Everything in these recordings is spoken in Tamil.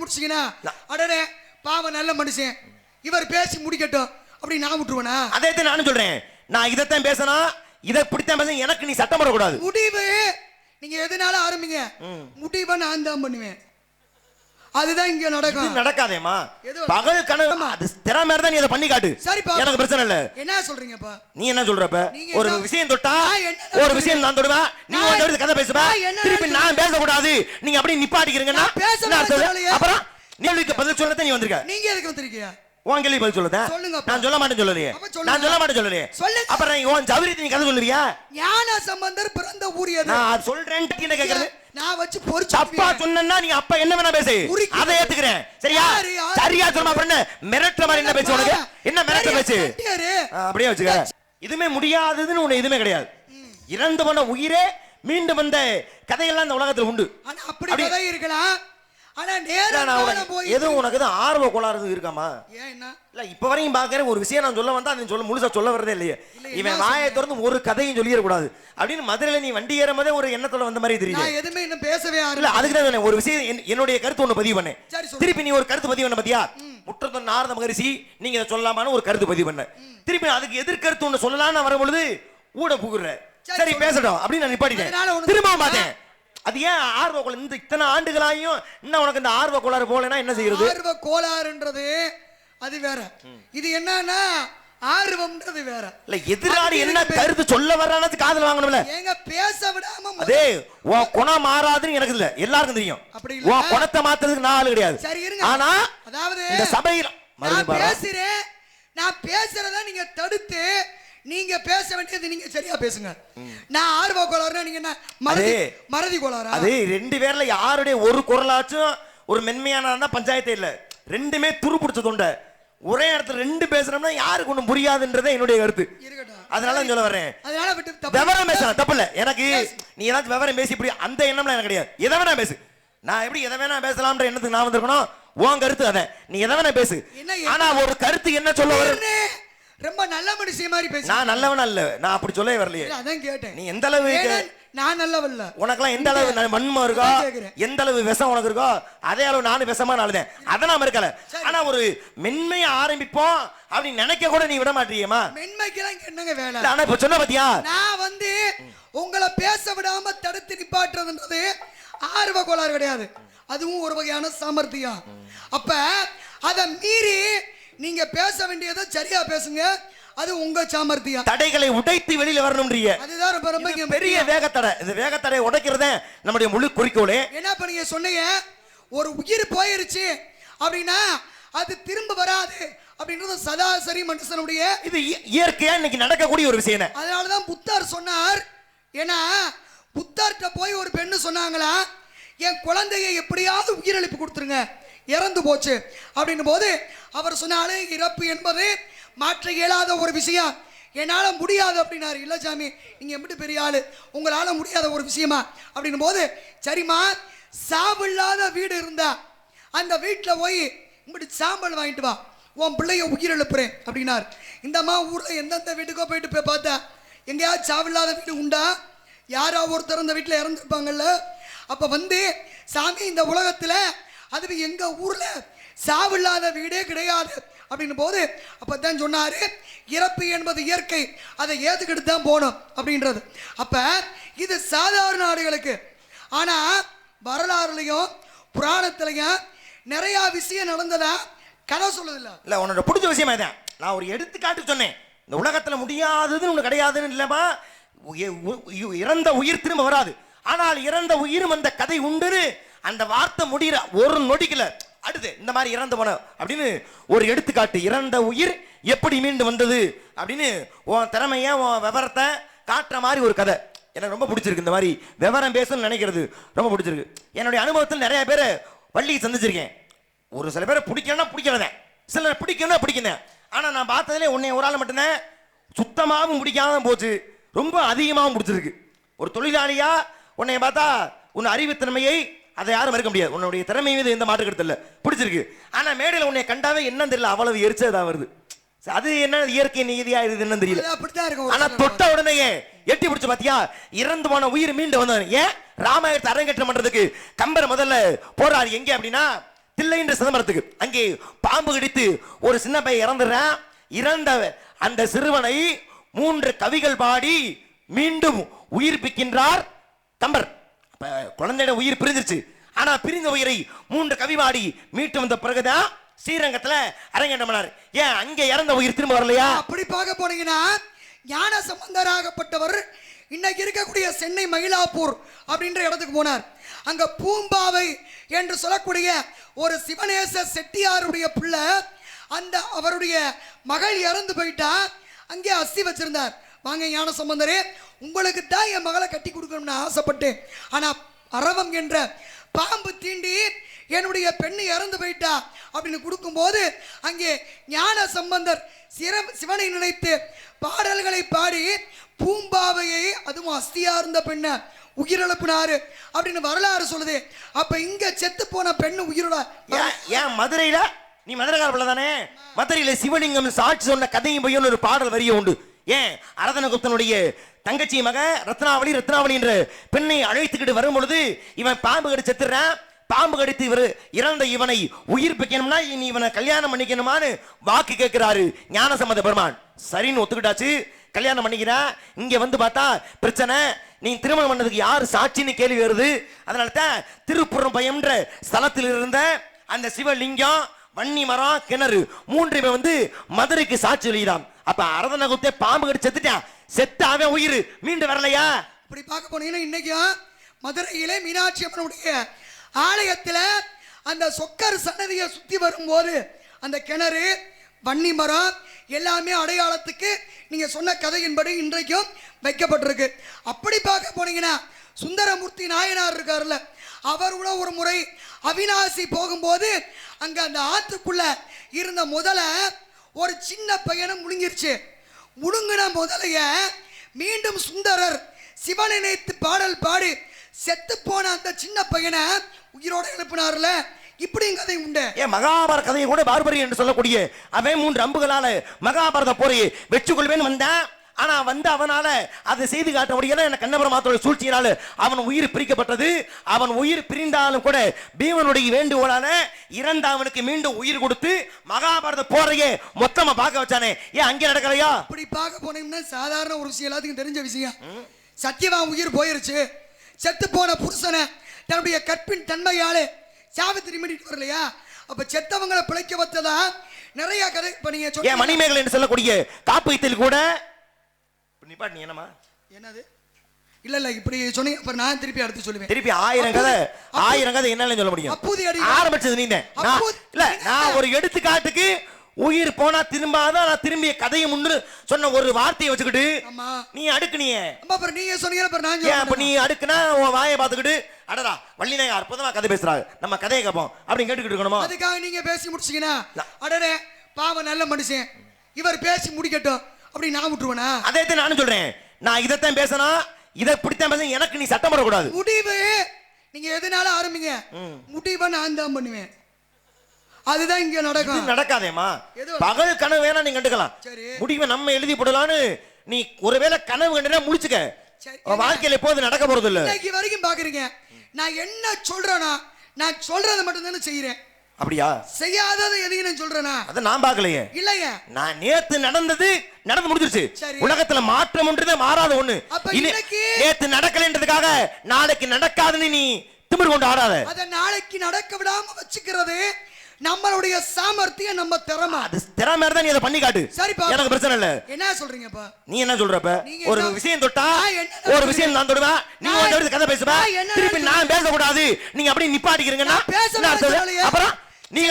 முடிச்சீங்கன்னா அடடே பாவம் நல்ல மனுஷன் இவர் பேசி முடிக்கட்டும் அப்படி நான் விட்டுருவேனா? அதே நானும் சொல்றேன். நான் இதைத்தான் பேசணும், இதை பிடித்தான் பேச. எனக்கு நீ சட்டம் போடக்கூடாது. முடிவு நீங்க எதனால ஆரம்பிங்க, முடிவை நான் தான் பண்ணுவேன். அதுதான் இங்க நடக்கும். நடக்காதேமா, பகல் கனவு அது திறமை தான். நீ அதை பண்ணி காட்டு. சரிப்பா, எனக்கு பிரச்சனை இல்ல. என்ன சொல்றீங்கப்பா? நீ என்ன சொல்றப்ப ஒரு விஷயம் தொட்டா ஒரு விஷயம் நான் தொடுவேன், நீ வந்து கதை பேசுவ, திருப்பி நான் பேசக்கூடாது. நீங்க அப்படியே நிப்பாட்டிக்கிறீங்கன்னா அப்புறம் நீங்களுக்கு பதில் சொல்லத்தான் நீ வந்திருக்க. நீங்க எதுக்கு வந்திருக்கீங்க? உன் கேள்வி பதில் சொல்லுதா? நான் சொல்ல மாட்டேன் சொல்லலையே. நான் சொல்ல மாட்டேன் சொல்லலையே. அப்புறம் நீ உன் சௌரியத்தை நீ கதை சொல்லுவியா? ஞான சம்பந்தர் பிறந்த ஊரியது நான் சொல்றேன். என்ன கேக்குறது? நான் வச்சு பொறுச்சு அப்பா சொன்னா நீ அப்பா என்ன வேணா பேசு, அதை ஏத்துக்கிறேன். சரியா? சரியா சொல்லுமா? அப்புறம் மிரட்டுற மாதிரி என்ன பேசு? உனக்கு என்ன மிரட்ட பேசு? அப்படியே வச்சுக்க. இதுமே முடியாததுன்னு உனக்கு எதுவுமே கிடையாது. இறந்து போன உயிரே மீண்டும் வந்த கதையெல்லாம் இந்த உலகத்துல உண்டு. அப்படி கதை இருக்கலாம். ஆனா நேரா போய் எது உனக்கு தான் ஆர்வ கோளாறு இருக்காமா? ஏன் என்ன இல்ல இப்ப வரையும் பாக்குறேன் ஒரு விஷயம் நான் சொல்ல வந்தா நீ சொல்ல முழுசா சொல்ல வரதே இல்லையே. இவன் வாயை திறந்து ஒரு கதையும் சொல்லிட கூடாது அப்படின்னு மதுரையில நீ வண்டி ஏறும் போதே ஒரு எண்ணத்துல வந்த மாதிரி தெரியுது. நான் எதுவுமே இன்னும் பேசவே இல்ல. அதுக்கு தான் ஒரு விஷயம் என்னுடைய கருத்து ஒண்ணு பதிவு பண்ணேன். திருப்பி நீ ஒரு கருத்து பதிவு பண்ண பாத்தியா? முற்றத்தன் நாரத மகரிஷி நீங்க இதை சொல்லலாமான்னு ஒரு கருத்து பதிவு பண்ண. திருப்பி அதுக்கு எதிர்கருத்து ஒண்ணு சொல்லலாம்னு வரும்பொழுது ஊட புகுற. சரி பேசட்டும் அப்படின்னு நான் நிப்பாட்டிட்டேன். திரும்ப மாட்டேன். அது ஏன் ஆர்வ கோளாறு? இந்த இத்தனை ஆண்டுகளாயும் இன்னும் உனக்கு இந்த ஆர்வ கோளாறு போலனா என்ன செய்யறது? ஆர்வ கோளாறுன்றது அது வேற, இது என்னன்னா ஆர்வம்ன்றது வேற. இல்ல எதிராளி என்ன கருத்து சொல்ல வர்றானது காதுல வாங்கணும்ல. ஏங்க பேச விடாம அதே உன் குணம் மாறாதுன்னு எனக்கு இல்ல, எல்லாருக்கும் தெரியும். அப்படி இல்ல உன் குணத்தை மாத்துறதுக்கு நான் ஆளு கிடையாது. சரி இருங்க. ஆனா அதாவது இந்த சபையில நான் பேசுறத நீங்க தடுத்து நீங்க பேச வேண்டியது நீங்க சரியா பேசுங்க. நான் ஆர்வ கோளாறுனா நீங்க என்ன மறதி கோளாறா? அது ரெண்டு பேர்ல யாருடைய ஒரு குரலாச்சும் ஒரு மென்மையான பஞ்சாயத்தே இல்ல. ரெண்டுமே துரு பிடிச்ச தொண்டை. ஒரே இடத்துல ரெண்டு பேசுறோம்னா யாருக்கு ஒண்ணும் புரியாதுன்றதே என்னுடைய கருத்து. அதனால சொல்ல வர்றேன். விவரம் பேசலாம் தப்பு இல்ல. எனக்கு நீ ஏதாச்சும் விவரம் பேசி இப்படி அந்த எண்ணம்லாம் எனக்கு கிடையாது. எதை வேணா பேசு. நான் எப்படி எதை வேணா பேசலாம்ன்ற எண்ணத்துக்கு நான் வந்திருக்கணும். உன் கருத்து அத நீ எதை வேணா பேசு. ஆனா ஒரு கருத்து என்ன சொல்ல வர ரொம்ப நல்ல மனுஷன் மாதிரி பேசு. நான் நல்லவன் அல்ல, நான் அப்படி சொல்லவே வரலையே. அதான் கேட்டேன். நீ எந்த அளவு நான் நல்லவன் இல்ல. உனக்கெல்லாம் எந்த அளவு மண்மம் இருக்கோ, எந்த அளவு விஷம் உனக்கு இருக்கோ அதே அளவு நானும் விஷமா நாளுதேன். அதை நான் இருக்கல. ஆனா ஒரு மென்மையை ஆரம்பிப்போம் அப்படின்னு நினைக்க கூட நீ விட மாட்டீங்கம்மா. மென்மைக்கெல்லாம் என்னங்க வேலை? ஆனா இப்ப சொன்ன பாத்தியா, நான் வந்து உங்களை பேச விடாம தடுத்து நிப்பாட்டுறதுன்றது ஆர்வ கோளாறு கிடையாது. அதுவும் ஒரு வகையான சாமர்த்தியம். அப்ப அதை மீறி நீங்க பேச வேண்டியதை சரியா பேசுங்க. அது உங்க சாமர்த்தியம். தடைகளை உடைத்து வெளியில வரணும்ன்றிய. அதுதான் ரொம்ப பெரிய வேகத்தடை. இந்த வேகத்தடை உடைக்கிறதே நம்முடைய முழு குறிக்கோளே. என்ன பண்ணீங்க சொன்னீங்க? ஒரு உயிர் போயிருச்சு அப்படின்னா அது திரும்ப வராது அப்படின்றது சராசரி மனுஷனுடைய இது இயற்கையா இன்னைக்கு நடக்கக்கூடிய ஒரு விஷயம். அதனாலதான் புத்தர் சொன்னார். ஏன்னா புத்தர்கிட்ட போய் ஒரு பெண்ணு சொன்னாங்களா, என் குழந்தையை எப்படியாவது உயிரிழப்பு கொடுத்துருங்க, இறந்து போச்சு அப்படின்னும் போது அவர் சொன்னாலே இறப்பு என்பது மாற்ற இயலாத ஒரு விஷயம், என்னால முடியாது அப்படின்னாரு. இல்ல சாமி நீங்க எப்படி பெரிய ஆளு, உங்களால முடியாத ஒரு விஷயமா அப்படின்னும் போது சரிம்மா சாப்பில்லாத வீடு இருந்தா அந்த வீட்டில் போய் இப்படி சாம்பல் வாங்கிட்டு வா, உன் பிள்ளைய உயிர் எழுப்புறேன் அப்படின்னார். இந்தம்மா ஊர்ல எந்தெந்த வீட்டுக்கோ போயிட்டு பார்த்தா எங்கேயாவது சாவில்லாத வீடு உண்டா? யாரோ ஒருத்தர் அந்த வீட்டில் இறந்துருப்பாங்கல்ல. அப்ப வந்து சாமி இந்த உலகத்துல அது எங்க ஊர்ல சாவில்லாத வீடே கிடையாது அப்படின்னு போது அப்பதான் சொன்னாரு, இறப்பு என்பது இயற்கை, அதை ஏத்துக்கிட்டு தான் போகணும் அப்படின்றது. அப்ப இது சாதாரண நாடுகளுக்கு. ஆனா வரலாறுலையும் புராணத்திலையும் நிறைய விஷயம் நடந்ததா கதை சொல்லுதில்ல. இல்ல உன்னோட பிடிச்ச விஷயமா தான் நான் ஒரு எடுத்துக்காட்டு சொன்னேன். இந்த உலகத்துல முடியாததுன்னு ஒண்ணு கிடையாதுன்னு இல்லமா. இறந்த உயிர் திரும்ப வராது, ஆனால் இறந்த உயிரும் அந்த கதை உண்டு. அந்த வார்த்தை முடிகிற ஒரு நொடிக்கல அடுத்து இந்த மாதிரி இறந்து போன அப்படின்னு ஒரு எடுத்துக்காட்டு. இறந்த உயிர் எப்படி மீண்டு வந்தது அப்படின்னு உன் திறமைய உன் விவரத்தை காட்டுற மாதிரி ஒரு கதை எனக்கு ரொம்ப பிடிச்சிருக்கு. இந்த மாதிரி விவரம் பேசணும்னு நினைக்கிறது ரொம்ப பிடிச்சிருக்கு. என்னுடைய அனுபவத்தில் நிறைய பேரை வள்ளியை சந்திச்சிருக்கேன். ஒரு சில பேரை பிடிக்கணும்னா பிடிக்கிறதேன், சில பிடிக்கணும்னா பிடிக்கிறேன். ஆனால் நான் பார்த்ததுலேயே உன்னை ஒரு ஆள் மட்டும்தான் சுத்தமாகவும் பிடிக்காம போச்சு, ரொம்ப அதிகமாகவும் பிடிச்சிருக்கு. ஒரு தொழிலாளியா உன்னை பார்த்தா உன் அறிவுத்திறமையை அதை யாரும் மறுக்க முடியாது. உன்னுடைய திறமை மீது எந்த மாற்று கருத்து இல்லை, பிடிச்சிருக்கு. ஆனா மேடையில் உன்னை கண்டாவே என்ன தெரியல, அவ்வளவு எரிச்சதா வருது. அது என்ன இயற்கை நீதியா இது என்ன தெரியல. ஆனா தொட்ட உடனே எட்டி பிடிச்ச பாத்தியா, இறந்து போன உயிர் மீண்டு வந்தவன். ஏன் ராமாயணத்தை அரங்கேற்றம் பண்றதுக்கு கம்பர் முதல்ல போறாரு எங்க அப்படின்னா தில்லைன்ற சிதம்பரத்துக்கு. அங்கே பாம்பு கடித்து ஒரு சின்ன பையன் இறந்துடுறான். இறந்த அந்த சிறுவனை 3 கவிகள் பாடி மீண்டும் உயிர்ப்பிக்கின்றார் கம்பர். அப்ப குழந்தையோட உயிர் பிரிஞ்சிருச்சு. ஆனா பிரிந்த உயிரை 3 கவி பாடி மீட்டு வந்த பிறகுதான் ஸ்ரீரங்கத்துல அரங்கேற்றம் பண்ணார். ஏன் அங்க இறந்த உயிர் திரும்ப வரலையா? அப்படி பார்க்க போனீங்கன்னா ஞான சம்பந்தராகப்பட்டவர் இன்னைக்கு இருக்கக்கூடிய சென்னை மயிலாப்பூர் அப்படின்ற இடத்துக்கு போனார். அங்க பூம்பாவை என்று சொல்லக்கூடிய ஒரு சிவநேச செட்டியாருடைய பிள்ளை, அந்த அவருடைய மகள் இறந்து போயிட்டா. அங்கே அஸ்தி வச்சிருந்தார். வாங்க ஞான சம்பந்தரே, உங்களுக்கு தான் என் மகளை கட்டி கொடுக்கணும்னு ஆசைப்பட்டேன். ஆனா அரவம் என்ற பாம்பு தீண்டி என்னுடைய பெண்ணு இறந்து போயிட்டா அப்படின்னு கொடுக்கும்போது அங்கே ஞான சம்பந்தர் சிவனை நினைத்து பாடல்களை பாடி பூம்பாவையை, அதுவும் அஸ்தியா இருந்த பெண்ணை உயிரிழப்பினாரு அப்படின்னு வரலாறு சொல்லுது. அப்ப இங்க செத்து போன பெண்ணு உயிரோட ஏன் மதுரையில, நீ மதுரைக்கார பிள்ளை தானே, மதுரையில சிவலிங்கம் சாட்சி சொன்ன கதையும் பொய்யும் ஒரு பாடல் வரிய உண்டு. ஏன் அரதனகுப்தனுடைய தங்கச்சி மக ரத்னாவளி என்ற பெண்ணை அழைத்துக்கிட்டு வரும் பொழுது இவன் பாம்பு கடி செத்துறான். பாம்பு கடித்து இவர் இறந்த இவனை உயிர்ப்பிக்கணும்னா இனி இவனை கல்யாணம் பண்ணிக்கணுமான்னு வாக்கு கேட்கிறாரு ஞானசம்பந்த பெருமான். சரின்னு ஒத்துக்கிட்டாச்சு, கல்யாணம் பண்ணிக்கிறேன். இங்க வந்து பார்த்தா பிரச்சனை, நீ திருமணம் பண்ணதுக்கு யாரு சாட்சின்னு கேள்வி வருது. அதனால தான் திருப்புறம் பயம்ன்ற ஸ்தலத்தில் இருந்த அந்த சிவலிங்கம், வன்னி மரம், கிணறு 3 வந்து மதுரைக்கு சாட்சி எழுதிடான். அப்ப அரதனகுப்தே பாம்பு கடி செத்துட்டான். செத்து அவன் உயிர் மீண்டு வரலையா? இப்படி பார்க்க போனீங்கன்னா இன்னைக்கும் மதுரையிலே மீனாட்சி அம்மனுடைய ஆலயத்துல அந்த சொக்கர் சன்னதியை சுத்தி வரும்போது அந்த கிணறு, வன்னி மரம் எல்லாமே அடையாளத்துக்கு நீங்க சொன்ன கதையின்படி இன்றைக்கும் வைக்கப்பட்டிருக்கு. அப்படி பார்க்க போனீங்கன்னா சுந்தரமூர்த்தி நாயனார் இருக்காருல்ல, அவர் கூட ஒரு முறை அவிநாசி போகும்போது அங்க அந்த ஆத்துக்குள்ள இருந்த முதலை ஒரு சின்ன பையனை முழுங்கிருச்சு. முழுங்கின முதலைய மீண்டும் சுந்தரர் சிவனை நினைத்து பாடல் பாடி செத்து போன அந்த சின்ன பையனை உயிரோட எழுப்பினார்ல. இப்படியும் கதை உண்டு. ஏன் மகாபாரத கதையை கூட பார்பரி என்று சொல்லக்கூடிய அவன் 3 அம்புகளால மகாபாரத போரை வெற்றி கொள்வேன் வந்தான். ஆனா வந்து அவனால அதை செய்து காட்ட முடியல. எனக்கு கண்ணபுரமாத்தோட சூழ்ச்சியினால அவன் உயிர் பிரிக்கப்பட்டது. அவன் உயிர் பிரிந்தாலும் கூட பீமனுடைய வேண்டுகோளான இறந்த அவனுக்கு மீண்டும் உயிர் கொடுத்து மகாபாரத போரையே மொத்தமா பார்க்க வச்சானே. ஏன் அங்கே நடக்கலையா? அப்படி பார்க்க போனோம்னா சாதாரண ஒரு விஷயம், எல்லாத்துக்கும் தெரிஞ்ச விஷயம். சத்தியவான் உயிர் போயிருச்சு. செத்து போன புருஷனை தன்னுடைய கற்பின் தன்மையாலே சாவித்திரி மீட்டு வரலையா? அப்ப செத்தவங்களை பிழைக்க வச்சதா நிறைய கதை. நீங்க மணிமேகலை என்று சொல்லக்கூடிய காப்பீட்டில் கூட நீ என்னமா என்னது இல்ல இல்ல இப்படி சொன்னீங்க. அப்புறம் நான் திருப்பி அடுத்து சொல்லுவேன். திருப்பி 1000 கதை என்னன்னு சொல்ல முடியும்? அப்பூதி அடி ஆரம்பிச்சது நீ இல்ல. நான் ஒரு எடுத்துக்காட்டுக்கு உயிர் போனா திரும்பாதான் நான் திரும்பிய கதையை முன்னு சொன்ன ஒரு வார்த்தையை வச்சுக்கிட்டு நீ அடுக்குனிய. அப்புறம் நீங்க சொன்னீங்க, அப்புறம் நான் சொல்றேன். அப்ப நீ அடுக்குனா உன் வாயை பார்த்துக்கிட்டு அடடா வள்ளிநாயகம் அற்புதமா கதை பேசுறாங்க, நம்ம கதையை கேட்போம் அப்படின்னு கேட்டுக்கிட்டு இருக்கணுமா? அதுக்காக நீங்க பேசி முடிச்சீங்கன்னா அடடே பாவம் நல்ல மனுஷன் இவர் பேசி முடிக்கட்டும் அப்படி நான் விட்டுருவேனா? அதே நானும் சொல்றேன். நான் இதைத்தான் பேசணும், இதை பிடித்தான் பேச. எனக்கு நீ சட்டம் போடக்கூடாது. முடிவு நீங்க எதனால ஆரம்பிங்க, முடிவை நான் தான் பண்ணுவேன். அதுதான் இங்க நடக்கும். நடக்காதேமா. பகல் கனவு வேணா நீங்க கண்டுக்கலாம், முடிவை நம்ம எழுதி போடலான்னு நீ ஒருவேளை கனவு கண்டுனா முடிச்சுக்க. வாழ்க்கையில எப்போது நடக்க போறது இல்ல. இன்னைக்கு வரைக்கும் பாக்குறீங்க நான் என்ன சொல்றேனா, நான் சொல்றதை மட்டும் தானே செய்யறேன். அப்படியா? செய்யாதது எதையும் நான் சொல்றேனா? அத நான் பார்க்கலையே. இல்லையே, நான் நேத்து நடந்து முடிஞ்சிருச்சு. உலகத்துல மாற்றம் ஒன்றுதே மாறாத ஒண்ணு. நேத்து நடக்கலன்றதுக்காக நாளைக்கு நடக்காதுன்னு நீ திமிர் கொண்டு ஆடாத. அத நாளைக்கு நடக்க விடாம வச்சுக்கிறது நம்மளுடைய சாமர்த்தியம், நம்ம திறமை. அது திறமை தான். நீ அதை பண்ணி காட்டு. சரிப்பா, எனக்கு பிரச்சனை இல்ல. என்ன சொல்றீங்கப்பா? நீ என்ன சொல்றப்ப ஒரு விஷயம் தொட்டா ஒரு விஷயம் நான் தொடுவா, நீ வந்து கதை பேசுவா, திருப்பி நான் பேசக்கூடாது நீங்க அப்படியே நிப்பாட்டிக்கிறீங்கன்னா அப்புறம் நீ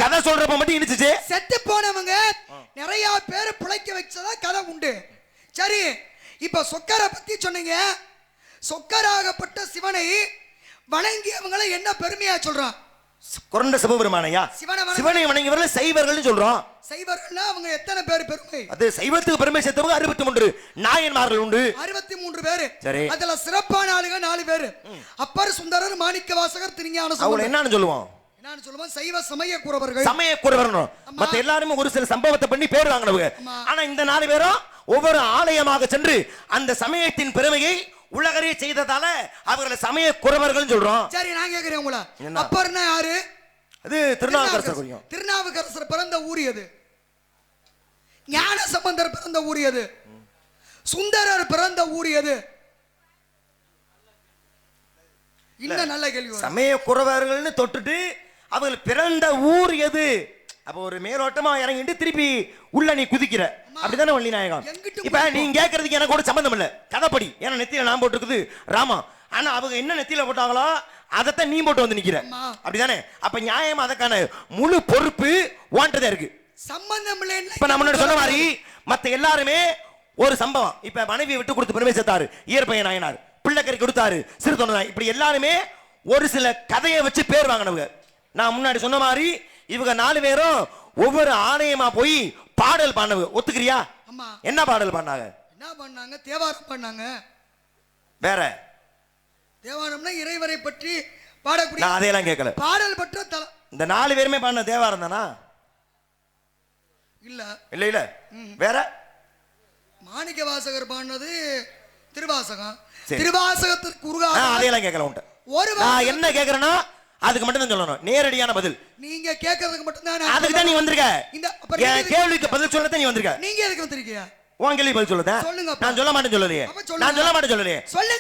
கதை சொல்றப்ப மட்டும் இனிச்சுச்சு. செத்து போனவங்க நிறைய பேர் பிழைக்க வச்சதா கதை உண்டு. சரி, இப்ப சொக்கரை பத்தி சொன்னீங்க. சொக்கராகப்பட்ட சிவனை வணங்கியவங்களை என்ன பெருமையா சொல்றான்? குறண்ட சிவபெருமானையா சிவனை வணங்கியவர்கள் சைவர்கள் சொல்றோம். சைவர்கள்னா அவங்க எத்தனை பேர் பெருமை? அது சைவத்துக்கு பெருமை சேர்த்தவங்க 63 நாயன்மார்கள் உண்டு. 63 பேர். சரி, அதுல சிறப்பான ஆளுங்க 4 பேர். அப்பர், சுந்தரர், மாணிக்க வாசகர், திருஞான சம்பந்தர். என்னன்னு சொல்லுவோம்? என்னன்னு சொல்லுவோம்? சைவ சமய குறவர்கள். சமய குறவர்கள். மத்த எல்லாரும் ஒரு சில சம்பவத்தை பண்ணி பேர் வாங்கினவங்க. ஆனா இந்த 4 பேரும் ஒவ்வொரு ஆலயமாக சென்று அந்த சமயத்தின் பெருமையை உலகரே செய்ததால அவர்களை சமய குறவர்கள் சொல்றோம். சரி, நான் கேக்குறேன் உங்கள, அப்பர்னா யாரு? அது திருநாவுக்கரசர் குறிக்கும். திருநாவுக்கரசர் பிறந்த ஊர் எது? ஞான சம்பந்தர் பிறந்த ஊர் எது? சுந்தரர் பிறந்த ஊர் எது? இன்னும் நல்ல கேள்வி. சமய குறவர்கள்னு தொட்டுட்டு அவங்க பிறந்த ஊர் எது? அப்ப ஒரு மேலோட்டமா இறங்கிட்டு திருப்பி உள்ள நீ குதிக்கிற, அப்படிதானே வள்ளி நாயகம்? இப்ப நீங்க கேட்கறதுக்கு எனக்கு ஒரு சம்பந்தம் இல்ல, கதைப்படி. ஏன்னா நெத்தியில நான் போட்டுருக்குது ராமா, ஆனா அவங்க என்ன நெத்தியில போட்டாங்களோ அதைத்தான் நீ போட்டு வந்து நிக்கிற, அப்படிதானே? அப்ப நியாயமா அதற்கான முழு பொறுப்பு வாண்டதா இருக்கு. சம்பந்தம் இல்ல. இப்ப நான் முன்னாடி சொன்ன மாதிரி மத்த எல்லாருமே ஒரு சம்பவம். இப்ப மனைவியை விட்டு கொடுத்து பெருமை சேர்த்தாரு இயற்பைய நாயனார், பிள்ளைக்கறி கொடுத்தாரு சிறு தொண்டனார், இப்படி எல்லாருமே ஒரு சில கதையை வச்சு பேர் வாங்கினவங்க. நான் முன்னாடி சொன்ன மாதிரி இவங்க 4 பேரும் ஒவ்வொரு ஆணையமா போய் பாடல் பாடினவங்க. ஒத்துக்கிறியா? என்ன பாடல் பாடினாங்க? என்ன பண்ணாங்க? தேவாரம் பண்ணாங்க. வேற தேவாரம்னா இறைவரை பற்றி பாடக்கூடிய. நான் அதையெல்லாம் கேட்கல. பாடல் பற்ற இந்த 4 பேருமே பாடின தேவாரம் தானா? இல்ல இல்ல இல்ல. வேற மாணிக்க வாசகர் பாடினது திருவாசகம். திருவாசகத்திற்கு அதையெல்லாம் கேட்கல. உன்ட்ட ஒரு நான் என்ன கேட்கறேன்னா அதுக்கு மட்டும் தான் சொல்லணும், நேரடியான பதில். நீங்க கேட்கறதுக்கு மட்டும் தான். அதுக்கு தான் நீ வந்திருக்க. என் கேள்விக்கு பதில் சொல்லத்தான் நீ வந்திருக்க. நீங்க எதுக்கு வந்திருக்கீங்க? உன் கேள்வி பதில் சொல்லதான். நான் சொல்ல மாட்டேன் சொல்லலையே. நான் சொல்ல மாட்டேன் சொல்லலையே.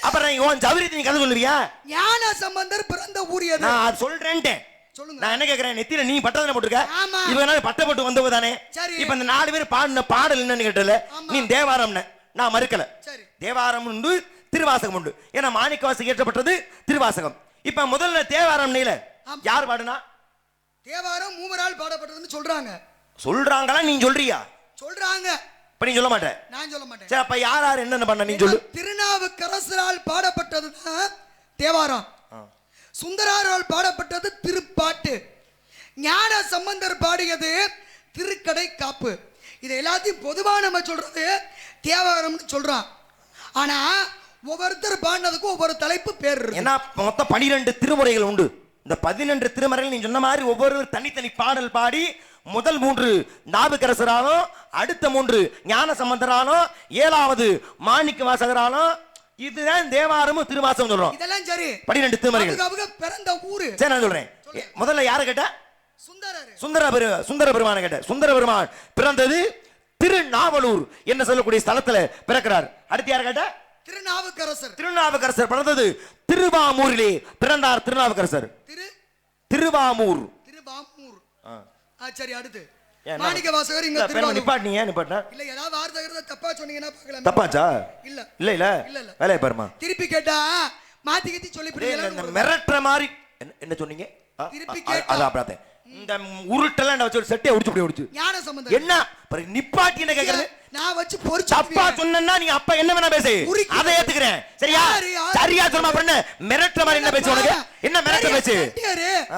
அப்புறம் உன் ஜவரித்து நீ கதை சொல்லுவியா? ஞான சம்பந்தர் பிறந்த ஊர் எது? நான் அது சொல்றேன்ட்டேன். சொல்லுங்க. நான் என்ன கேக்குறேன், நெத்தியில நீ பட்டதானே போட்டுருக்க, இவங்க பட்ட போட்டு வந்தவங்க தானே. இப்ப இந்த 4 பேர் பாடின பாடல் என்னன்னு கேட்டல, நீ தேவாரம்னு நான் மறுக்கல. தேவாரம் உண்டு, திருவாசகம் உண்டு. ஏன்னா மாணிக்க வாசகம் இயற்றப்பட்டது திருவாசகம். இப்ப முதல்ல தேவாரம் நீல யார் பாடுனா? தேவாரம் மூவரால் பாடப்பட்டதுன்னு சொல்றாங்க. சொல்றாங்களா நீ சொல்றியா? சொல்றாங்க. இப்ப நீ சொல்ல மாட்டேன். நான் சொல்ல மாட்டேன். சரி, அப்ப யார் யார் என்னென்ன பண்ண நீ சொல்லு. திருநாவுக்கரசரால் பாடப்பட்டது தேவாரம், சுந்தராரால் பாடப்பட்டது திருப்பாட்டு, ஞான சம்பந்தர் பாடியது திருக்கடை காப்பு. இது எல்லாத்தையும் பொதுவா நம்ம சொல்றது தேவாரம்னு சொல்றான். ஆனா ஒவ்வொருத்தர் பாடினதுக்கும் ஒவ்வொரு தலைப்பு பேர் இருக்கு. ஏன்னா மொத்தம் 12 திருமுறைகள் உண்டு. இந்த 12 திருமுறைகள் நீ சொன்ன மாதிரி ஒவ்வொரு தனித்தனி பாடல் பாடி முதல் 3 நாவுக்கரசராலும், அடுத்த 3 ஞான சம்பந்தராலும், 7வது மாணிக்க வாசகராலும், இதுதான் தேவாரமும் திருவாசகம் சொல்றோம். இதெல்லாம் சரி. 12 திருமுறைகள். அவங்க பிறந்த ஊரு. சரி, நான் சொல்றேன். முதல்ல யாரை கேட்ட? சுந்தரர். சுந்தர பெருமான கேட்ட. சுந்தர பெருமான் பிறந்தது திருநாவலூர் என்ன சொல்லக்கூடிய ஸ்தலத்துல பிறக்கிறார். அடுத்து யாரை கேட்ட? திருநாவுக்கரசர். திருநாவுக்கரசர் பிறந்தது திருவாமூரிலே பிறந்தார். திருநாவுக்கரசர் திருவாமூர். சரி, அடுத்து மாணிக்க வாசகர் இங்க திருவாமூர். நிப்பாட்டினீங்க நிப்பாட்டினா இல்ல, ஏதாவது வார்த்தை தப்பா சொன்னீங்கன்னா பார்க்கலாம். தப்பாச்சா? இல்ல இல்ல இல்ல இல்ல வேலைய பாருமா. திருப்பி கேட்டா மாத்தி கத்தி சொல்லி மிரட்டுற மாதிரி என்ன சொன்னீங்க? திருப்பி கேட்டா அதான் அப்படியே இந்த உருட்டெல்லாம் நான் வச்சு செட்டே உடிச்சு அப்படியே உடிச்சு ஞான சம்பந்தம் என்ன நிப்பாட்டி என்ன கேக்குறது? நான் வச்சு பொறுச்சு தப்பா சொன்னா நீ அப்ப என்ன வேணா பேசு, அதை ஏத்துக்கிறேன். சரியா? சரியா சொல்லுமா? அப்புறம் மிரட்டுற மாதிரி என்ன பேச்சு உனக்கு? என்ன மிரட்ட பேச்சு?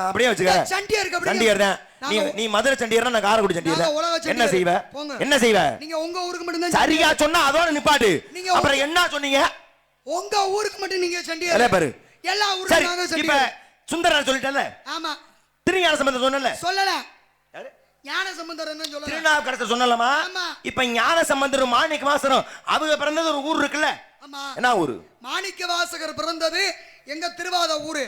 அப்படியே வச்சுக்க. சண்டியர் தான் நீ. மதுரை சண்டியர்னா நான் காரைக்குடி சண்டியர் தான். என்ன செய்வ? என்ன செய்வ? நீங்க உங்க ஊருக்கு மட்டும் தான் சரியா சொன்னா அதோட நிப்பாட்டு. அப்புறம் என்ன சொன்னீங்க? உங்க ஊருக்கு மட்டும் நீங்க சண்டியர். இல்ல பாரு, எல்லா ஊருக்கும் நாங்க சண்டியர். இப்ப சுந்தரர் சொல்லிட்டல. ஆமா. திருஞான சம்பந்தர் சொன்னல. சொல்லல. ஞான சம்பந்தர் என்ன சொல்லல? திருநாவுக்கரசர் சொன்னலமா. இப்ப ஞான சம்பந்தர் மாணிக்க வாசகர் அவங்க பிறந்தது ஒரு ஊர் இருக்குல்ல. ஆமா. என்ன ஊரு? மாணிக்க வாசகர் பிறந்தது எங்க திருவாத ஊரு.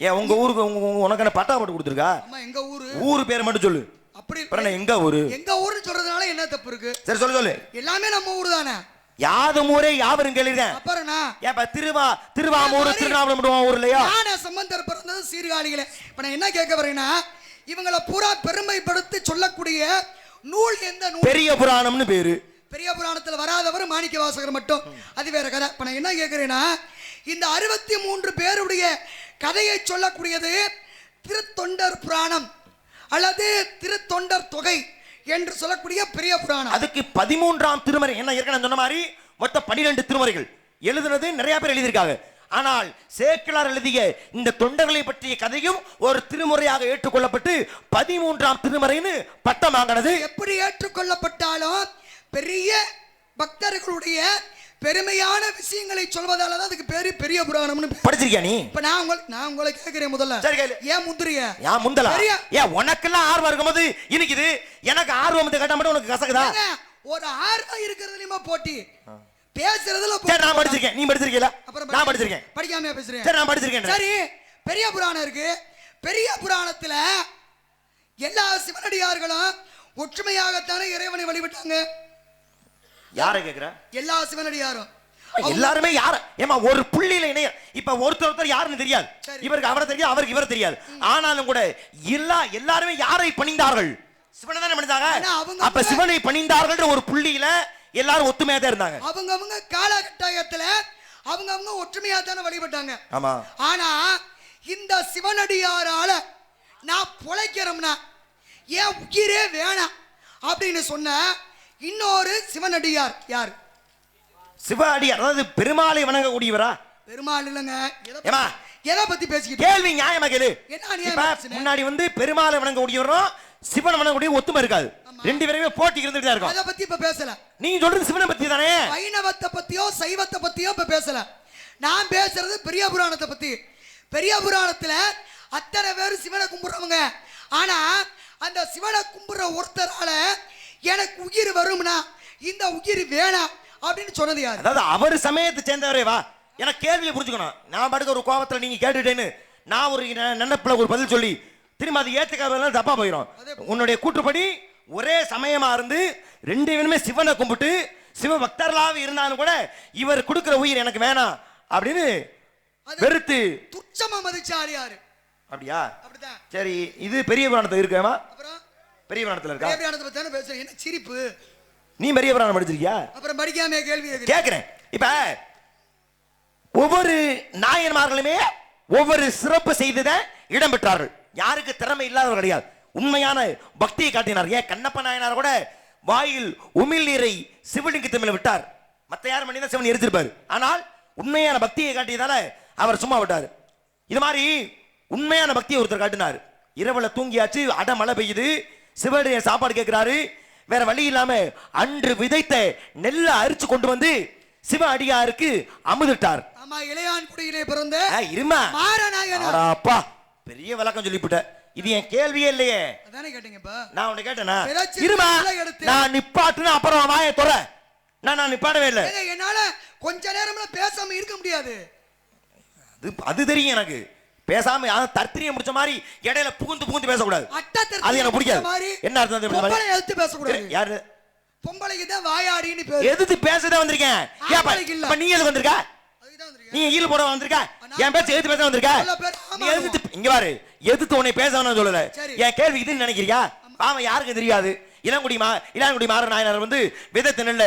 ஏன் உங்க ஊருக்கு உனக்கு என்ன பட்டா போட்டு கொடுத்துருக்கா? ஆமா, எங்க ஊரு. ஊர் பேர் மட்டும் சொல்லு. அப்படி பிறன எங்க ஊரு? எங்க ஊருன்னு சொல்றதுனால என்ன தப்பு இருக்கு? சரி சொல்லு சொல்லு. எல்லாமே நம்ம ஊரு தானே. யாதும் ஊரே யாவரும் கேளுதான். அப்புறம்னா ஏப்பா திருவாமூர் திருநாவலூர் ஊர் இல்லையா? ஞான சம்பந்தர் பிறந்தது சீர்காழியில. இப்ப நான் என்ன கேட்க வரேன்னா, இவங்கள பூரா பெருமைப்படுத்தி சொல்லக்கூடிய நூல் எந்த நூல்? பெரிய புராணம்னு பேரு. பெரிய புராணத்துல வராதவர் மாணிக்க வாசகர் மட்டும். அது வேற கதை. இப்ப நான் என்ன கேட்கிறேன்னா, இந்த 63 பேருடைய கதையை சொல்லக்கூடியது திருத்தொண்டர் புராணம் அல்லது திருத்தொண்டர் தொகை என்று சொல்லக்கூடிய பெரிய புராணம். அதுக்கு 13ஆம் திருமுறை. என்ன ஏற்கனவே சொன்ன மாதிரி மொத்தம் 12 திருமுறைகள் எழுதுனது நிறைய பேர் எழுதியிருக்காங்க. ஆனால் சேக்கிழார் எழுதிய இந்த தொண்டர்களை பற்றிய கதையும் ஒரு திருமுறையாக ஏற்றுக்கொள்ளப்பட்டு 13ஆம் திருமுறைன்னு பட்டம் வாங்கினது. எப்படி ஏற்றுக்கொள்ளப்பட்டாலும் பெரிய பக்தர்களுடைய பெருமையான விஷயங்களை சொல்வதால தான் அதுக்கு பேரு பெரிய புராணம்னு. படிச்சிருக்கியா நீ? இப்ப நான் உங்களை கேக்குறேன் முதல்ல. ஏன் முந்திரிய? ஏன் முந்தலா? ஏன் உனக்கெல்லாம் ஆர்வம் இருக்கும்போது இன்னைக்கு எனக்கு ஆர்வம் கேட்டா மட்டும் உனக்கு கசக்குதா? ஒரு ஆர்வம் இருக்கிறதுலயுமா போட்டி பேசுறதுல. சரி, நான் படிச்சிருக்கேன். நீ படிச்சிருக்கீல? நான் படிச்சிருக்கேன். படிக்காம பேசுறேன். சரி, நான் படிச்சிருக்கேன். சரி, பெரிய புராணம் இருக்கு. பெரிய புராணத்துல எல்லா சிவனடியார்களும் ஒற்றுமையாகத்தானே இறைவனை வழிபட்டாங்க. யாரை கேக்குற? எல்லா சிவனடியாரும் எல்லாருமே யார ஏமா ஒரு புள்ளியில இணைய இப்ப ஒருத்தர் யாருன்னு தெரியாது. சரி. இவருக்கு அவரை தெரியாது, அவருக்கு இவரை தெரியாது. ஆனாலும் கூட எல்லாருமே யாரை பணிந்தார்கள்? சிவனை தானே பணிந்தாங்க. அப்ப சிவனை பணிந்தார்கள் ஒரு புள்ளியில எல்லாரும் ஒத்துமையா தான் இருந்தாங்க. அவங்க காலகட்டாயத்துல அவங்க ஒற்றுமையா தானே வழிபட்டாங்க. ஆமா. ஆனா இந்த சிவனடியாரால நான் பொழைக்கிறோம்னா ஏன் உயிரே வேணாம் அப்படின்னு சொன்ன இன்னொரு சிவனடியார் யார்? சிவஅடியார். அதாவது பெருமாளை வணங்கக்கூடியவரா? பெருமாள் இல்லங்க. ஏமா எதை பத்தி பேசிக்கிட்டு? கேள்வி நியாயமா கேளு. என்ன முன்னாடி பெருமாளை வணங்கக்கூடியவரும் சிவன் வணங்கக்கூடிய ஒத்துமை இருக்காது. ரெண்டு பேருமே போட்டி இருந்துட்டு தான் இருக்கும். அத பத்தி இப்ப பேசல. நீங்க சொல்றது சிவனை பத்தி தானே. வைணவத்தை பத்தியோ சைவத்தை பத்தியோ இப்ப பேசல. நான் பேசுறது பெரிய புராணத்தை பத்தி. பெரிய புராணத்துல அத்தனை பேர் சிவனை கும்பிடுறவங்க. ஆனா அந்த சிவனை கும்பிடுற ஒருத்தரால எனக்கு உயிர் வரும்னா இந்த உயிர் வேணாம் அப்படின்னு சொன்னது யாரு? அதாவது அவர் சமயத்தை சேர்ந்தவரே வா. எனக்கு கேள்வியை புரிஞ்சுக்கணும். நான் பாட்டுக்கு ஒரு கோபத்துல நீங்க கேட்டுட்டேன்னு நான் ஒரு நினைப்புல ஒரு பதில் சொல்லி திரும்ப அது ஏத்துக்காதனால தப்பா போயிடும். உன்னுடைய கூற்றுப்படி ஒரே சமயமா இருந்து ரெண்டு பேருமே சிவனை கும்பிட்டு சிவ பக்தர்களாக இருந்தாலும் கூட இவர் கொடுக்கிற உயிர் எனக்கு வேணாம் அப்படின்னு வெறுத்து துச்சமா மதிச்சாரு யாரு? அப்படியா? அப்படிதான். சரி, இது பெரிய புராணத்துல இருக்கேமா? அப்புறம் பெரிய புராணத்துல இருக்கா? பெரிய புராணத்தை பத்தி தானே பேசுறேன். என்ன சிரிப்பு? நீ பெரிய புராணம் படிச்சிருக்கியா? அப்புறம் படிக்காம கேள்வி கேக்குறேன். இப்ப ஒவ்வொரு நாயன்மார்களுமே ஒவ்வொரு சிறப்பு செய்ததை இடம் பெற்றார்கள். யாருக்கு திறமை இல்லாதவர் கிடையாது. உண்மையான பக்தியை காட்டினார். ஏன் கண்ணப்ப நாயனார் கூட வாயில் உமிழ் நீரை சிவலிங்கத்து மேல விட்டார். மத்த யாரும் பண்ணி தான் சிவன் எரிச்சிருப்பாரு. ஆனால் உண்மையான பக்தியை காட்டியதால அவர் சும்மா விட்டார். இது மாதிரி உண்மையான பக்தியை ஒருத்தர் காட்டினார். இரவுல தூங்கியாச்சு, அட மழை பெய்யுது, சிவனுடைய சாப்பாடு கேட்கிறாரு. வேற வழி இல்லாம அன்று விதைத்த நெல்ல அரிச்சு கொண்டு வந்து சிவ அடியாருக்கு அமுதிட்டார். ஆமா, இளையான்குடியிலே பிறந்த இருமா மாரநாயனார். அப்பா பெரிய விளக்கம் சொல்லிவிட்ட. இது என் கேள்வியே இல்லையே. அதானே கேட்டீங்கப்பா. நான் உன்னை கேட்டேனா? இருமா, நான் நிப்பாட்டுனா அப்புறம் வாயை தொற. நான் நிப்பாடவே இல்லை. என்னால கொஞ்ச நேரம்ல பேசாம இருக்க முடியாது. அது தெரியும் எனக்கு. பேசாம தர்த்திரியம் முடிச்ச மாதிரி இடையில புகுந்து பேசக்கூடாது. அது எனக்கு பிடிக்காது. என்ன அர்த்தம்? பொம்பளை எதிர்த்து பேசக்கூடாது. யாரு? பொம்பளைக்கு தான் வாயாடின்னு பேரு. எதிர்த்து பேசதான் வந்திருக்கேன். அப்ப நீ எதுக்கு வந்திருக்க? நீ ஈல் போட வந்திருக்க? என் பேச்சு எதிர்த்து பேச வந்திருக்க? நீ எதிர்த்து இங்க பாரு, எதிர்த்து உன்னை பேசணும்னு சொல்லல. என் கேள்வி இதுன்னு நினைக்கிறியா? பாவம் யாருக்கு தெரியாது. இளங்குடி மாற நாயனார் விதத்தை நெல்ல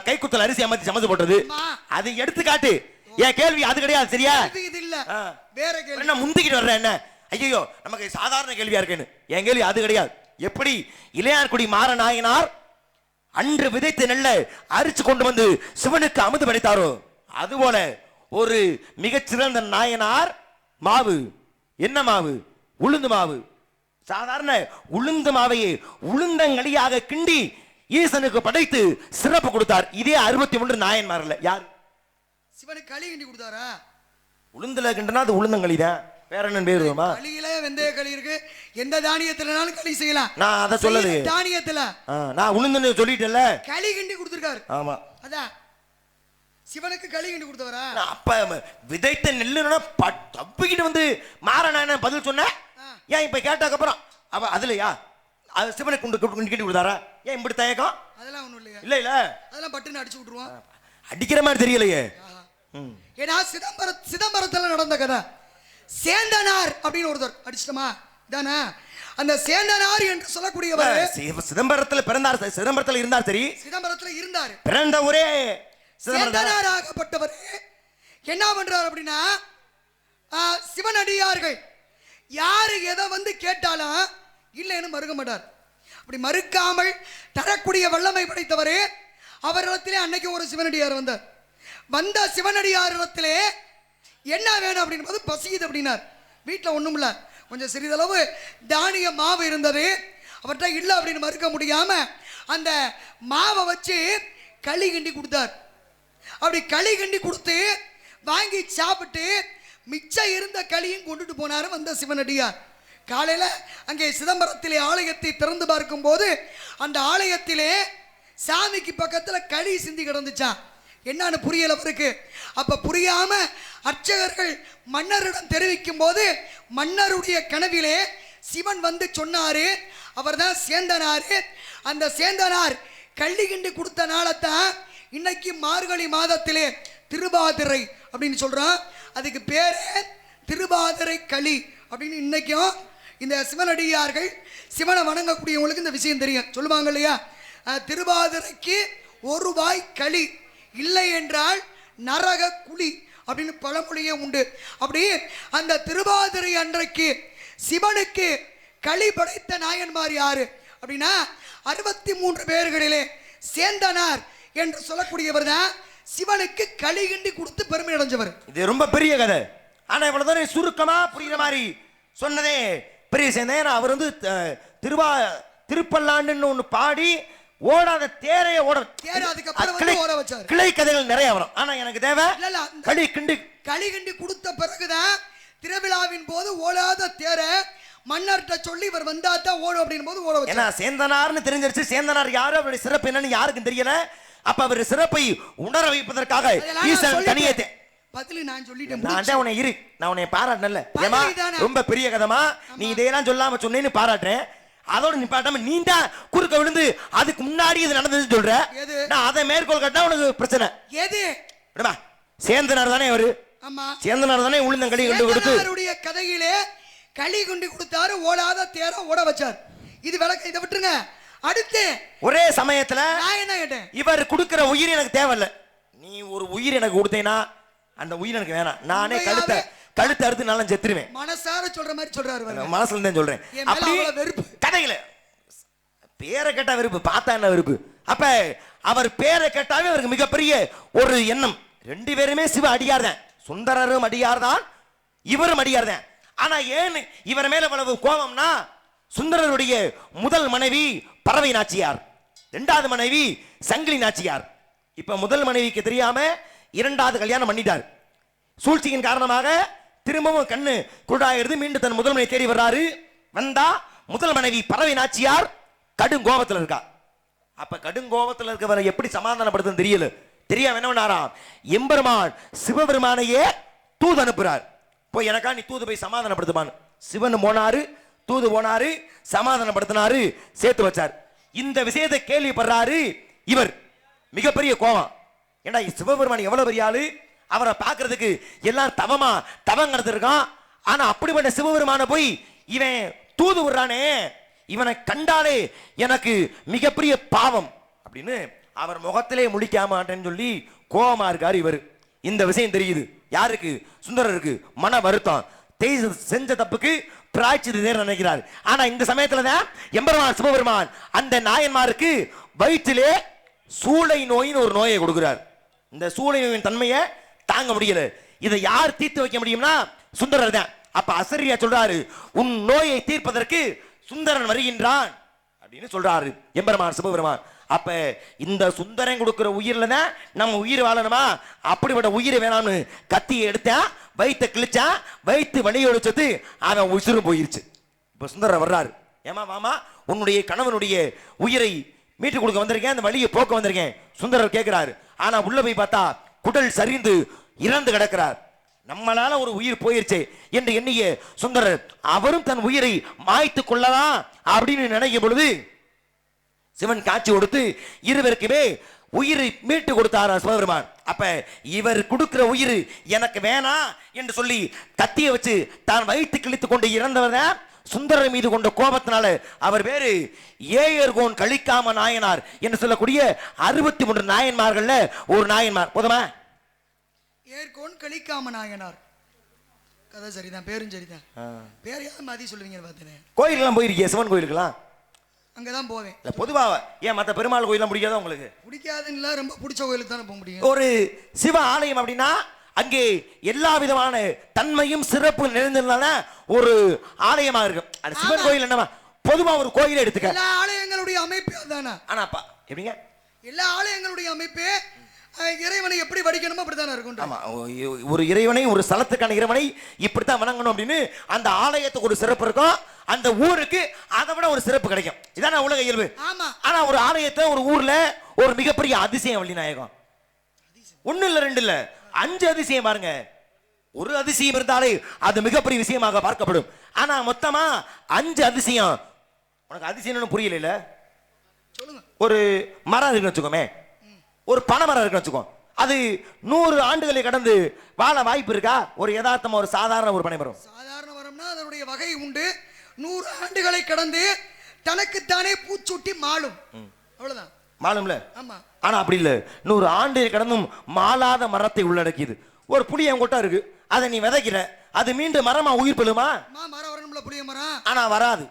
கைக்குத்தல் அரிசி அமர்த்தி சமைச்சு போட்டது. அது எடுத்துக்காட்டு. என் கேள்வி அது கிடையாது. சரியா? இது இல்ல, வேற கேள்வி. என்ன முந்திக்கிட்டு வர்ற? என்ன ஐயோ நமக்கு சாதாரண கேள்வியா இருக்குன்னு. என் கேள்வி அது கிடையாது. எப்படி இளையான்குடி மாற நாயனார் அன்று விதைத்த நெல்ல அரிச்சு கொண்டு வந்து சிவனுக்கு அமுது படைத்தாரோ, அதுபோல ஒரு மிகச்சிறந்த நாயனார் மாவு. என்ன மாவு? உளுந்து மாவு. சாதாரண உளுந்து மாவையே உளுந்தங்களியாக கிண்டி ஈசனுக்கு படைத்து சிறப்பு கொடுத்தார். இதே 63 நாயன்மார்ல யார்? சிவனுக்கு களி கிண்டி கொடுத்தாரா? உளுந்துல கிண்டனா அது உளுந்தங்களி தான். வேற என்ன பேர் வருமா? களியில வெந்தய களி இருக்கு. எந்த தானியத்துலனாலும் களி செய்யலாம். நான் அத சொல்லது தானியத்துல. நான் உளுந்துன்னு சொல்லிட்டேன்ல. களி கிண்டி கொடுத்திருக்காரு. ஆமா, அதான் சிவனுக்கு களி கிண்டி கொடுத்தவரா? அப்ப விதைத்த நெல்லுனா தப்பிக்கிட்டு மாறனான பதில் சொன்ன. ஏன் இப்ப கேட்டதுக்கு அப்புறம் அவ அதுலயா அது சிவனுக்கு கிண்டி கொடுத்தாரா? ஏன் இப்படி தயக்கம்? அதெல்லாம் ஒண்ணும் இல்லையா? இல்ல இல்ல, அதெல்லாம் பட்டுன்னு அடிச்சு விட்டுருவோம். அடிக்கிற மாதிரி தெரியலையே. ஏன்னா சிதம்பரத்துல நடந்த கதை. சேந்தனார் அப்படின்னு ஒருத்தர் அடிச்சிட்டமா தானே? அந்த சேந்தனார் என்று சொல்லக்கூடியவர் சிதம்பரத்துல பிறந்தார். சிதம்பரத்துல இருந்தார். சரி, சிதம்பரத்துல இருந்தார். பிறந்த ஒரே சேந்தனார் ஆகப்பட்டவர் என்ன பண்றார் அப்படின்னா, சிவனடியார்கள் யாரு எதை கேட்டாலும் இல்லைன்னு மறுக்க மாட்டார். அப்படி மறுக்காமல் தரக்கூடிய வல்லமை படைத்தவரே அவரிடத்திலே அன்னைக்கு ஒரு சிவனடியார் வந்தார். வந்த சிவனடியாரிடத்திலே என்ன வேணும் அப்படின்னு போது பசிக்குது அப்படின்னார். வீட்டில் ஒன்றும் இல்லை, கொஞ்சம் சிறிதளவு தானிய மாவு இருந்தது. அவர்கிட்ட இல்லை அப்படின்னு மறுக்க முடியாம அந்த மாவை வச்சு களி கிண்டி கொடுத்தார். அப்படி களி கிண்டி கொடுத்து வாங்கி சாப்பிட்டு மிச்சம் இருந்த களியும் கொண்டுட்டு போனார் வந்த சிவனடியார். காலையில் அங்கே சிதம்பரத்திலே ஆலயத்தை திறந்து பார்க்கும் போது அந்த ஆலயத்திலே சாமிக்கு பக்கத்தில் களி சிந்தி கிடந்துச்சான். என்னன்னு புரியல அவருக்கு. அப்ப புரியாம அர்ச்சகர்கள் மன்னரிடம் தெரிவிக்கும் போது மன்னருடைய கனவிலே சிவன் வந்து சொன்னாரு, அவர் தான் சேந்தனாரு. அந்த சேந்தனார் கள்ளி கிண்டி கொடுத்த நாளைத்தான் இன்னைக்கு மார்கழி மாதத்திலே திருவாதிரை அப்படின்னு சொல்றோம். அதுக்கு பேரு திருவாதிரை களி அப்படின்னு இன்னைக்கும் இந்த சிவனடியார்கள் சிவனை வணங்கக்கூடியவங்களுக்கு இந்த விஷயம் தெரியும். சொல்லுவாங்க இல்லையா, திருவாதிரைக்கு ஒரு வாய் களி இல்லை என்றால் நரக குழி அப்படின்னு பழமொழியே உண்டு. அப்படி அந்த திருவாதிரை அன்றைக்கு சிவனுக்கு களி படைத்த நாயன்மார் யாரு அப்படின்னா 63 பேர்களிலே சேந்தனார் என்று சொல்லக்கூடியவர் தான் சிவனுக்கு களி கிண்டி கொடுத்து பெருமை அடைஞ்சவர். இது ரொம்ப பெரிய கதை. ஆனா இவ்வளவு சுருக்கமா புரியுற மாதிரி சொன்னதே பெரிய சேந்தன். அவர் வந்து திருப்பல்லாண்டுன்னு ஒண்ணு பாடி ஓடாத தேரைய ஓட கிளை கதைகள் நிறைய வரும். ஆனா எனக்கு தேவை களி கிண்டி கொடுத்த பிறகுதான் திருவிழாவின் போது ஓடாத தேரை மன்னர்கிட்ட சொல்லி இவர் வந்தா தான் ஓடும் அப்படின்னு போது ஓட வச்சு. சேந்தனார்னு தெரிஞ்சிருச்சு. சேந்தனார் யாரு, அவருடைய சிறப்பு என்னன்னு யாருக்கும் தெரியல. அப்ப அவர் சிறப்பை உணர வைப்பதற்காக ஈசன் தனியத்தை பதில் நான் சொல்லிட்டேன். நான் உன்னை பாராட்டல. ரொம்ப பெரிய கதமா நீ இதையெல்லாம் சொல்லாம சொன்னேன்னு பாராட்டுறேன். அதோட நிப்பாட்டாம நீ தான் குறுக்க விழுந்து அதுக்கு முன்னாடி இது நடந்ததுன்னு சொல்ற. நான் அதை மேற்கோள் கட்டினா உனக்கு பிரச்சனை. எது சேந்தனார் தானே அவரு. ஆமா, சேந்தனார் தானே உளுந்தம் களி கொண்டு கொடுத்து அவருடைய கதையிலே களி கொண்டு கொடுத்தாரு, ஓடாத தேர ஓட வச்சார். இது விளக்க, இதை விட்டுருங்க. அடுத்து ஒரே சமயத்துல நான் என்ன கேட்டேன், இவர் கொடுக்கிற உயிர் எனக்கு தேவையில்ல. நீ ஒரு உயிர் எனக்கு கொடுத்தேனா அந்த உயிர் எனக்கு வேணாம். நானே கழுத்து அறுத்து நானும் செத்துருவேன். மனசார சொல்ற மாதிரி சொல்றாரு. மனசுல தான் சொல்றேன். அப்படி கதையில பேரை கேட்டா வெறுப்பு, பார்த்தா என்ன வெறுப்பு. அப்ப அவர் பேரை கேட்டாவே அவருக்கு மிகப்பெரிய ஒரு எண்ணம். 2 பேருமே சிவ அடியார் தான். சுந்தரரும் அடியார் தான், இவரும் அடியார் தான். ஆனா ஏன் இவர் மேல இவ்வளவு கோபம்னா, சுந்தரருடைய முதல் மனைவி பறவை நாச்சியார், 2வது மனைவி சங்கிலி நாச்சியார். இப்ப முதல் மனைவிக்கு தெரியாம 2வது கல்யாணம் பண்ணிட்டார். சூழ்ச்சியின் காரணமாக திரும்பவும் கண்ணு குருடாயிருது. மீண்டும் தன் முதல் மனைவி தேடி வர்றாரு. வந்தா முதல் மனைவி பறவை நாச்சியார் கடும் கோபத்தில் இருக்கா. அப்ப கடும் கோபத்தில் இருக்கவரை எப்படி சமாதானப்படுத்துன்னு தெரியல. தெரியாம என்ன பண்ணாராம், எம்பெருமான் சிவபெருமானையே தூது அனுப்புறார். போய் எனக்கா நீ தூது போய் சமாதானப்படுத்துமான்னு. சிவன் போனாரு, தூது போனாரு, சமாதானப்படுத்தினாரு, சேர்த்து வச்சார். இந்த விஷயத்தை கேள்விப்படுறாரு இவர். மிகப்பெரிய கோபம். ஏன்னா சிவபெருமான் எவ்வளவு பெரிய ஆளு, அவரை பார்க்கறதுக்கு எல்லாம் தவம் நடத்திருக்கான். ஆனா அப்படிப்பட்ட சிவபெருமான போய் இவன் தூது விடுறானே, இவனை கண்டாலே எனக்கு மிகப்பெரிய பாவம் அப்படின்னு அவர் முகத்திலே முழிக்க மாட்டேன்னு சொல்லி கோபமா இருக்காரு இவர். இந்த விஷயம் தெரியுது யாருக்கு, சுந்தரருக்கு. மன வருத்தம், செஞ்ச தப்புக்கு பிராய்ச்சிது நினைக்கிறார். ஆனா இந்த சமயத்துல தான் எம்பெருமான் சிவபெருமான் அந்த நாயன்மாருக்கு வயிற்றிலே சூளை நோயின்னு ஒரு நோயை கொடுக்கிறார். இந்த சூளை நோயின் தன்மையை தாங்க முடியல. இதை யார் தீர்த்து வைக்க முடியும்னா சுந்தரர் தான். அப்ப அசரியா சொல்றாரு, உன் நோயை தீர்ப்பதற்கு சுந்தரன் வருகின்றான் அப்படின்னு சொல்றாரு எம்பெருமான் சிவபெருமான். அப்ப இந்த சுந்தரன் கொடுக்கிற உயிர்ல தான் நம்ம உயிர் வாழணுமா, அப்படிப்பட்ட உயிரை வேணாம்னு கத்தியை எடுத்தா, வயிற்ற கிழிச்சா, வயிற்று வலியொழிச்சது, அவன் உசுரும் போயிருச்சு. இப்ப சுந்தரர் வர்றாரு. ஏமா மாமா, உன்னுடைய கணவனுடைய உயிரை மீட்டு கொடுக்க வந்திருக்கேன், அந்த வலியை போக்க வந்திருக்கேன். சுந்தரர் கேட்கிறாரு. ஆனா உள்ள போய் பார்த்தா குடல் சரிந்து இறந்து கிடக்கிறார். நம்மளால ஒரு உயிர் போயிருச்சு என்று எண்ணிய சுந்தரர் அவரும் தன் உயிரை மாய்த்து கொள்ளலாம் அப்படின்னு நினைக்கும் பொழுது சிவன் காட்சி கொடுத்து இருவருக்குமே உயிரை மீட்டு கொடுத்தாரா சிவபெருமான். அப்ப இவர் கொடுக்கிற உயிர் எனக்கு வேணாம் என்று சொல்லி கத்திய வச்சு தான் வயிற்று கிழித்துக் கொண்டு இறந்தவர் சுந்தரர் மீது கொண்ட கோபத்தினால அவர் பேரு ஏயர்கோன் கழிக்காம நாயனார் என்று சொல்லக்கூடிய 63 நாயன்மார்கள்ல ஒரு நாயன்மார். போதுமா? ஏர்கோன் கழிக்காம நாயனார் கதை சரிதான், பேரும் சரிதான். பேரையாவது மாத்தி சொல்லுவீங்க பார்த்தேன். கோயிலுக்கெல்லாம் போயிருக்கீங்க? சிவன் கோயிலுக்கெல்லாம் அங்கதான் போவேன். பொதுவாக ஏன் மற்ற பெருமாள் கோயிலாம் பிடிக்காதா உங்களுக்கு? பிடிக்காதுன்னு ரொம்ப பிடிச்ச கோயிலுக்கு தானே போக முடியும். ஒரு சிவ ஆலயம் அப்படின்னா அங்கே எல்லா விதமான தன்மையும் சிறப்பு நிறைந்ததுனால ஒரு ஆலயமா இருக்கும். அது சிவன் கோயில் என்னவா பொதுவா ஒரு கோயிலை எடுத்துக்க. எல்லா ஆலயங்களுடைய அமைப்பு அதானா? ஆனாப்பா எப்படிங்க எல்லா ஆலயங்களுடைய அமைப்பு இறைவனை எப்படி வடிக்கணுமோ அப்படித்தானே இருக்கும். ஆமா, ஒரு இறைவனை, ஒரு ஸ்தலத்துக்கான இறைவனை இப்படித்தான் வணங்கணும் அப்படின்னு அந்த ஆலயத்துக்கு ஒரு சிறப்பு இருக்கும். அந்த ஊருக்கு அதை விட ஒரு சிறப்பு கிடைக்கும். இதான உலக இயல்பு. ஆனா ஒரு ஆலயத்தை ஒரு ஊர்ல ஒரு மிகப்பெரிய அதிசயம் வள்ளி நாயகம். 1 இல்ல 2 இல்ல 5 அதிசயம் பாருங்க. ஒரு அதிசயம் இருந்தாலே அது மிகப்பெரிய விஷயமாக பார்க்கப்படும். ஆனா மொத்தமா 5 அதிசயம். உனக்கு அதிசயம் புரியல? சொல்லுங்க. ஒரு மரம் இருக்குன்னு வச்சுக்கோமே, ஒரு பனை மரம் இருக்குன்னு வச்சுக்கோ, அது 100 ஆண்டுகளை கடந்து வாழ வாய்ப்பு இருக்கா? ஒரு யதார்த்தமா ஒரு சாதாரண ஒரு பனை மரம். சாதாரண மரம்னா அதனுடைய வகை உண்டு. 100 ஆண்டுகளை கடந்து தனக்குத்தானே பூச்சூட்டி மாளும். அவ்வளவுதான். மாலும்ல? ஆமா. ஆனா அப்படி இல்ல, 100 ஆண்டுகள் கடந்தும் மாளாத மரத்தை உள்ளடக்கியது. ஒரு புளிய கொட்டா இருக்கு, அதை நீ விதைக்கிற, அது மீண்டும் மரமா உயிர் பெறுமா? மரம் வரணும்ல, புளிய மரம். ஆனா வராது.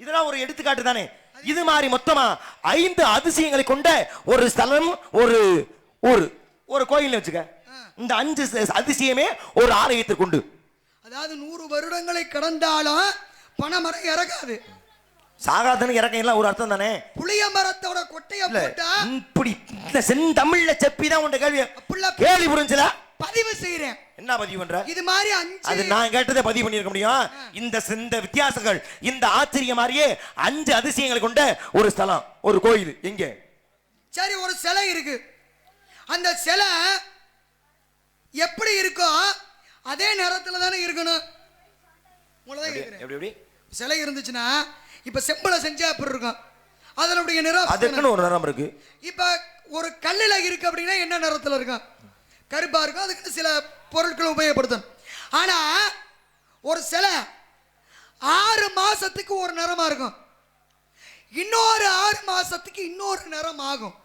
இதெல்லாம் ஒரு எடுத்துக்காட்டு தானே. இது மாதிரி மொத்தமா 5 அதிசயங்களை கொண்ட ஒரு ஸ்தலம், ஒரு ஊர், ஒரு கோயில் வச்சுக்க. இந்த 5 அதிசயமே ஒரு ஆலயத்திற்கு உண்டு. அதாவது 100 வருடங்களை கடந்தாலும் பனைமரம் இறக்காது. சாகாதன்னு இறக்கலாம் ஒரு அர்த்தம் தானே. புளிய மரத்தோட கொட்டைய போட்டா இப்படி இந்த செந்தமிழ்ல செப்பிதான் உண்ட கேள்வி. கேள்வி புரிஞ்சல? பதிவு செய்யறேன். என்ன பதிவு பண்ற? இது மாதிரி 5 அது நான் கேட்டதே பதிவு பண்ணிருக்க முடியும். இந்த வித்தியாசங்கள், இந்த ஆச்சரியம் மாதிரியே 5 அதிசயங்களை கொண்ட ஒரு ஸ்தலம், ஒரு கோயில் எங்க? சரி, ஒரு சிலை இருக்கு. அந்த சிலை எப்படி இருக்கோ அதே நேரத்துல தானே இருக்கணும். எப்படி சிலை இருந்துச்சுன்னா இப்ப செம்பளை செஞ்சா எப்படி இருக்கும்? அதனுடைய நிறம் அதுக்குன்னு ஒரு நிறம் இருக்கு. இப்ப ஒரு கல்லுல இருக்கு அப்படின்னா என்ன நிறத்துல இருக்கும்? கருப்பா இருக்கும். அதுக்கு சில பொருட்களை உபயோகப்படுத்தும். ஆனா ஒரு சிலை 6 மாசத்துக்கு ஒரு நிறமா இருக்கும், இன்னொரு 6 மாசத்துக்கு இன்னொரு நிறம் ஆகும்.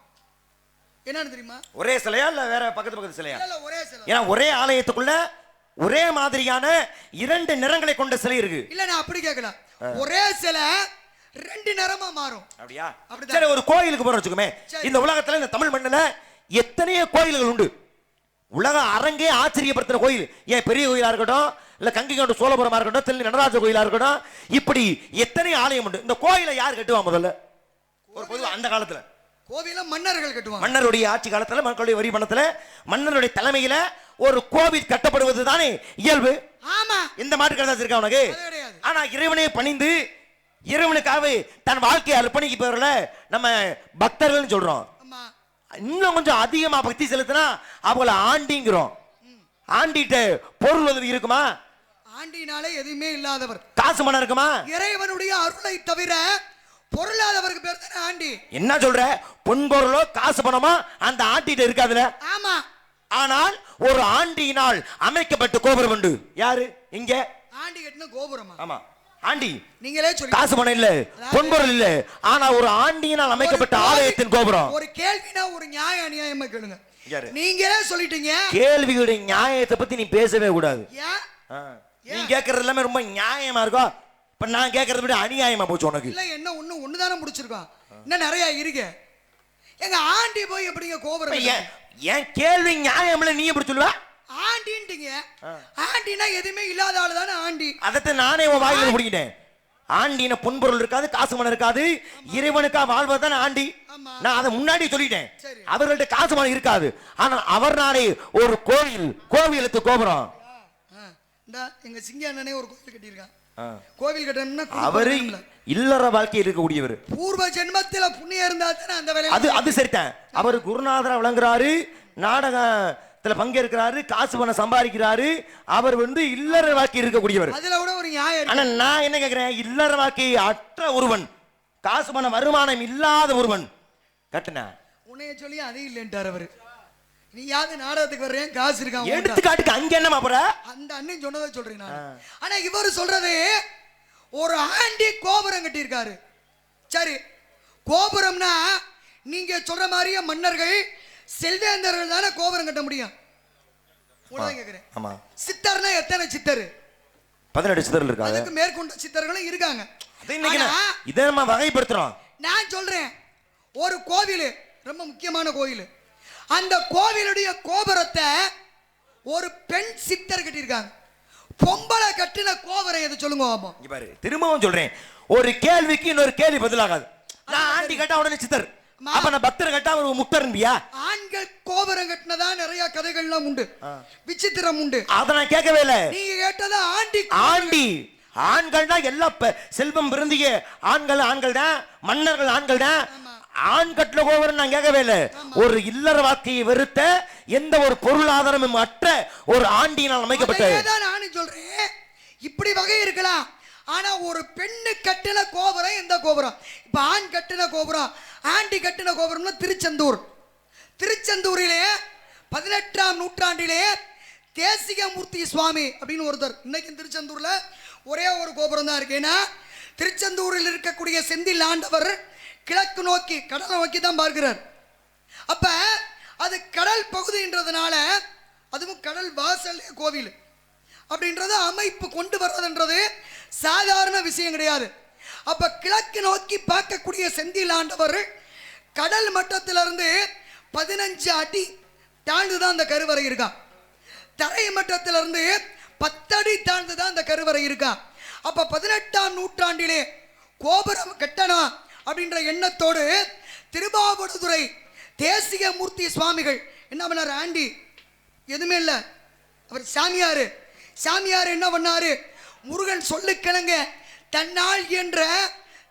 என்னன்னு தெரியுமா? ஒரே சிலையா இல்ல வேற பக்கத்து சிலையா? இல்ல, ஒரே சிலை. ஏன்னா ஒரே ஆலயத்துக்குள்ள ஒரே மாதிரியான 2 நிறங்களை கொண்ட சிலை இருக்கு. இல்ல, நான் அப்படி கேட்கல. ஒரே சிலை 2 நிறமா மாறும். அப்படியா? சரி, ஒரு கோயிலுக்கு போறோம் வச்சுக்கோமே. இந்த உலகத்துல, இந்த தமிழ் மண்ணுல எத்தனையோ கோயில்கள் உண்டு. உலக அரங்கே ஆச்சரியப்படுத்துற கோயில், ஏன் பெரிய கோயிலா இருக்கட்டும், இல்ல கங்கிகொண்ட சோழபுரமா இருக்கட்டும், தெல்லி நடராஜ கோயிலா இருக்கட்டும், இப்படி எத்தனை ஆலயம் உண்டு. இந்த கோயிலை யார் கட்டுவா முதல்ல? ஒரு பொதுவா அந்த காலத்துல கோவில மன்னர்கள் கட்டுவாங்க. மன்னருடைய ஆட்சி காலத்துல, மக்களுடைய வரி பணத்துல, மன்னருடைய தலைமையில ஒரு கோவில் கட்டப்படுவது தானே இயல்பு. ஆமா. இந்த மாட்டு கருதாச்சு இருக்கா உனக்கு? ஆனா இறைவனே பணிந்து இறைவனுக்காக தன் வாழ்க்கையை அர்ப்பணிக்க நம்ம பக்தர்கள் சொல்றோம். இன்னும் கொஞ்சம் அதிகமா பக்தி செலுத்தினா அவங்கள ஆண்டிங்கிறோம். ஆண்டிட்ட பொருள் உதவி இருக்குமா? ஆண்டினாலே எதுவுமே இல்லாதவர். காசு மனம் இருக்குமா? இறைவனுடைய அருளை தவிர பொருளாதவருக்கு பேர் தானே ஆண்டி. என்ன சொல்ற? பொன் பொருளோ காசு பணமோ அந்த ஆண்டிட்ட இருக்காதுல. ஆமா. ஆனால் ஒரு ஆண்டியினால் அமைக்கப்பட்ட கோபுரம் உண்டு. யாரு இங்க? ஆண்டி கட்டின கோபுரமா? ஆமா, ஆண்டி. நீங்களே சொல்லி, காசு பணம் இல்ல, பொன்பொருள் இல்ல, ஆனா ஒரு ஆண்டியினால் அமைக்கப்பட்ட ஆலயத்தின் கோபுரம். ஒரு கேள்வினா ஒரு நியாய அநியாயமா கேளுங்க. நீங்களே சொல்லிட்டீங்க. கேள்வியுடைய நியாயத்தை பத்தி நீ பேசவே கூடாது. ஏன்? நீ கேக்குறது எல்லாமே ரொம்ப நியாயமா இருக்கும். இப்ப நான் கேக்குறத விட அநியாயமா போச்சு உனக்கு. இல்ல, என்ன ஒண்ணுதானே முடிச்சிருக்கோம், இன்னும் நிறைய இருக்கு. எங்க ஆண்டி போய் எப்படிங்க கோபுரம்? ஏன் கேள்வி நியாயம் இல்ல, நீ எப்படி சொல்லுவ? ஆண்டின்ட்டீங்க. ஆண்டினா எதுவுமே இல்லாத ஆளு தானே ஆண்டி. அதத்தை நானே உன் வாயில முடிக்கிட்டேன். ஆண்டின பொன்பொருள் இருக்காது, காசு மனம் இருக்காது, இறைவனுக்கா வாழ்வதுதான் ஆண்டி. நான் அதை முன்னாடி சொல்லிட்டேன். அவர்கள்ட்ட காசு மனம் இருக்காது, ஆனா அவர்னாலே ஒரு கோவிலுக்கு கோபுரம். எங்க சிங்க அண்ணனே ஒரு கோவில் கட்டியிருக்கான். கோவில் கட்டணும்னா அவரு இல்லற வாழ்க்கையில் இருக்கக்கூடியவர். பூர்வ ஜென்மத்தில புண்ணியம் இருந்தா தானே அந்த வேலை. அது சரிதான். அவர் குருநாதரா விளங்குறாரு, நாடகத்துல பங்கேற்கிறாரு, காசு பணம் சம்பாதிக்கிறாரு. அவர் இல்லற வாழ்க்கை இருக்கக்கூடியவர். அதுல கூட ஒரு நியாயம். ஆனா நான் என்ன கேக்குறேன், இல்லற வாழ்க்கை அற்ற ஒருவன், காசு பணம் வருமானம் இல்லாத ஒருவன் கட்டுன உன்னைய சொல்லி அது இல்லைன்றார் அவரு. நீ யாரு நாடகத்துக்கு வர்றேன், காசு இருக்கா? எடுத்துக்காட்டுக்கு அங்க என்னமா போற? அந்த அண்ணன் சொன்னதை சொல்றேன் நான். ஆனா இவர் சொல்றது ஒரு ஆண்டி கோபுரம் கட்டி இருக்காரு. சரி, கோபுரம்னா நீங்க சொல்ற மாதிரியே மன்னர்கள் செல்வேந்தர்கள் தானே கோபுரம் கட்ட முடியும். கேக்குறேன். ஆமா. சித்தர்னா எத்தனை சித்தர்? 18 சித்தர்கள் இருக்காங்க. அதுக்கு மேற்கொண்ட சித்தர்களும் இருக்காங்க. இதை நம்ம வகைப்படுத்துறோம். நான் சொல்றேன், ஒரு கோவில், ரொம்ப முக்கியமான கோவில், அந்த கோவிலுடைய கோபுரத்தை ஒரு பெண் சித்தர் கட்டியிருக்காங்க. பொம்பளை கட்டின கோபுரம் எது சொல்லுங்க பாரு. திரும்பவும் சொல்றேன், ஒரு கேள்விக்கு இன்னொரு கேள்வி பதிலாகாது. நான் ஆண்டி கட்டா உடனே சித்தர், அப்ப நான் பக்தர் கட்டா ஒரு முக்தர்ன்பியா? ஆண்கள் கோபுரம் கட்டினதா நிறைய கதைகள்லாம் உண்டு, விசித்திரம் உண்டு. அத நான் கேட்கவே இல்லை. நீங்க கேட்டதா ஆண்டி. ஆண்கள் தான் எல்லா செல்வம் பிறந்திய ஆண்கள் தான், மன்னர்கள் ஆண்கள் தான். ஆண் கட்டின கோபுரம் நான் கேட்கவே இல்லை. ஒரு இல்லற வாழ்க்கையை வெறுத்த எந்த ஒரு பொருளாதாரமும் அற்ற ஒரு ஆண்டியினால் அமைக்கப்பட்ட. நானும் சொல்றேன் இப்படி வகை இருக்கலாம். ஆனா ஒரு பெண்ணு கட்டின கோபுரம் எந்த கோபுரம்? இப்ப ஆண் கட்டின கோபுரம், ஆண்டி கட்டின கோபுரம்னா திருச்செந்தூர். திருச்செந்தூரிலே 18ஆம் நூற்றாண்டிலே தேசிகமூர்த்தி சுவாமி அப்படின்னு ஒருத்தர். இன்னைக்கு திருச்செந்தூர்ல ஒரே ஒரு கோபுரம் தான் இருக்கு. ஏன்னா திருச்செந்தூரில் இருக்கக்கூடிய செந்தில் ஆண்டவர் கிழக்கு நோக்கி கடலை நோக்கி தான் பார்க்கிறார். அப்ப அது கடல் பகுதின்றதுனால, அதுவும் கடல் வாசல் கோவில் அப்படின்றது அமைப்பு கொண்டு வர்றதுன்றது சாதாரண விஷயம் கிடையாது. அப்ப கிழக்கு நோக்கி பார்க்கக்கூடிய செந்தில் ஆண்டவர் கடல் மட்டத்திலிருந்து 15 அடி தாழ்ந்துதான் அந்த கருவறை இருக்கா. தரை மட்டத்திலிருந்து 10 அடி தாழ்ந்துதான் அந்த கருவறை இருக்கா. அப்ப 18ஆம் நூற்றாண்டிலே கோபுரம் கட்டணும் அப்படின்ற எண்ணத்தோடு திருவாவடுதுறை தேசிகமூர்த்தி சுவாமிகள் என்ன பண்ணார்? ஆண்டி எதுவுமே இல்லை, அவர் சாமியார் என்ன பண்ணாரு? முருகன் சொல்லுக்கிழங்க தன்னால் என்ற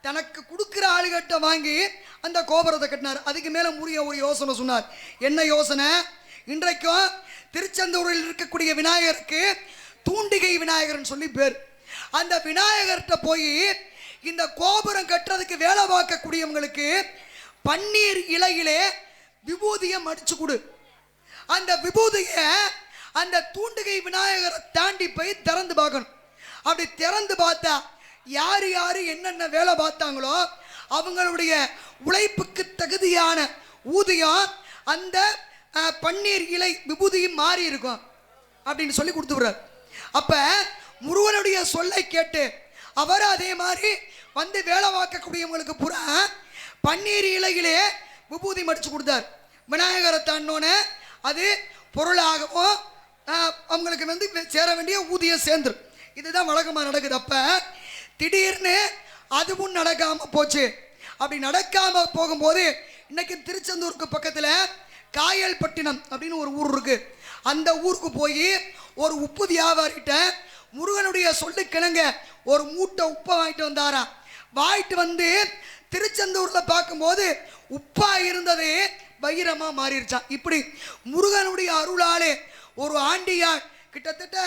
தனக்கு கொடுக்கிற ஆளுகட்ட வாங்கி அந்த கோபுரத்தை கட்டினார். அதுக்கு மேல முருகன் ஒரு யோசனை சொன்னார். என்ன யோசனை? இன்றைக்கும் திருச்செந்தூரில் இருக்கக்கூடிய விநாயகருக்கு தூண்டிகை விநாயகர்னு சொல்லி பேர். அந்த விநாயகர்கிட்ட போய் இந்த கோபுரம் கட்டுறதுக்கு வேலை பார்க்கக்கூடியவங்களுக்கு பன்னீர் இலையிலே விபூதியை மடிச்சு கொடு. அந்த விபூதியை அந்த தூண்டிகை விநாயகரை தாண்டி போய் திறந்து பார்க்கணும். அப்படி திறந்து பார்த்தா யார் யார் என்னென்ன வேலை பார்த்தாங்களோ அவங்களுடைய உழைப்புக்கு தகுதியான ஊதியம் அந்த பன்னீர் இலை விபூதியும் மாறி இருக்கும் அப்படின்னு சொல்லி கொடுத்துடுறார். அப்ப முருகனுடைய சொல்லை கேட்டு அவர் அதே மாதிரி வந்து வேலை பார்க்கக்கூடியவங்களுக்கு பூரா பன்னீர் இலையிலே விபூதி மடிச்சு கொடுத்தார். விநாயகரை தாண்டோன்னு அது பொருளாகவும் அவங்களுக்கு வந்து சேர வேண்டிய ஊதியம் சேர்ந்துரும். இதுதான் வழக்கமாக நடக்குது. அப்ப திடீர்னு அதுவும் நடக்காம போச்சு. அப்படி நடக்காம போகும்போது இன்னைக்கு திருச்செந்தூருக்கு பக்கத்துல காயல்பட்டினம் அப்படின்னு ஒரு ஊர் இருக்கு. அந்த ஊருக்கு போய் ஒரு உப்பு வியாபாரிகிட்ட முருகனுடைய சொல்லுக்கிழங்க ஒரு மூட்டை உப்பை வாங்கிட்டு வந்தாராம். வாங்கிட்டு வந்து திருச்செந்தூர்ல பார்க்கும்போது உப்பா இருந்தது வைரமா மாறிடுச்சான். இப்படி முருகனுடைய அருளாலே ஒரு ஆண்டியார் கிட்டத்தட்ட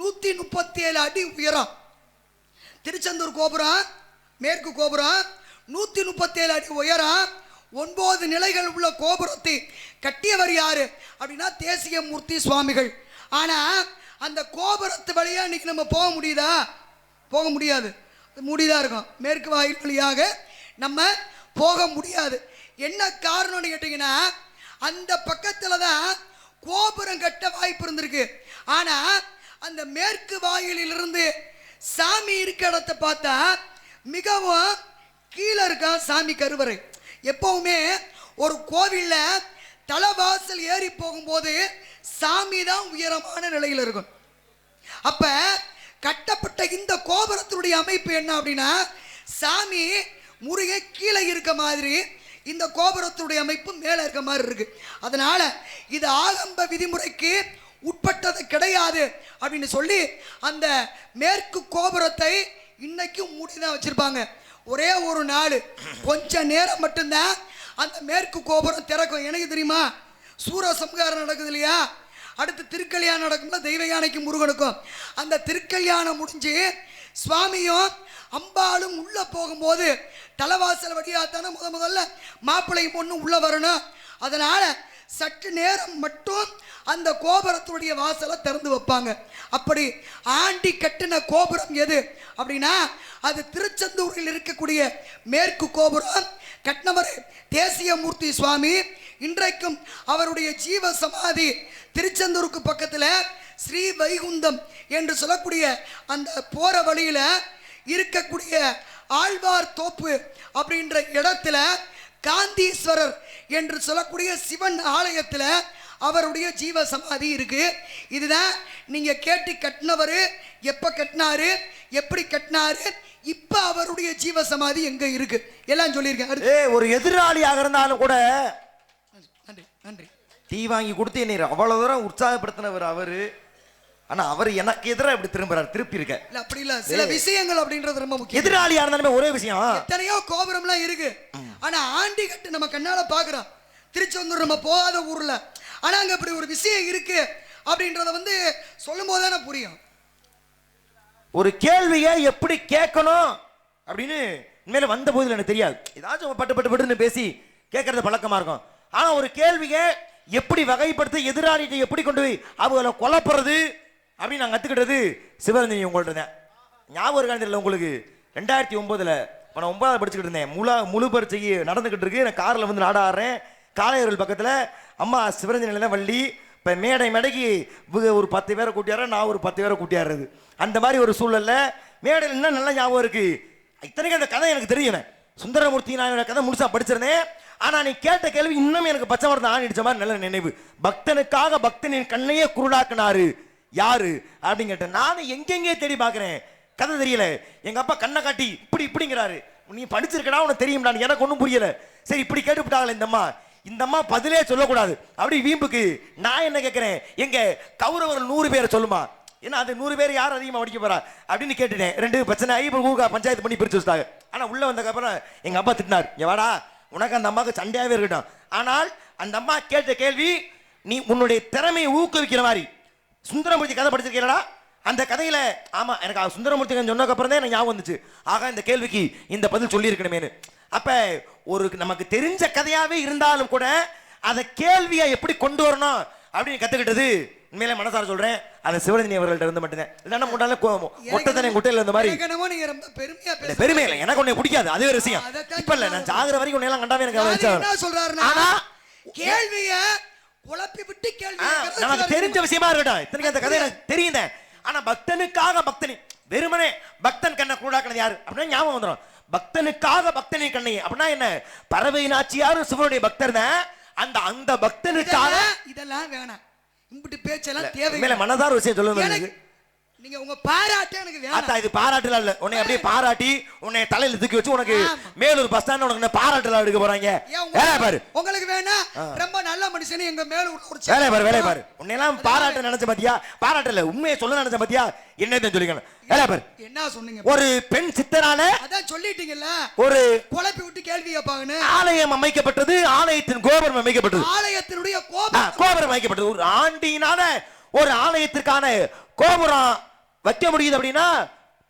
137 அடி உயரம் திருச்செந்தூர் கோபுரம், மேற்கு கோபுரம் 137 அடி உயரம், 9 நிலைகள் உள்ள கோபுரத்தை கட்டியவர் யாரு அப்படின்னா தேசிகமூர்த்தி சுவாமிகள். ஆனா அந்த கோபுரத்து வழியா இன்னைக்கு நம்ம போக முடியுதா? போக முடியாது, மூடிதான் இருக்கும். மேற்கு வாயில் வழியாக நம்ம போக முடியாது. என்ன காரணம்னு கேட்டீங்கன்னா அந்த பக்கத்துல தான் கோபுரம் கட்ட வாய்ப்பு இருந்திருக்கு. ஆனா அந்த மேற்கு வாயிலிருந்து சாமி இருக்க இடத்தை பார்த்தா மிகவும் கீழே இருக்கா சாமி கருவறை. எப்பவுமே ஒரு கோவில்ல தலைவாசல் ஏறி போகும்போது சாமி தான் உயரமான நிலையில் இருக்கும். அப்ப கட்டப்பட்ட இந்த கோபுரத்தினுடைய அமைப்பு என்ன அப்படின்னா சாமி முருகே கீழே இருக்க மாதிரி, இந்த கோபுரத்துடைய அமைப்பு மேலே இருக்க மாதிரி இருக்கு. அதனால இது ஆகம்ப விதிமுறைக்கு உட்பட்டது கிடையாது அப்படின்னு சொல்லி அந்த மேற்கு கோபுரத்தை இன்னைக்கும் மூடிதான் வச்சிருப்பாங்க. ஒரே ஒரு நாள் கொஞ்ச நேரம் மட்டும்தான் அந்த மேற்கு கோபுரம் திறக்கும். எனக்கு தெரியுமா, சூரசம்ஹாரம் நடக்குது இல்லையா, அடுத்து திருக்கல்யாணம் நடக்கும்ல தெய்வ யானைக்கு முருகனுக்கும். அந்த திருக்கல்யாணம் முடிஞ்சு சுவாமியும் அம்பாளும் உள்ள போகும்போது தலைவாசல் வழியாத்தான முதல்ல மாப்பிள்ளை பொண்ணு உள்ள வரணும். அதனால சற்று நேரம் மட்டும் அந்த கோபுரத்துடைய வாசலை திறந்து வைப்பாங்க. அப்படி ஆண்டி கட்டின கோபுரம் எது அப்படின்னா அது திருச்செந்தூரில் இருக்கக்கூடிய மேற்கு கோபுரம். கட்டினவர் தேசிகமூர்த்தி சுவாமி. இன்றைக்கும் அவருடைய ஜீவ சமாதி திருச்செந்தூருக்கு பக்கத்தில் ஸ்ரீ வைகுந்தம் என்று சொல்லக்கூடிய அந்த போற வழியில இருக்கக்கூடிய ஆழ்வார் தோப்பு அப்படின்ற இடத்துல காந்தீஸ்வரர் என்று சொல்லக்கூடிய சிவன் ஆலயத்தில் அவருடைய ஜீவ சமாதி இருக்கு. இதுதான் நீங்க கேட்டு கட்டினவர் எப்ப கட்டினாரு, எப்படி கட்டினாரு, இப்ப அவருடைய ஜீவ சமாதி எங்க இருக்கு எல்லாம் சொல்லியிருக்கேன். ஒரு எதிராளியாக இருந்தாலும் கூட நன்றி நன்றி தீ வாங்கி கொடுத்து என்னை அவ்வளவு தூரம் உற்சாகப்படுத்தினவர் அவரு. ஆனா அவர் எனக்கு எதிராக இப்படி திரும்புறாரு, திருப்பி இருக்க இல்ல அப்படி இல்ல, சில விஷயங்கள் அப்படின்றது ரொம்ப முக்கியம். எதிராளியா இருந்தாலுமே ஒரே விஷயம், எத்தனையோ கோபுரம்லாம் இருக்கு, ஆனா ஆண்டி கட்டு நம்ம கண்ணால பாக்குறோம். திருச்செந்தூர் நம்ம போகாத ஊர்ல, ஆனா அங்க இப்படி ஒரு விஷயம் இருக்கு அப்படின்றத வந்து சொல்லும் போதுதானே புரியும். ஒரு கேள்வியை எப்படி கேட்கணும் அப்படின்னு உண்மையில வந்த போதில் எனக்கு தெரியாது. ஏதாச்சும் பட்டு பட்டு பட்டுன்னு பேசி கேட்கறது பழக்கமா இருக்கும். ஆனா ஒரு கேள்வியை எப்படி வகைப்படுத்த, எதிராளியை எப்படி கொண்டு போய் அவங்கள கொலப்படுறது அப்படின்னு நான் கத்துக்கிட்டது சிவரஞ்சனி உங்கள்ட்ட தான். ஞாபகம் இருக்கான்னு தெரியல உங்களுக்கு, 2009 நான் 9வது படிச்சுக்கிட்டு இருந்தேன். முழு பரீட்சைக்கு நடந்துகிட்டு இருக்கு. நான் காரில் வந்து நாடாடுறேன். காளையர்கள் பக்கத்தில் அம்மா சிவரஞ்சனியில் தான் வள்ளி. இப்போ மேடைக்கு ஒரு 10 பேரை கூட்டியார, நான் ஒரு 10 பேரை கூட்டியாடுறது. அந்த மாதிரி ஒரு சூழல்ல மேடையில் என்ன நல்ல ஞாபகம் இருக்கு. இத்தனைக்கும் அந்த கதை எனக்கு தெரியும். சுந்தரமூர்த்தி நான் கதை முழுசா படிச்சிருந்தேன். ஆனா நீ கேட்ட கேள்வி இன்னும் எனக்கு பச்சை மரத்தை ஆணிடிச்ச மாதிரி நல்ல நினைவு. பக்தனுக்காக பக்தனின் கண்ணையே குருடாக்குனாரு யாரு அப்படின்னு கேட்டேன். நானும் எங்கெங்கே தேடி பார்க்கிறேன், கதை தெரியல. எங்க அப்பா கண்ணை காட்டி இப்படிங்கிறாரு. நீ படிச்சிருக்கடா, உனக்கு தெரியும்டா, எனக்கு ஒன்றும் புரியல. சரி இப்படி கேட்டுவிட்டாங்களே இந்த அம்மா பதிலே சொல்லக்கூடாது அப்படி வீம்புக்கு நான் என்ன கேட்கிறேன், எங்க கௌரவர்கள் 100 பேரை சொல்லுமா, ஏன்னா அது 100 பேர் யார் அதிகமாக படிக்க போறா அப்படின்னு கேட்டுட்டேன். 2 பிரச்சனை ஆகி பஞ்சாயத்து பண்ணி பிரிச்சு வச்சுட்டாங்க. ஆனா உள்ள வந்ததுக்கப்புறம் எங்க அப்பா திட்டினார், இங்க வாடா, உனக்கு அந்த அம்மாவுக்கு சண்டையாவே இருக்கட்டும், ஆனால் அந்த அம்மா கேட்ட கேள்வி நீ உன்னுடைய திறமையை ஊக்குவிக்கிற மாதிரி. சுந்தரமூர்த்தி கதை படிச்சிருக்கீங்களா? அந்த கதையில ஆமா எனக்கு சுந்தரமூர்த்தி சொன்னதுக்கு அப்புறம் தான் எனக்கு ஞாபகம் வந்துச்சு, ஆக இந்த கேள்விக்கு இந்த பதில் சொல்லி இருக்கணுமேனு. அப்ப ஒரு நமக்கு தெரிஞ்ச கதையாவே இருந்தாலும் கூட அதை கேள்வியை எப்படி கொண்டு வரணும் அப்படின்னு கத்துக்கிட்டது உண்மையிலே மனசார சொல்றேன், அது சிவரஞ்சனி அவர்கள்ட்ட இருந்து மட்டும்தான். இல்லைன்னா முன்னால ஒட்டத்தனை குட்டையில இருந்த மாதிரி பெருமை இல்லை, எனக்கு உன்னை பிடிக்காது, அதே ஒரு விஷயம். இப்ப இல்ல, நான் ஜாகிர வரைக்கும் உன்னை எல்லாம் கண்டாவே எனக்கு என்ன சொல்றாருன்னா, கேள்வியை குழப்பி விட்டு கேள்வி நமக்கு தெரிஞ்ச விஷயமா இருக்கட்டும். இத்தனைக்கு அந்த கதை எனக்கு தெரியுத. ஆனா பக்தனுக்காக பக்தனி, வெறுமனே பக்தன் கண்ணை கூடாக்குனது யாரு அப்படின்னா ஞாபகம் வந்துடும். பக்தனுக்காக பக்தனின் கண்ணை அப்படின்னா என்ன, பறவை நாச்சியாரும் சிவனுடைய பக்தர் தான். அந்த பக்தனுக்காக இதெல்லாம் வேணாம், இப்படி பேச்செல்லாம் தேவையில்லை. மனதார விஷயம் சொல்லுங்க. நீங்க உங்க பாராட்டு எனக்கு வேணாம். இது பாராட்டுல இல்ல, உன்னை அப்படியே பாராட்டி உன்னை தலையில தூக்கி வச்சு உனக்கு மேலூர் பஸ் ஸ்டாண்ட் உனக்கு பாராட்டுல எடுக்க போறாங்க. வேலை பாரு, உங்களுக்கு வேணா ரொம்ப நல்ல மனுஷன் எங்க மேலூர் வேலை பாரு. உன்னை எல்லாம் பாராட்ட நினைச்ச பாத்தியா, பாராட்டல உண்மையை சொல்ல நினைச்ச பாத்தியா, என்னன்னு சொல்லிக்கணும். வேலை பாரு, என்ன சொன்னீங்க? ஒரு பெண் சித்தரால அதான் சொல்லிட்டீங்கல்ல, ஒரு குழப்பி விட்டு கேள்வி கேட்பாங்கன்னு. ஆலயம் அமைக்கப்பட்டது, ஆலயத்தின் கோபுரம் அமைக்கப்பட்டது, ஆலயத்தினுடைய கோபுரம் அமைக்கப்பட்டது. ஒரு ஆண்டினால ஒரு ஆலயத்திற்கான கோபுரம் வைக்க முடியுது அப்படின்னா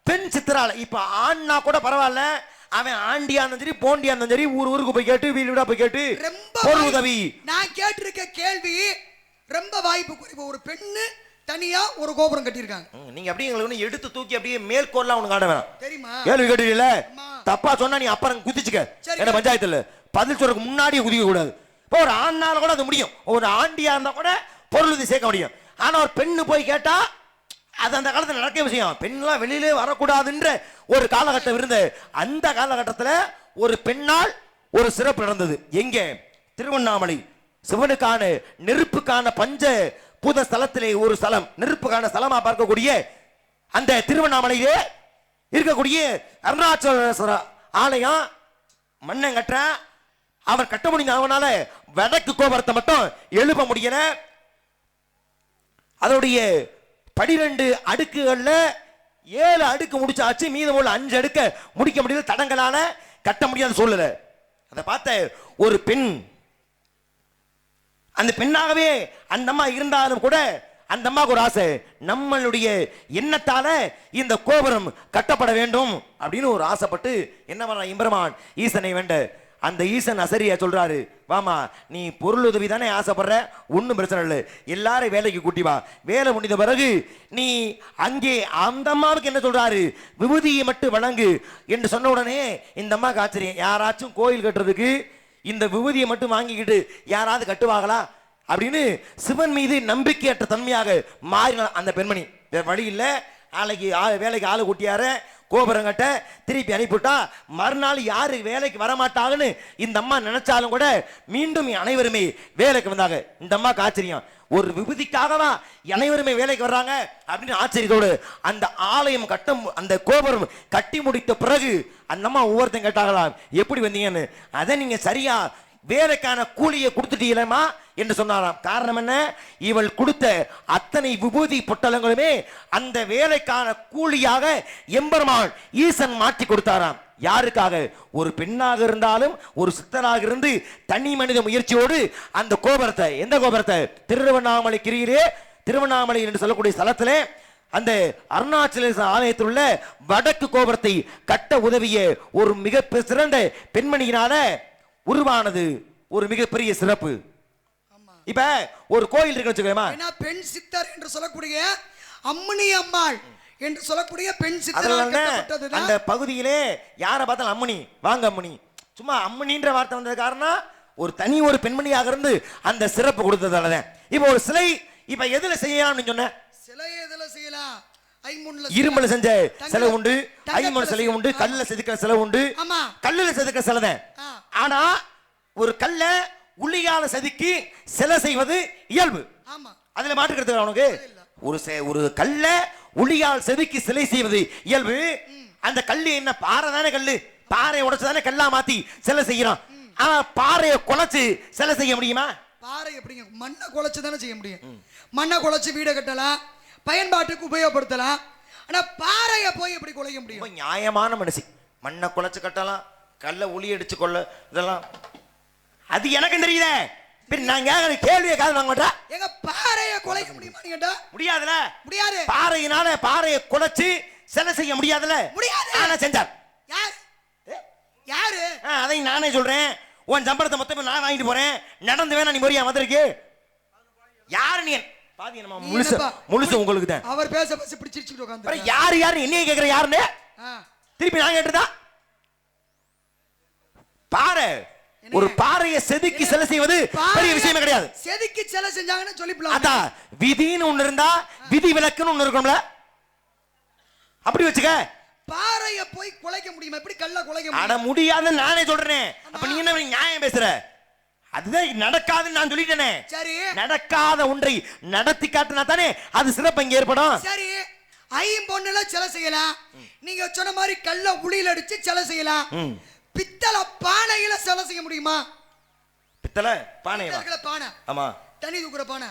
பெண் சித்திரால. இப்ப ஆண்னா கூட பரவாயில்ல, அவன் ஆண்டியா இருந்தாலும் சரி போண்டியா இருந்தாலும் சரி ஊருக்கு போய் கேட்டு வீடு வீடா போய் கேட்டு ஒரு உதவி. நான் கேட்டிருக்க கேள்வி ரொம்ப வாய்ப்பு குறைவு. ஒரு பெண்ணு தனியா ஒரு கோபுரம் கட்டியிருக்காங்க. நீங்க அப்படியே எங்களுக்கு எடுத்து தூக்கி அப்படியே மேல்கோர்லாம் உனக்கு காட்ட வேணாம், தெரியுமா? கேள்வி கேட்டீங்கல்ல, தப்பா சொன்னா நீ அப்புறம் குதிச்சுக்க. என்ன பஞ்சாயத்துல பதில் சொல்றதுக்கு முன்னாடியே குதிக்க கூடாது. இப்போ ஒரு ஆண்னால கூட அது முடியும், ஒரு ஆண்டியா இருந்தா கூட பொருள் சேர்க்க முடியும். ஆனா ஒரு பெண்ணு போய் கேட்டா அது அந்த காலத்தில் நடக்க விஷயம். பெண்லாம் வெளியிலே வரக்கூடாதுன்ற ஒரு காலகட்டம் இருந்த அந்த காலகட்டத்தில் ஒரு பெண்ணால் ஒரு சிறப்பு நடந்தது. எங்க? திருவண்ணாமலை சிவனுக்கான நெருப்புக்கான பஞ்ச பூத ஸ்தலத்திலே ஒரு ஸ்தலம், நெருப்புக்கான ஸ்தலமா பார்க்கக்கூடிய அந்த திருவண்ணாமலையிலே இருக்கக்கூடிய அருணாச்சலேஸ்வர ஆலயம் மன்னன் கட்ட அவர் கட்ட முடிந்த அவனால வடக்கு கோபுரத்தை மட்டும் எழுப்ப முடியல. அதோடைய 12 அடுக்குகள்ல 7 அடுக்கு முடிச்சாச்சு, மீதம் உள்ள 5 அடுக்க முடிக்க முடியல, தடங்களால கட்ட முடியாத சூழ்நிலை. அதை பார்த்த ஒரு பெண், அந்த பெண்ணாகவே அந்த அம்மா இருந்தாலும் கூட அந்த அம்மாவுக்கு ஒரு ஆசை, நம்மளுடைய எண்ணத்தால இந்த கோபுரம் கட்டப்பட வேண்டும் அப்படின்னு ஒரு ஆசைப்பட்டு என்ன பண்ண, இம்பெருமான் ஈசனை வேண்ட. அந்த ஈசன் அசரியா சொல்றாரு, வாமா நீ பொருள் உதவி தானே ஆசைப்படுற, ஒன்றும் பிரச்சனை இல்லை, எல்லாரும் வேலைக்கு கூட்டி வா. வேலை முடிந்த பிறகு நீ அங்கே அந்த அம்மாவுக்கு என்ன சொல்றாரு, விபூதியை மட்டும் வழங்கு என்று சொன்ன உடனே இந்த அம்மாவுக்கு ஆச்சரியம். யாராச்சும் கோயில் கட்டுறதுக்கு இந்த விபூதியை மட்டும் வாங்கிக்கிட்டு யாராவது கட்டுவாங்களா அப்படின்னு சிவன் மீது நம்பிக்கையற்ற தன்மையாக மாறினார் அந்த பெண்மணி. வழி இல்லை, வேலைக்கு ஆளு கூட்டியார கோபுரம் கட்ட திருப்பி அனுப்பிவிட்டா மறுநாள் யாரு வேலைக்கு வரமாட்டாங்கன்னு இந்த அம்மா நினைச்சாலும் கூட மீண்டும் அனைவருமே வேலைக்கு வந்தாங்க. இந்த அம்மாக்கு ஆச்சரியம், ஒரு விபூதிக்காகவா அனைவருமே வேலைக்கு வர்றாங்க அப்படின்னு ஆச்சரியத்தோடு அந்த ஆலயம் அந்த கோபுரம் கட்டி முடித்த பிறகு அந்த அம்மா ஒவ்வொருத்தையும் கேட்டாங்களாம், எப்படி வந்தீங்கன்னு. அதை நீங்க சரியா வேலைக்கான கூலியை கொடுத்துட்டீங்களேமா என்று சொன்னாராம். காரணம் என்ன? இவள் கொடுத்த அத்தனை விபூதி பொட்டலங்களுமே அந்த வேலைக்கான கூலியாக எம்பெருமான் ஈசன் மாற்றி கொடுத்தாராம். யாருக்காக? ஒரு பெண்ணாக இருந்தாலும் ஒரு சித்தனாக இருந்து தனி மனித முயற்சியோடு அந்த கோபுரத்தை, எந்த கோபுரத்தை? திருவண்ணாமலை கிரியிலே, திருவண்ணாமலை என்று சொல்லக்கூடிய ஸ்தலத்திலே அந்த அருணாச்சலேஸ்வரர் ஆலயத்தில் உள்ள வடக்கு கோபுரத்தை கட்ட உதவிய ஒரு மிக சிறந்த பெண்மணியினால உருவானது ஒரு மிகப்பெரிய சிறப்பு. இப்ப ஒரு கோயில் இருக்கு வச்சுக்கோமா, பெண் சித்தர் என்று சொல்லக்கூடிய அம்மணி அம்மாள் என்று சொல்லக்கூடிய பெண் சித்தர் அந்த பகுதியிலே யாரை பார்த்தாலும் அம்மணி, வாங்க அம்மணி. சும்மா அம்மணின்ற வார்த்தை வந்தது காரணம் ஒரு தனி ஒரு பெண்மணியாக இருந்து அந்த சிறப்பு கொடுத்ததாலதான். இப்ப ஒரு சிலை இப்ப எதுல செய்யலாம்னு சொன்ன? சிலை எதுல செய்யலாம்? இரும்புல செஞ்ச சிலை உண்டு, ஐம்பொன் சிலை உண்டு, கல்லுல செதுக்கிற சிலை உண்டு. கல்லுல செதுக்கிற சிலை தான். ஆனா ஒரு கல்ல உள்ளியால செதுக்கி சிலை செய்வது இயல்பு. அதுல மாற்றுக்கிறது அவனுக்கு. ஒரு கல்ல உள்ளியால் செதுக்கி சிலை செய்வது இயல்பு. அந்த கல்லு என்ன? பாறை தானே கல்லு. பாறையை உடைச்சுதானே கல்லா மாத்தி சிலை செய்யறான். ஆனா பாறையை குலைச்சு சிலை செய்ய முடியுமா? பாறை எப்படிங்க? மண்ணை குலைச்சு தானே செய்ய முடியும். மண்ணை குலைச்சு வீடை கட்டலாம், பயன்பாட்டுக்கு உபயோகப்படுத்தலாம். ஆனா பாறையை போய் எப்படி குலைக்க முடியும்? நியாயமான மனுஷி. மண்ணை குலைச்சு கட்டலாம், கல்ல உளி அடிச்சு கொள்ள, இதெல்லாம் அது எனக்கு தெரியல. நான் கேள்வியை காது வாங்க மாட்டா. எங்க பாறையை குலைக்க முடியுமா கேட்டா? முடியாதுல. முடியாது. பாறையினால பாறையை குலைச்சு சிலை செய்ய முடியாதுல. முடியாது. ஆனா செஞ்சார். யார்? யாரு? அதை நானே சொல்றேன். உன் சம்பளத்தை மொத்தம் நான் வாங்கிட்டு போறேன். நடந்து வேணா நீ மரியா மதுரைக்கு. யாரு நீ? பாதி நம்ம முழுசு உங்களுக்கு தான். அவர் பேச பேச இப்படி சிரிச்சுட்டு உட்கார்ந்து. யாரு யாரு என்னைய கேக்குற? யாருன்னு திருப்பி நான் கேட்டுதா? பாறை, ஒரு பாறையை செதுக்கி சிலை செய்வது பெரிய விஷயமே கிடையாது. செதுக்கி சிலை செஞ்சாங்கன்னு சொல்லிப்பலாம். அதான் விதின்னு ஒண்ணு இருந்தா விதி விலக்குன்னு ஒண்ணு இருக்கும்ல, அப்படி வச்சுக்க. பாறையை போய் குலைக்க முடியுமா? எப்படி கல்ல குலைக்க முடியும்? அட முடியாதுன்னு நானே சொல்றேன். அப்ப நீ என்ன நியாயம் பேசுற? அதுதான் நடக்காதுன்னு நான் சொல்லிட்டேனே. சரி, நடக்காத ஒன்றை நடத்தி காட்டினா தானே அது சிறப்பு இங்க ஏற்படும். சரி, ஐம்பொன்னுல சிலை செய்யலாம். நீங்க சொன்ன மாதிரி கல்ல உளியில அடிச்சு சிலை செய்யலாம். பித்தளை பானையில சிலை செய்ய முடியுமா? பித்தளை பானை, பானை, ஆமா, தண்ணி தூக்குற பானை,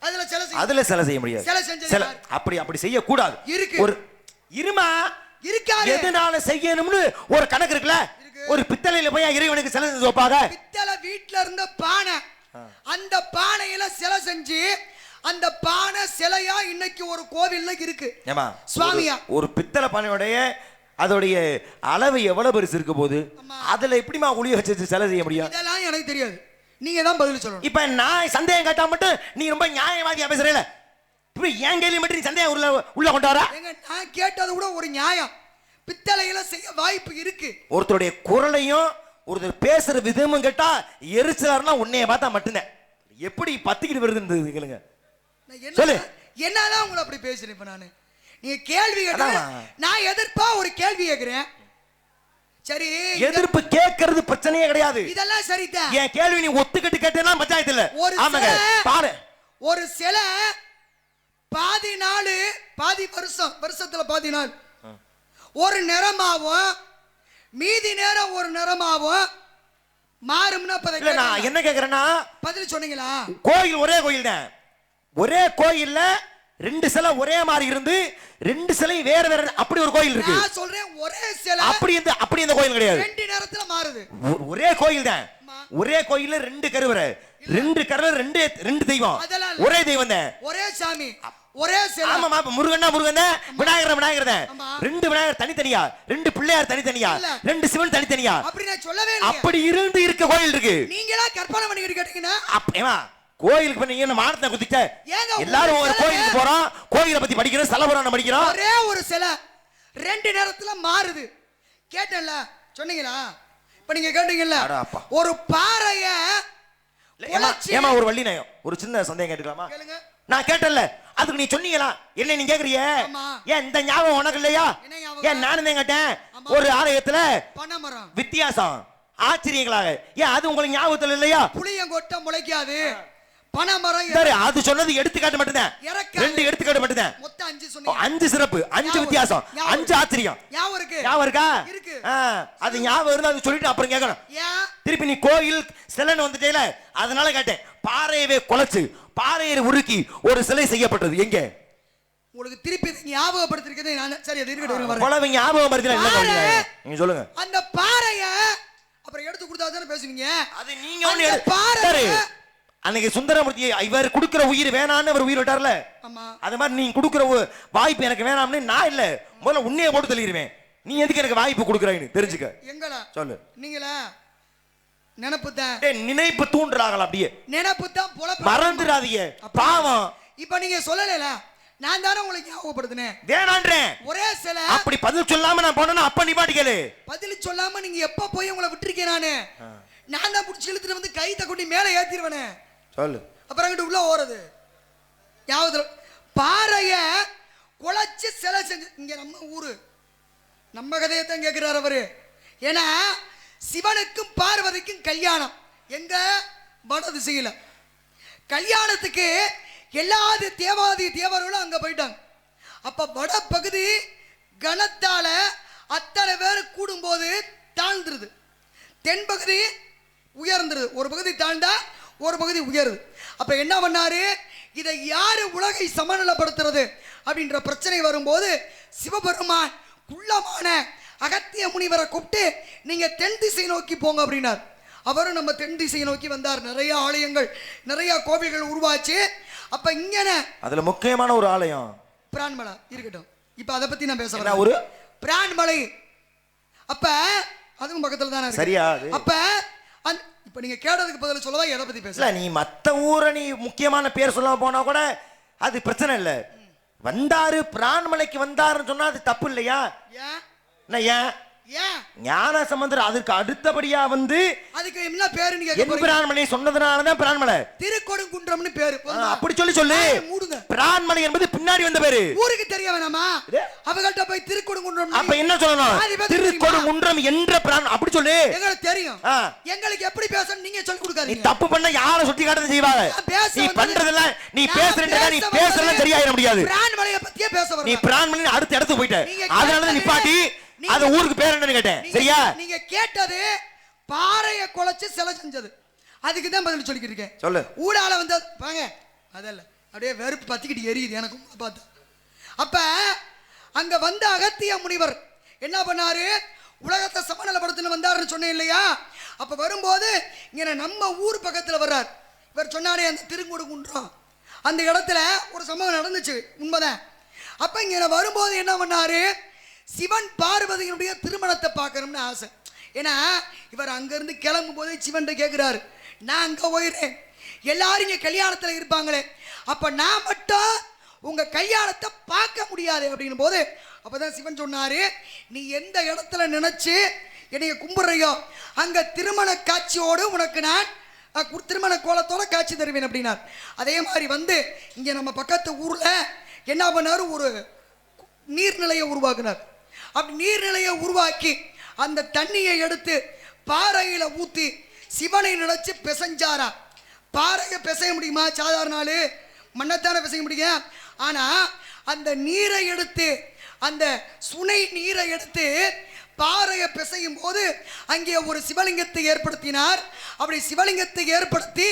அதுல சிலை செய்ய, அதுல சிலை செய்ய முடியாது. சிலை செஞ்சு அப்படி செய்ய கூடாது. இருக்கு ஒரு இருமா இருக்காது. எதனால செய்யணும்னு ஒரு கணக்கு இருக்குல்ல. ஒரு பித்தளையில போய் இறைவனுக்கு சிலை செஞ்சு வைப்பாங்க. பித்தளை வீட்ல இருந்த பானை, அந்த பானையில சிலை செஞ்சு அந்த பானை சிலையா இன்னைக்கு ஒரு கோவில்ல இருக்கு. ஏமா சுவாமியா? ஒரு பித்தளை பானையோடைய அதோடைய அளவு எவ்வளவு பெருசு இருக்க போது அதுல எப்படிமா உளிய வச்சு சிலை செய்ய முடியும்? இதெல்லாம் எனக்கு தெரியாது, நீங்க தான் பதில் சொல்லணும். இப்ப நான் சந்தேகம் கேட்டா மட்டும் நீ ரொம்ப நியாயவாதியா பேசுறீல. இப்ப ஏன் கேள்வி மட்டும் நீ சந்தேகம் உள்ள கொண்டு வர? நான் கேட்டது கூட ஒரு நியாயம். பித்தளையில செய்ய வாய்ப்பு இருக்கு. ஒருத்தருடைய குரலையும் ஒருத்தர் பேசுற விதமும் கேட்டா எரிச்சலாருன்னா உன்னைய பார்த்தா மட்டும்தான் எப்படி பத்திக்கிட்டு வருதுன்னு கேளுங்க. சொல்லு, என்னதான் உங்களை அப்படி பேசுறேன்? இப்ப நானு நீங்க கேள்வி கேட்டா நான் எதிர்ப்பா ஒரு கேள்வி கேக்குறேன். சரி, எதிர்ப்பு கேட்கறது பிரச்சனையே கிடையாது. இதெல்லாம் சரிதான். என் கேள்வி நீ ஒத்துக்கிட்டு கேட்டேன்னா பஞ்சாயத்து இல்ல. ஆமாங்க, பாரு, ஒரு சிலை பாதி நாள் பாதி வருஷத்துல பாதி நாள் ஒரு நிறமாவும் மீதி நேரம் ஒரு நிறமாவும் மாறும்னா நான் என்ன கேக்குறேன்னா பதில் சொன்னீங்களா? கோயில் ஒரே கோயில் தான். ஒரே கோயில்ல ரெண்டு சிலை ஒரே மாதிரி இருந்து ரெண்டு சிலை வேற வேற அப்படி ஒரு கோயில் இருக்கு. நான் சொல்றேன் ஒரே சிலை அப்படி இந்த கோயில் கிடையாது. ரெண்டு நேரத்துல மாறுது. ஒரே கோயில் தான். ஒரே கோயில்ல ரெண்டு கருவறை, ரெண்டு கருவறை, ரெண்டு தெய்வம், ஒரே தெய்வம் தான், ஒரே சாமி, ஒரே சிலை. ஆமா, முருகன்னா முருகன் தான், விநாயகர் தான். ரெண்டு விநாயகர் தனித்தனியா, ரெண்டு பிள்ளையார் தனித்தனியா, ரெண்டு சிவன் தனித்தனியா. அப்படி நான் சொல்லவே இல்லை. அப்படி இருந்து இருக்க கோயில் இருக்கு. நீங்களா கற்பனை பண்ணிக்கிட்டு கேட்டீங்கன்னா கோயிலுக்கு பண்ணி என்ன மானத்தை குத்திட்ட? எல்லாரும் ஒரு கோயிலுக்கு போறோம், கோயிலை பத்தி படிக்கிறோம், ஸ்தலபுராணம் படிக்கிறோம். ஒரே ஒரு சிலை ரெண்டு நேரத்துல மாறுது. கேட்டல சொன்னீங்களா? இப்ப நீங்க கேட்டீங்கல்ல, ஒரு பாறைய ஏமா ஒரு வள்ளி நயம் ஒரு சின்ன சந்தேகம் கேட்டுக்கலாமா? நான் கேட்டல, அதுக்கு நீ சொன்னீங்களா? என்ன நீ கேக்குறிய? ஏன் இந்த ஞாபகம் உனக்கு இல்லையா? ஏன் நானும் கேட்டேன். ஒரு ஆலயத்துல வித்தியாசம் ஆச்சரியங்களாக, ஏன் அது உங்களுக்கு ஞாபகத்துல இல்லையா? புளியங்கொட்டை முளைக்காது, பனைமரம் சரி, அது சொன்னது எடுத்துக்காட்டு மட்டும்தான். இறக்காது. 2 எடுத்துக்காட்டு மட்டும்தான். மொத்தம் 5 சொன்னீங்க. 5 சிறப்பு, 5 வித்தியாசம், 5 ஆச்சரியம். ஞாபகம் இருக்கு? ஞாபகம் இருக்கா? இருக்கு. அது ஞாபகம் இருந்தா அது சொல்லிட்டு அப்புறம் கேட்கணும். ஏன் திருப்பி நீ கோயில் சிலைன்னு வந்துட்டேல, அதனால கேட்டேன். பாறையவே குலைச்சு பாறையை உருக்கி ஒரு சிலை செய்யப்பட்டது எங்க? உங்களுக்கு திருப்பி ஞாபகப்படுத்திருக்கதே நான். சரி, அது இருக்கட்டும். குலவை ஞாபகம் வருதுல, என்ன பண்ணுவீங்க நீங்க சொல்லுங்க. அந்த பாறைய அப்புறம் எடுத்து கொடுத்தா தானே பேசுவீங்க. அது நீங்க ஒண்ணு பாறை. அன்னைக்கு சுந்தரமூர்த்தி இவர் கொடுக்கிற உயிர் வேணான்னு அவர் உயிர் விட்டார்ல. ஆமா. அது மாதிரி நீங்க கொடுக்கிற வாய்ப்பு எனக்கு வேணாம்னு நான் இல்ல, முதல்ல உன்னைய போட்டு தள்ளிடுவேன். நீ எதுக்கு எனக்கு வாய்ப்பு கொடுக்குறான்னு தெரிஞ்சுக்க. எங்களா சொல்லு. நீங்களா நினைப்பு தான். நினைப்பு தூண்டுறாங்களா? அப்படியே நினைப்பு தான் பொழப்பு. மறந்துடாதீங்க பாவம். இப்ப நீங்க சொல்லல, நான் தானே உங்களுக்கு ஞாபகப்படுத்தினேன். வேணான்றேன். ஒரே சில அப்படி பதில் சொல்லாம நான் போனேன்னா அப்ப நீ பாட்டு கேளு. பதில் சொல்லாம நீங்க எப்ப போய் உங்களை விட்டுருக்கேன் நானு? நான் தான் புடிச்சு இழுத்துட்டு வந்து கைத்த கொண்டு மேல ஏத்திடுவேனே. சொல்லு. அப்புறம் அங்கிட்டு உள்ள ஓடுறது யாவது பாறைய குலைச்சு சிலை செஞ்சு. இங்க நம்ம ஊரு நம்ம கதையை தான் கேட்கிறார் அவரு. ஏன்னா சிவனுக்கும் பார்வதிக்கும் கல்யாணம் எங்க? வட திசையில. கல்யாணத்துக்கு எல்லா தேவாதி தேவர்களும் அங்க போயிட்டாங்க. அப்ப வட பகுதி கனத்தால அத்தனை பேர் கூடும்போது தாழ்ந்துருது, தென்பகுதி உயர்ந்துருது. ஒரு பகுதி தாழ்ந்தா ஒரு பகுதி உயருது. அப்ப என்ன பண்ணாரு? இதை யாரு உலகை சமநிலைப்படுத்துறது அப்படின்ற பிரச்சனை வரும்போது சிவபெருமான் குள்ளமான அகத்திய முனிவரை கூப்பிட்டு நீங்க தென் திசை நோக்கி போங்க அப்படின்னார். அவரும் நம்ம தென் திசையை நோக்கி வந்தார். நிறைய ஆலயங்கள், நிறைய கோவில்கள் உருவாச்சு. அப்ப இங்கன அதுல முக்கியமான ஒரு ஆலயம் பிரான்மலை இருக்கட்டும். இப்ப அதை பத்தி நான் பேசுறேன். ஒரு பிரான்மலை. அப்ப அதுவும் பக்கத்துல தானே இருக்கு. சரியா? அப்ப இப்ப நீங்க கேட்டதுக்கு பதில் சொல்லவா எதை பத்தி பேசல? நீ மத்த ஊரை நீ முக்கியமான பேர் சொல்லாம போனா கூட அது பிரச்சனை இல்ல. வந்தாரு பிரான்மலைக்கு வந்தாருன்னு சொன்னா அது தப்பு இல்லையா? ஏன் ஞான சம்பந்தர் அதுக்கு அடுத்தபடியா வந்து அதுக்கு என்ன பேரு நீங்க கேட்க போறீங்க? பிரான்மலை சொன்னதுனால தான் பிரான்மலை. திருக்கொடுங்குன்றம்னு பேரு. அப்படி சொல்லு. பிரான்மலை என்பது பின்னாடி வந்த பேரு. ஊருக்கு தெரிய வேணாமா? அவங்கள்ட்ட போய் திருக்கொடுங்குன்றம். அப்ப என்ன சொல்லணும்? திருக்கொடுங்குன்றம் என்ற பிரான் அப்படி சொல்லு. எங்களுக்கு தெரியும். எங்களுக்கு எப்படி பேசணும் நீங்க சொல்லி கொடுக்காதீங்க. நீ தப்பு பண்ண யாரை சுட்டி காட்டுறது செய்வாங்க. நீ பண்றதெல்ல நீ பேசுறேன்றத நீ பேசறதெல்லாம் சரியாயிர முடியாது. பிரான்மலைய பத்தியே பேச வர. நீ பிரான்மலை அடுத்த இடத்துக்கு போயிட்ட. அதனால தான் நிப்பாட்டி அது ஊருக்கு பேர் என்னன்னு கேட்டேன். சரியா? நீங்க கேட்டது பாறைய குலைச்சு சிலை செஞ்சது. அதுக்கு தான் பதில் சொல்லிக்கிட்டு இருக்கேன். சொல்லு. ஊடால வந்து பாங்க அதல்ல அப்படியே வெறுப்பு பத்திக்கிட்டு எரியுது எனக்கு பார்த்து. அப்ப அங்க வந்த அகத்திய முனிவர் என்ன பண்ணாரு? உலகத்தை சமநிலைப்படுத்தின்னு வந்தாருன்னு சொன்னேன் இல்லையா? அப்ப வரும்போது இங்க நம்ம ஊர் பக்கத்துல வர்றார். இவர் சொன்னாரே அந்த திருக்கொடுங்குன்றம் அந்த இடத்துல ஒரு சம்பவம் நடந்துச்சு, உண்மைதான். அப்ப இங்க வரும்போது என்ன பண்ணாரு? சிவன் பார்வதியினுடைய திருமணத்தை பார்க்கணும்னு ஆசை. ஏன்னா இவர் அங்கிருந்து கிளம்பும் போதே சிவன் கேட்கிறாரு, நான் அங்க போயிடுறேன், எல்லாரும் இங்க கல்யாணத்துல இருப்பாங்களே, அப்ப நான் மட்டும் உங்க கல்யாணத்தை பார்க்க முடியாது அப்படின்னும் போது அப்பதான் சிவன் சொன்னாரு, நீ எந்த இடத்துல நினைச்சு என்னைய கும்பிடுறையோ அங்க திருமண காட்சியோடு உனக்கு நான் திருமண கோலத்தோட காட்சி தருவேன் அப்படின்னார். அதே மாதிரி வந்து இங்க நம்ம பக்கத்து ஊர்ல என்ன பண்ணாரு? ஒரு நீர்நிலையை உருவாக்குனார். அப்படி நீர்நிலையை உருவாக்கி அந்த தண்ணியை எடுத்து பாறையில ஊத்தி சிவனை நினைச்சு பிசைஞ்சாரா. பாறையை பிசைய முடியுமா? சாதாரண நாள் மண்ணத்தான பிசைய முடியும். ஆனா அந்த நீரை எடுத்து, அந்த சுனை நீரை எடுத்து பாறையை பிசையும் போது அங்கே ஒரு சிவலிங்கத்தை ஏற்படுத்தினார். அப்படி சிவலிங்கத்தை ஏற்படுத்தி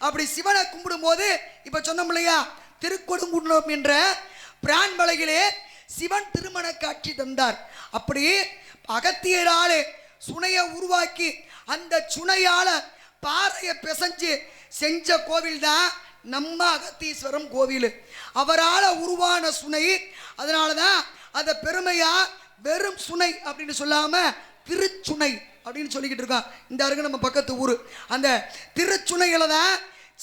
அப்படி சிவனை கும்பிடும் போது இப்ப சொன்னோம் இல்லையா, திருக்கொடுங்குன்றம் என்ற பிரான்மலையிலே சிவன் திருமண காட்சி தந்தார். அப்படி அகத்தியராலே சுனையை உருவாக்கி அந்த சுனையால பாறையை பிசைஞ்சு செஞ்ச கோவில் தான் நம்ம அகத்தீஸ்வரம் கோவில். அவரால் உருவான சுனை. அதனாலதான் அதை பெருமையா வெறும் சுனை அப்படின்னு சொல்லாம திருச்சுனை அப்படின்னு சொல்லிக்கிட்டு இருக்கோம். இந்த அருகு நம்ம பக்கத்து ஊரு. அந்த திருச்சுனையில தான்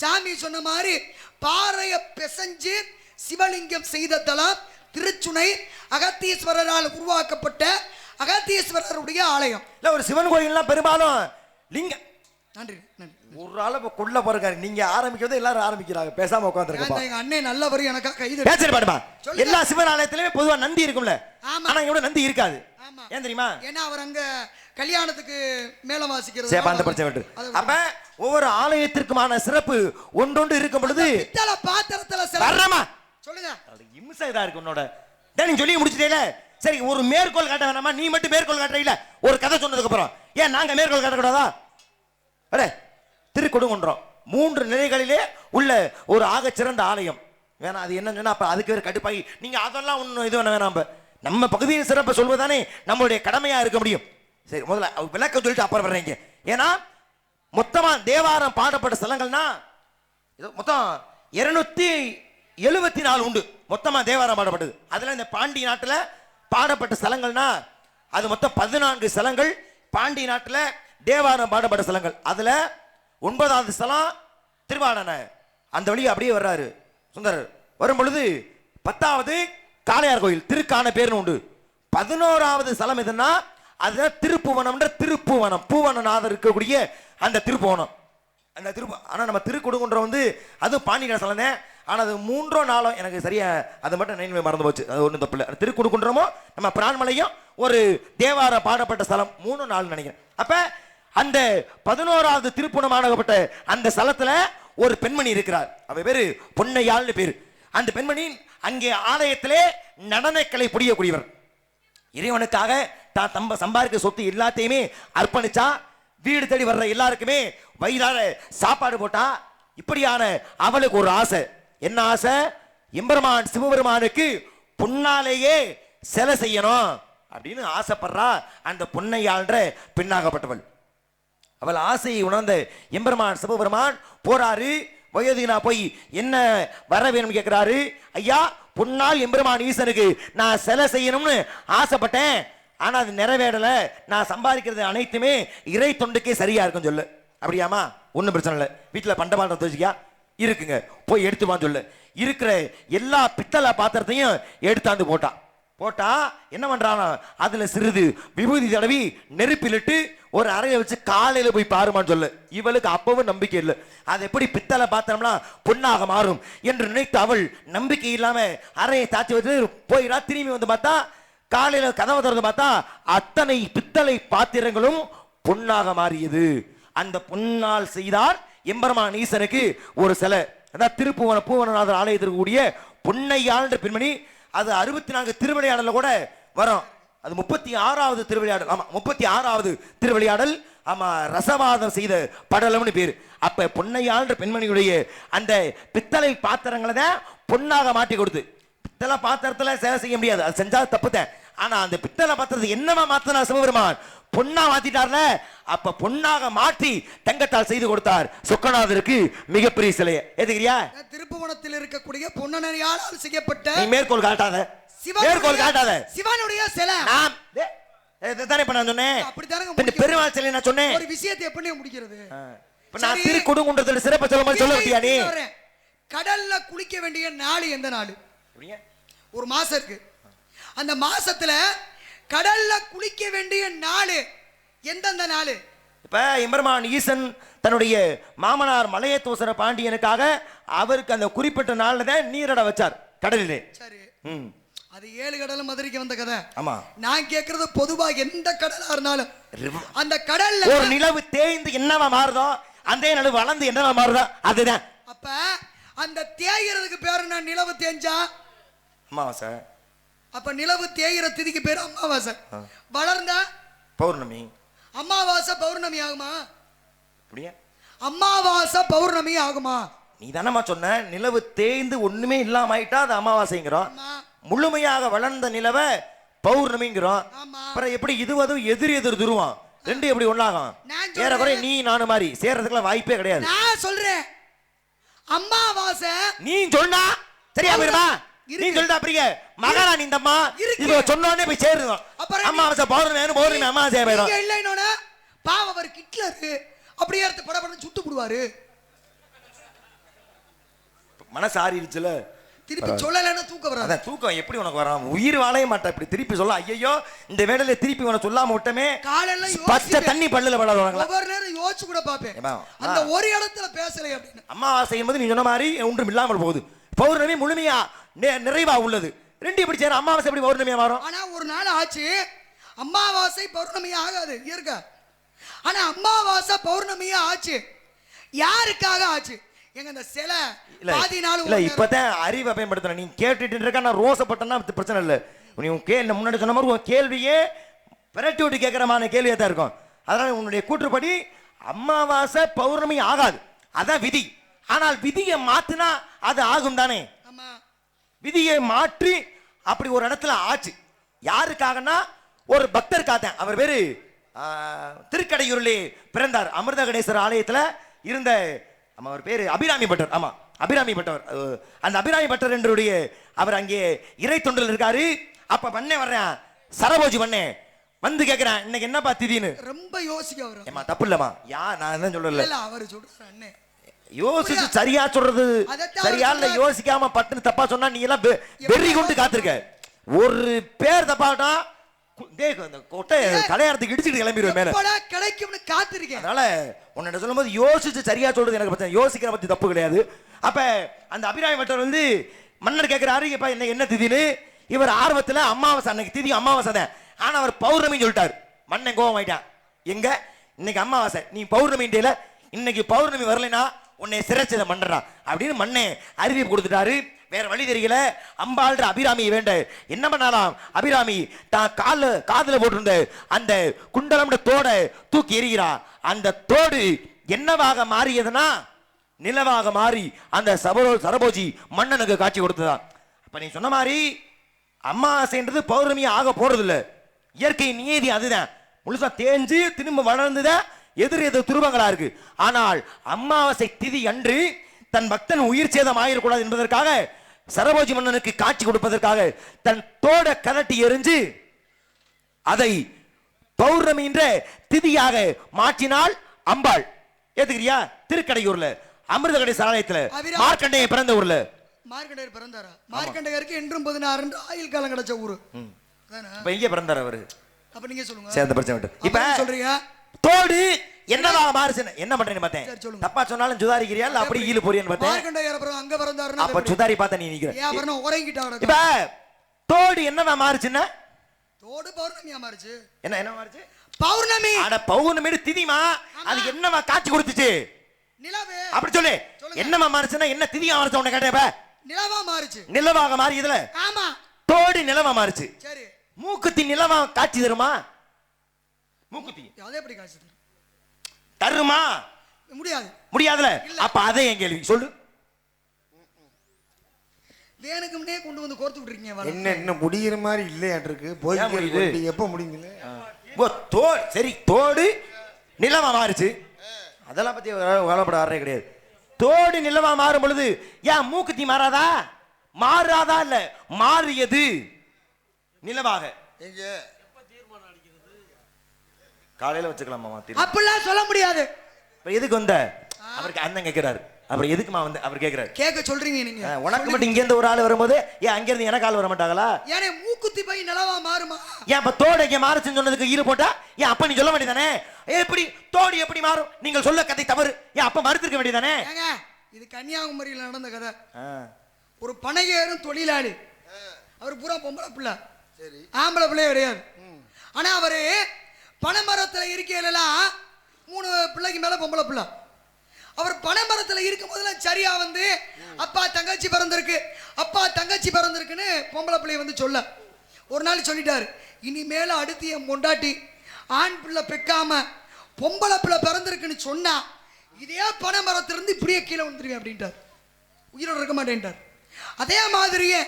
சாமி சொன்ன மாதிரி பாறையை பிசைஞ்சு சிவலிங்கம் செய்த தலம் திருச்சுனை. அகத்தீஸ்வரரால் உருவாக்கப்பட்ட அகத்தீஸ்வரருடைய ஆலயம். இல்ல ஒரு சிவன் கோயில்லாம் பெரும்பாலும் லிங்கம் நன்றி நன்றி. ஒரு ஆள் இப்ப கொள்ள போறாரு. நீங்க ஆரம்பிக்கிறது எல்லாரும் ஆரம்பிக்கிறாங்க. பேசாம உட்காந்துருக்கப்பா. எங்க அண்ணே நல்லவர் எனக்கா கைது பேசரி பாடுமா. எல்லா சிவனாலயத்திலுமே பொதுவா நந்தி இருக்கும்ல. ஆமா. ஆனா இங்க நந்தி இருக்காது. ஆமா. ஏன் தெரியுமா? ஏன்னா அவர் அங்க கல்யாணத்துக்கு மேளம் வாசிக்கிறது. சேப்பா அந்த பிரச்சனை விட்டு. அப்ப ஒவ்வொரு ஆலயத்திற்குமான சிறப்பு ஒன்றொன்று இருக்கும் பொழுது பித்தளை பாத்திரத்துல வர்றமா சொல்லுங்க. இம்சை இதா இருக்கு உன்னோட. நீ சொல்லி முடிச்சிட்டேல. சரி ஒரு மேற்கோள் காட்ட வேணாமா? நீ மட்டும் மேற்கோள் காட்டுறீல ஒரு கதை சொன்னதுக்கு அப்புறம் ஏன் நாங்க மேற்கோள் காட்டக்கூடாதா? அடே திருக்கொடுங்குன்றம் 3 நிலைகளிலே உள்ள ஒரு ஆக சிறந்த ஆலயம். வேணா அது என்னன்னு சொன்னா அப்ப அதுக்கு வேற கடுப்பாகி நீங்க அதெல்லாம் ஒன்றும் இது வேணா வேணாம். நம்ம பகுதியின் சிறப்பை சொல்வதானே நம்மளுடைய கடமையா இருக்க முடியும். சரி முதல்ல விளக்கம் சொல்லிட்டு அப்புறம் வர்றீங்க. ஏன்னா மொத்தமா தேவாரம் பாடப்பட்ட ஸ்தலங்கள்னா மொத்தம் 274 உண்டு. மொத்தமா தேவாரம் பாடப்பட்டது. அதுல இந்த பாண்டி நாட்டுல பாடப்பட்ட ஸ்தலங்கள்னா அது மொத்தம் 14 ஸ்தலங்கள் பாண்டி நாட்டுல தேவாரம் பாடப்பட்ட ஸ்தலங்கள். அதுல 9வது ஸ்தலம் திருவாடன. அந்த வழி அப்படியே வர்றாரு சுந்தரர். வரும் பொழுது 10வது காளையார் கோயில் திருக்கான பேர்னு உண்டு. 11வது ஸ்தலம் எதுன்னா அதுதான் திருப்புவனம். திருப்புவனம் பூவனநாதர் இருக்கக்கூடிய அந்த திருப்புவனம். அந்த ஆனா நம்ம திருக்கொடுங்குன்றம் வந்து அது பாண்டிய ஸ்தலம் தான். ஆனா அது 3ஓ 4ஓ எனக்கு சரியா அது மட்டும் நினைவு மறந்து போச்சு. அது ஒன்றும் தப்பு இல்லை. திருக்கொடுங்குன்றமும் நம்ம பிரான்மலையும் ஒரு தேவார பாடப்பட்ட ஸ்தலம் 3 4 நினைக்கிறேன். அப்ப அந்த 11வது திருப்புவனமாகப்பட்ட அந்த ஸ்தலத்துல ஒரு பெண்மணி இருக்கிறார். அவ பேரு பொன்னையாள்னு பேரு. அந்த பெண்மணி அங்கே ஆலயத்திலே நடனக்கலை புரியக்கூடியவர். இறைவனுக்காக தான் தம்ப சம்பாதிக்க சொத்து எல்லாத்தையுமே அர்ப்பணிச்சா. வீடு தேடி வர்ற எல்லாருக்குமே வயிறார சாப்பாடு போட்டா. இப்படியான அவளுக்கு ஒரு ஆசை. என்ன ஆசை? எம்பெருமான் சிவபெருமானுக்கு பொன்னாலேயே சிலை செய்யணும் அப்படின்னு ஆசைப்படுறா அந்த பொன்னையாள்ன்ற பெண்ணாகப்பட்டவள். அவள் ஆசையை உணர்ந்த எம்பெருமான் சிவபெருமான் போறாரு. வயோதிகனா போய் என்ன வர வேணும் கேட்கிறாரு. ஐயா பொன்னால் எம்பெருமான் ஈசனுக்கு நான் சிலை செய்யணும்னு ஆசைப்பட்டேன். ஆனா அது நிறைவேறல. நான் சம்பாதிக்கிறது அனைத்துமே இறை தொண்டுக்கே சரியா இருக்கும் சொல்லு. அப்படியாமா? ஒன்றும் பிரச்சனை இல்லை. வீட்டில் பண்டமாட்டம் தோச்சிக்கா இருக்குங்க, போய் எடுத்துவான்னு சொல்லு. இருக்கிற எல்லா பித்தளை பாத்திரத்தையும் எடுத்தாந்து போட்டா என்ன பண்றானா அதுல சிறிது விபூதி தடவி நெருப்பிலிட்டு ஒரு அறையை வச்சு காலையில போய் பாருமான்னு சொல்லு. இவளுக்கு அப்பவும் நம்பிக்கை இல்லை. அது எப்படி பித்தளை பாத்திரம்னா பொன்னாக மாறும் என்று நினைத்து அவள் நம்பிக்கை இல்லாம அறையை தாச்சி வச்சு போயிடா. திரும்பி வந்து பார்த்தா காலையில கதவை திறந்து பார்த்தா அத்தனை பித்தளை பாத்திரங்களும் பொன்னாக மாறியது. அந்த பொன்னால் செய்தார் எம்பெருமான் ஈசனுக்கு ஒரு சிலை. அதான் பூவனநாதர் ஆலயத்திற்கு கூடிய பொன்னையாள் பெண்மணி. அது 64 திருவிளையாடல கூட வரும். அது 36வது திருவிளையாடல். ஆமா 36வது திருவிளையாடல். ஆமா ரசவாதம் செய்த படலம்னு பேரு. அப்ப பொன்னையாள் பெண்மணியுடைய அந்த பித்தளை பாத்திரங்களை தான் பொன்னாக மாட்டி கொடுத்து. பித்தளை பாத்திரத்துல சேவை செய்ய முடியாது, அது செஞ்சா தப்புதான். ஆனா அந்த பித்தளை பாத்திரத்தை என்னமா மாத்தினா சிவபெருமான் பொன்னா மாத்திட்டார்ல. அப்ப பொன்னாக மாற்றி தங்கத்தால் செய்து கொடுத்தார் சொக்கநாதருக்கு மிகப்பெரிய சிலையை. ஏத்துக்கிறியா? திருப்புவனத்தில் இருக்கக்கூடிய பொன்னனையால் செய்யப்பட்ட நீ மேற்கோள் காட்டாத, மேற்கோள் காட்டாத. சிவனுடைய சிலை நான் தானே இப்ப நான் சொன்னேன். அப்படித்தானே பெருமாள் சிலை நான் சொன்னேன். ஒரு விஷயத்தை எப்படி முடிக்கிறது? இப்ப நான் திருக்கொடுங்குன்றத்துல சிறப்பு சொல்ல மாதிரி சொல்ல விட்டியா நீ? கடல்ல குளிக்க வேண்டிய நாள் எந்த நாள்? ஒரு மாசம் இருக்கு. அந்த மாசத்துல கடல்ல குளிக்க வேண்டிய நாள் எந்தெந்த நாள்? இப்ப எம்பெருமான் ஈசன் தன்னுடைய மாமனார் மலையத்தோசர பாண்டியனுக்காக அவருக்கு அந்த குறிப்பிட்ட நாள்ல தான் நீரட வச்சார் கடலிலே. சரி. அது 7 கடலும் மதுரைக்கு வந்த கதை. ஆமா. நான் கேக்குறது பொதுவா எந்த கடலா இருந்தாலும் அந்த கடல்ல ஒரு நிலவு தேய்ந்து என்னவா மாறுதோ அந்த நிலவு வளர்ந்து என்னவா மாறுதோ அதுதான். அப்ப அந்த தேய்கிறதுக்கு பேரு என்ன? நிலவு தேஞ்சா அமாவாசை. அப்ப நிலவு தேய்கிற திதிக்கு பேரு அமாவாசை. வளர்ந்தா பௌர்ணமி. அமாவாசை பௌர்ணமி ஆகுமா? அப்படியே அமாவாசை பௌர்ணமி ஆகுமா? நீ தானமா சொன்ன நிலவு தேய்ந்து ஒண்ணுமே இல்லாம ஆயிட்டா அது அமாவாசைங்கிறோம். முழுமையாக வளர்ந்த நிலவை பௌர்ணமிங்கிறோம். அப்புறம் எப்படி இதுவதும் எதிர் துருவம் ரெண்டு எப்படி ஒண்ணாகும்? ஏறக்குறை நீ நானும் மாதிரி சேர்றதுக்குலாம் வாய்ப்பே கிடையாது. நான் சொல்றேன் அமாவாசை நீ சொன்னா சரியா போயிருமா? நீ சொல்லிட்டா அப்படிங்க மகாராணி இந்த அம்மா இது சொன்னோடனே போய் சேருவோம். அமாவாசை பௌர்ணமி அமாவாசை போயிடும். இல்லைன்னா பாவம் அவர் ஹிட்லர் அப்படியே எடுத்து படப்படன்னு சுட்டு போடுவாரு. மனசு ஆறிடுச்சுல. திருப்பி சொல்லலைன்னா தூக்கம் வராது. அதான் தூக்கம் எப்படி உனக்கு வரும்? உயிர் வாழைய மாட்டேன் இப்படி திருப்பி சொல்ல. ஐயோ இந்த வேலையில திருப்பி உனக்கு சொல்லாம விட்டமே. காலையில பச்சை தண்ணி பல்லுல படாதவங்களா? ஒவ்வொரு நேரம் யோசிச்சு கூட பாப்பேன், அந்த ஒரு இடத்துல பேசலை அப்படின்னு. அமாவாசை என்பது நீ சொன்ன மாதிரி ஒன்றும் இல்லாமல் போகுது. பௌர்ணமி முழுமையா நிறைவா உள்ளது. ரெண்டு எப்படி சேரும்? அமாவாசை எப்படி பௌர்ணமியா மாறும்? ஆனா ஒரு நாள் ஆச்சு அமாவாசை பௌர்ணமி ஆகாது இருக்க. ஆனா அமாவாசை பௌர்ணமியா ஆச்சு. யாருக்காக ஆச்சு? எங்க இந்த சில பாதி நாள் இல்ல இப்பதான் அறிவை பயன்படுத்தணும். நீ கேட்டுட்டு இருக்க, நான் ரோசப்பட்டேன்னா பிரச்சனை இல்லை. நீ முன்னாடி சொன்ன மாதிரி உன் கேள்வியே விரட்டி விட்டு கேட்கறமான கேள்வியா தான் இருக்கும். அதனால உன்னுடைய கூற்றுப்படி அமாவாசை பௌர்ணமி ஆகாது, அதான் விதி. ஆனால் விதியை மாத்தினா அது ஆகும் தானே? விதியை மாற்றி அப்படி ஒரு இடத்துல ஆச்சு. யாருக்காகனா ஒரு பக்தர் காத்தேன். அவர் பேரு திருக்கடையூரிலே பிறந்தார். அமிர்த கணேஸ்வரர் ஆலயத்தில் இருந்த அவர் பேரு அபிராமி பட்டர். ஆமா, அபிராமி பட்டர். அந்த அபிராமி பட்டர் என்றுடைய அவர் அங்கே இறை தொண்டில் இருக்காரு. அப்ப பண்ணே வர்றேன், சரபோஜி பண்ணே வந்து கேட்கிறேன், இன்னைக்கு என்னப்பா திடீர்னு ரொம்ப யோசிக்க வரும். ஏமா தப்பு இல்லமா, நான் என்ன சொல்லல, அவர் சொல்றாரு அண்ணே யோசிச்சு சரியா சொல்றது சரியா இல்ல. யோசிக்காம பட்டுன்னு தப்பா சொன்னா நீ எல்லாம் வெறி கொண்டு காத்திருக்க. ஒரு பேர் தப்பாட்டா கலையாரத்துக்கு இடிச்சுட்டு கிளம்பிடுவேன் மேல கிடைக்கும்னு காத்திருக்கேன். அதனால உன்னிட்ட சொல்லும் போது யோசிச்சு சரியா சொல்றது எனக்கு பிரச்சனை. யோசிக்கிற பத்தி தப்பு கிடையாது. அப்ப அந்த அபிராமி பட்டர் வந்து மன்னர் கேட்கிறாரு, இப்ப என்ன திதின்னு. இவர் ஆர்வத்துல அமாவாசை, அன்னைக்கு திதி அமாவாசை தான். ஆனா அவர் பௌர்ணமி சொல்லிட்டாரு. மன்னன் கோபம் ஆயிட்டான். எங்க இன்னைக்கு அமாவாசை, நீ பௌர்ணமி இன்னைக்கு பௌர்ணமி வரலைன்னா உன்னை சிறைச்சத மன்னரா அப்படின்னு மண்ணே அறிவிப்பு கொடுத்துட்டாரு. வேற வழி தெரியல. அம்பாள்ற அபிராமி வேண்ட என்ன பண்ணாலாம்? அபிராமி தான் காதுல போட்டிருந்த அந்த குண்டலம் தோட தூக்கி எறிகிறா. அந்த தோடு என்னவாக மாறியதுன்னா நிலவாக மாறி அந்த சரபோஜி மன்னனுக்கு காட்சி கொடுத்ததான். அப்ப நீ சொன்ன மாதிரி அமாவாசைன்றது பௌர்ணமி ஆக போறது இல்ல. இயற்கை நியதி அதுதான். முழுசா தேஞ்சு திரும்ப வளர்ந்துதான் எதிர் துருவங்களா இருக்கு. ஆனால் அமாவாசை திதி அன்று தன் பக்தன் உயிர் சேதம் ஆயிடக்கூடாது என்பதற்காக சரபோஜி மன்னனுக்கு காட்சி கொடுப்பதற்காக தன் தோட கலட்டி எறிஞ்சு அதை பௌர்ணமி என்ற திதியாக மாற்றினால் அம்பாள். ஏத்துக்கிறியா? திருக்கடையூர்ல அமிர்த கணேசர் ஆலயத்துல மார்க்கண்டேயர் பிறந்த ஊர்ல. மார்க்கண்டேயர் பிறந்தாரா? மார்க்கண்டேயருக்கு என்றும் 16 ஆயுள் காலம் கிடைச்ச ஊரு. இப்ப எங்க பிறந்தார் அவரு? அப்ப நீங்க சொல்லுங்க. சேர்ந்த பிரச்சனை. இப்ப சொல்றீங்க தோடு என்னவா மாறுச்சு? என்ன பண்றேன்னு பார்த்தேன். தப்பா சொன்னாலும் சுதாரிக்கிறியா இல்ல அப்படி ஈழு போறியான்னு பார்த்தேன். மார்க்கண்டேயர் அப்புறம் அங்க பிறந்தாருன்னா அப்ப சுதாரி பார்த்த நீ நிக்கிற. ஏன் அப்புறம் உறங்கிட்டாங்க. இப்ப தோடு என்னவா மாறுச்சுன்னா? தோடு பௌர்ணமியா மாறுச்சு. என்ன மாறுச்சு? பௌர்ணமி. அட பௌர்ணமி திதிமா, அது என்னவா காட்சி கொடுத்துச்சு? நிலவு. அப்படி சொல்லு. என்னவா மாறுச்சுன்னா என்ன திதியா மாறுச்சு உன்னை கேட்டேப்ப? நிலவா மாறுச்சு. நிலவாக மாறி இதுல. ஆமா. தோடு நிலவா மாறுச்சு. சரி. மூக்குத்தி நிலவா காட்சி தருமா? மூக்குத்தி அது எப்படி காட்சி தருமா? முடியாது. முடியாதுல. அப்ப அதே என் கேள்வி சொல்லு. வேனுக்கு முன்னே கொண்டு வந்து கோர்த்து விட்டுருக்கீங்க. என்ன முடிகிற மாதிரி இல்லையாட்டு இருக்கு. போய் எப்ப முடியுங்களே? சரி, தோடு நிலவா மாறுச்சு. அதெல்லாம் பத்தி கவலைப்பட வர்றே கிடையாது. தோடு நிலவா மாறும் பொழுது ஏன் மூக்குத்தி மாறாதா? மாறாதா இல்ல மாறியது நிலவாக. எங்க காலையில வச்சுக்கலாமா? அப்படிலாம் சொல்ல முடியாது. எதுக்கு வந்த? அவருக்கு அண்ணன் கேட்கிறாரு. அப்புறம் எதுக்குமா வந்து அவர் கேட்கிறாரு? கேட்க சொல்றீங்க நீங்க. உனக்கு மட்டும் இங்க இருந்து ஒரு ஆள் வரும்போது ஏன் அங்க இருந்து எனக்கு ஆள் வர மாட்டாங்களா? ஏனே மூக்குத்தி போய் நிலவா மாறுமா? ஏன் அப்ப தோடு இங்க மாறுச்சுன்னு சொன்னதுக்கு ஈடு போட்டா ஏன் அப்ப நீ சொல்ல வேண்டியதானே? எப்படி தோடு எப்படி மாறும்? நீங்கள் சொல்ல கதை தவறு. ஏன் அப்ப மறுத்திருக்க வேண்டியதானே? இது கன்னியாகுமரியில் நடந்த கதை. ஒரு பனையேறும் தொழிலாளி. அவர் பூரா பொம்பளை பிள்ளை. சரி, ஆம்பளை பிள்ளையே கிடையாது. ஆனா அவரு பனைமரத்துல இருக்கையிலாம் 3 பிள்ளைக்கு மேல பொம்பளை பிள்ளை. அவர் பனைமரத்துல இருக்கும் போதெல்லாம் சரியா வந்து அப்பா தங்கச்சி பிறந்திருக்கு, அப்பா தங்கச்சி பிறந்திருக்குன்னு பொம்பளை பிள்ளைய வந்து சொல்ல. ஒரு நாள் சொல்லிட்டாரு, இனிமேல அடுத்து என் பொண்டாட்டி ஆண் பிள்ளை பெக்காம பொம்பளை பிள்ளை பிறந்திருக்குன்னு சொன்னா இதே பனைமரத்திலிருந்து இப்படியே கீழே வந்துருவேன் அப்படின்ட்டார். உயிரோடு இருக்க மாட்டேன்ட்டார். அதே மாதிரியே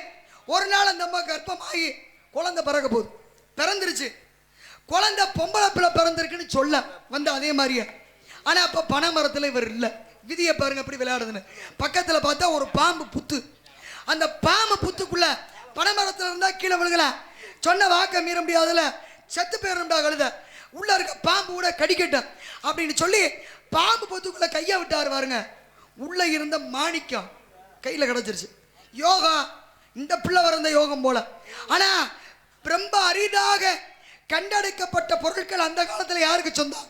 ஒரு நாள் அந்த அம்மா கர்ப்பமாகி குழந்தை பிறக்க போகுது. பிறந்துருச்சு. குழந்தை பொம்பளை பிள்ளை பிறந்திருக்குன்னு சொல்ல வந்து அதே மாதிரியே. ஆனா அப்ப பனை மரத்துல இவர் இல்ல. விதியை பாருங்க எப்படி விளையாடுதுன்னு. பக்கத்துல பார்த்தா ஒரு பாம்பு புத்து. அந்த பாம்பு புத்துக்குள்ள பனை மரத்துல இருந்தா கீழே விழுகல. சொன்ன வாக்க மீற முடியாதுல, செத்து போயிடும்டா கழுத, உள்ள இருக்க பாம்பு கூட கடிக்கட்டும் அப்படின்னு சொல்லி பாம்பு புத்துக்குள்ள கையை விட்டாரு பாருங்க. உள்ள இருந்த மாணிக்கம் கையில கிடைச்சிருச்சு. யோகம் இந்த பிள்ளை வந்த யோகம் போல. ஆனா ரொம்ப அரிதாக கண்டெடுக்கப்பட்ட பொருட்கள் அந்த காலத்துல யாருக்கு சொந்தம்?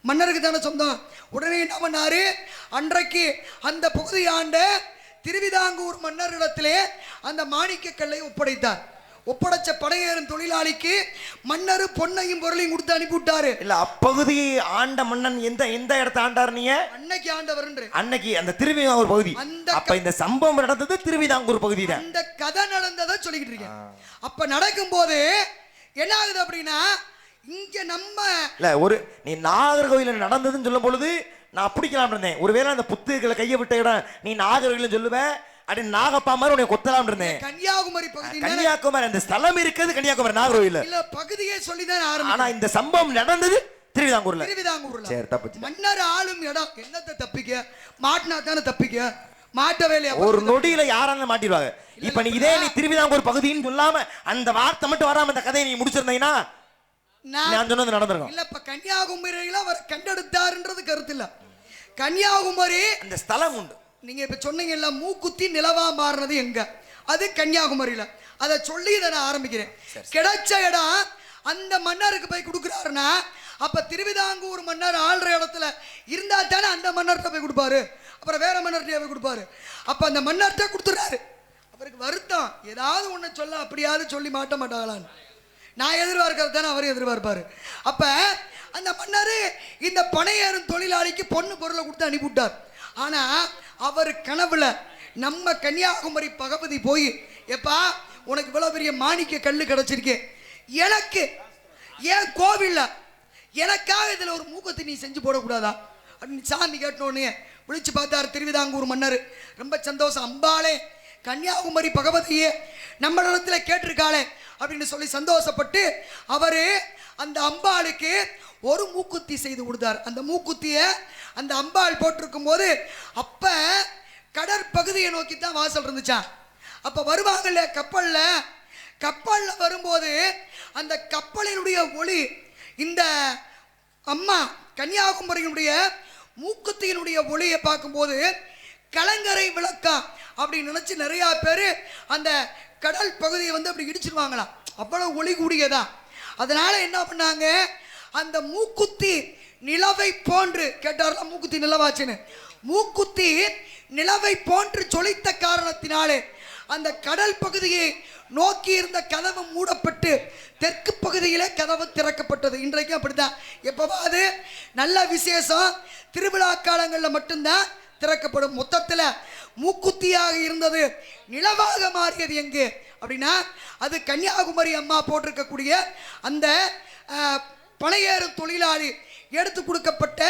மன்னருக்கு தானே சொந்தம். உடனே என்ன பண்ணாரு, அன்றைக்கு அந்த பகுதி ஆண்ட திருவிதாங்கூர் மன்னரிடத்திலே அந்த மாணிக்க கல்லை ஒப்படைத்தார். ஒப்படைச்ச படையேறும் தொழிலாளிக்கு மன்னர் பொன்னையும் பொருளையும் கொடுத்து அனுப்பிவிட்டாரு. இல்ல அப்பகுதி ஆண்ட மன்னன் எந்த இடத்த ஆண்டார்? நீங்க அன்னைக்கு ஆண்டவர் அன்னைக்கு அந்த திருவிதாங்கூர் பகுதி. அப்ப இந்த சம்பவம் நடந்தது திருவிதாங்கூர் பகுதி தான். அந்த கதை நடந்ததை சொல்லிக்கிட்டு இருக்கேன். அப்ப நடக்கும் போது என்ன ஆகுது அப்படின்னா, இங்க நம்ம இல்ல ஒரு நீ நாகர்கோவில் நடந்ததுன்னு சொல்லும் பொழுது நான் பிடிக்கலாம் இருந்தேன். ஒருவேளை அந்த புத்துக்களை கையை விட்ட இடம் நீ நாகர்கோவில் சொல்லுவேன், அப்படி நாகப்பா மாதிரி உன்னை கொத்தலாம் இருந்தேன். கன்னியாகுமரி பகுதி, கன்னியாகுமரி அந்த ஸ்தலம் இருக்குது கன்னியாகுமரி நாகர்கோவில் இல்ல பகுதியே சொல்லிதான் ஆரம்பிச்சு. ஆனா இந்த சம்பவம் நடந்தது திருவிதாங்கூர்ல. சரி, தப்பு. மன்னர் ஆளும் இடம் என்னத்தை தப்பிக்க, மாட்டினா தானே தப்பிக்க. மாட்ட வேலையா ஒரு நொடியில யாராலும் மாட்டிடுவாங்க. இப்ப நீ இதே நீ திருவிதாங்கூர் பகுதின்னு சொல்லாம அந்த வார்த்தை மட்டும் வராம அந்த கதையை நீ முடிச்சிருந்தீங்கன்னா நான் சொன்னது நடந்திருக்கும். இல்ல இப்ப கன்னியாகுமரியில அவர் கண்டெடுத்தாருன்றது கருத்து இல்ல. கன்னியாகுமரி அந்த ஸ்தலம் உண்டு. நீங்க இப்ப சொன்னீங்கல்ல மூக்குத்தி நிலவா மாறினது எங்க, அது கன்னியாகுமரியில. அதை சொல்லி இதை நான் ஆரம்பிக்கிறேன். கிடைச்ச இடம் அந்த மன்னருக்கு போய் கொடுக்குறாருன்னா அப்ப திருவிதாங்கூர் மன்னர் ஆள்ற இடத்துல இருந்தா தானே அந்த மன்னர்கிட்ட போய் கொடுப்பாரு. அப்புறம் வேற மன்னர்கிட்ட போய் கொடுப்பாரு. அப்ப அந்த மன்னர்கிட்ட கொடுத்துறாரு. அவருக்கு வருத்தம், ஏதாவது ஒண்ணு சொல்ல அப்படியாவது சொல்லி மாட்ட மாட்டாங்களான்னு. நான் எதிர்பார்க்கறது தானே அவர் எதிர்பார்ப்பாரு. அப்ப அந்த மன்னர் இந்த பனையேறும் தொழிலாளிக்கு பொண்ணு பொருளை கொடுத்து அனுப்பிவிட்டார். ஆனா அவர் கனவுல நம்ம கன்னியாகுமரி பகவதி போய், எப்பா உனக்கு இவ்வளவு பெரிய மாணிக்க கல்லு கிடைச்சிருக்கே, எனக்கு ஏன் கோவில்ல எனக்காக இதுல ஒரு மூக்கத்தை நீ செஞ்சு போடக்கூடாதா அப்படின்னு சாமி கேட்டோன்னே விழிச்சு பார்த்தார் திருவிதாங்கூர் மன்னர். ரொம்ப சந்தோஷம், அம்பாளே கன்னியாகுமரி பகவதியே நம்ம இடத்துல கேட்டிருக்காளே அப்படின்னு சொல்லி சந்தோஷப்பட்டு அவரு அந்த அம்பாளுக்கு ஒரு மூக்குத்தி செய்து கொடுத்தார். அந்த மூக்குத்திய அந்த அம்பாள் போட்டிருக்கும் போது அப்ப கடற்பகுதியை நோக்கி தான் வாசல் இருந்துச்சான். அப்ப வருவாங்கல்ல கப்பல்ல வரும்போது அந்த கப்பலினுடைய ஒளி இந்த அம்மா கன்னியாகுமரியினுடைய மூக்குத்தியினுடைய ஒளியை பார்க்கும்போது கலங்கரை விளக்கா அப்படின்னு நினைச்சு நிறைய பேர் அந்த கடல் பகுதியை அப்படி இடிச்சிருவாங்களாம். அவ்வளவு ஒளி கூடியதா. அதனால என்ன பண்ணாங்க, அந்த மூக்குத்தி நிலவை போன்று கேட்டார்ல, மூக்குத்தி நிலவாச்சுன்னு, மூக்குத்தி நிலவை போன்று சொலித்த காரணத்தினாலே அந்த கடல் பகுதியை நோக்கி இருந்த கதவு மூடப்பட்டு தெற்கு பகுதியிலே கதவு திறக்கப்பட்டது. இன்றைக்கும் அப்படித்தான். எப்பவாது நல்ல விசேஷம் திருவிழா காலங்களில் மட்டும்தான் திறக்கப்படும். மொத்தத்தில் மூக்குத்தியாக இருந்தது நிலவாக மாறியது எங்கு அப்படின்னா அது கன்னியாகுமரி அம்மா போட்டிருக்கக்கூடிய அந்த பனையேறும் தொழிலாளி எடுத்து கொடுக்கப்பட்ட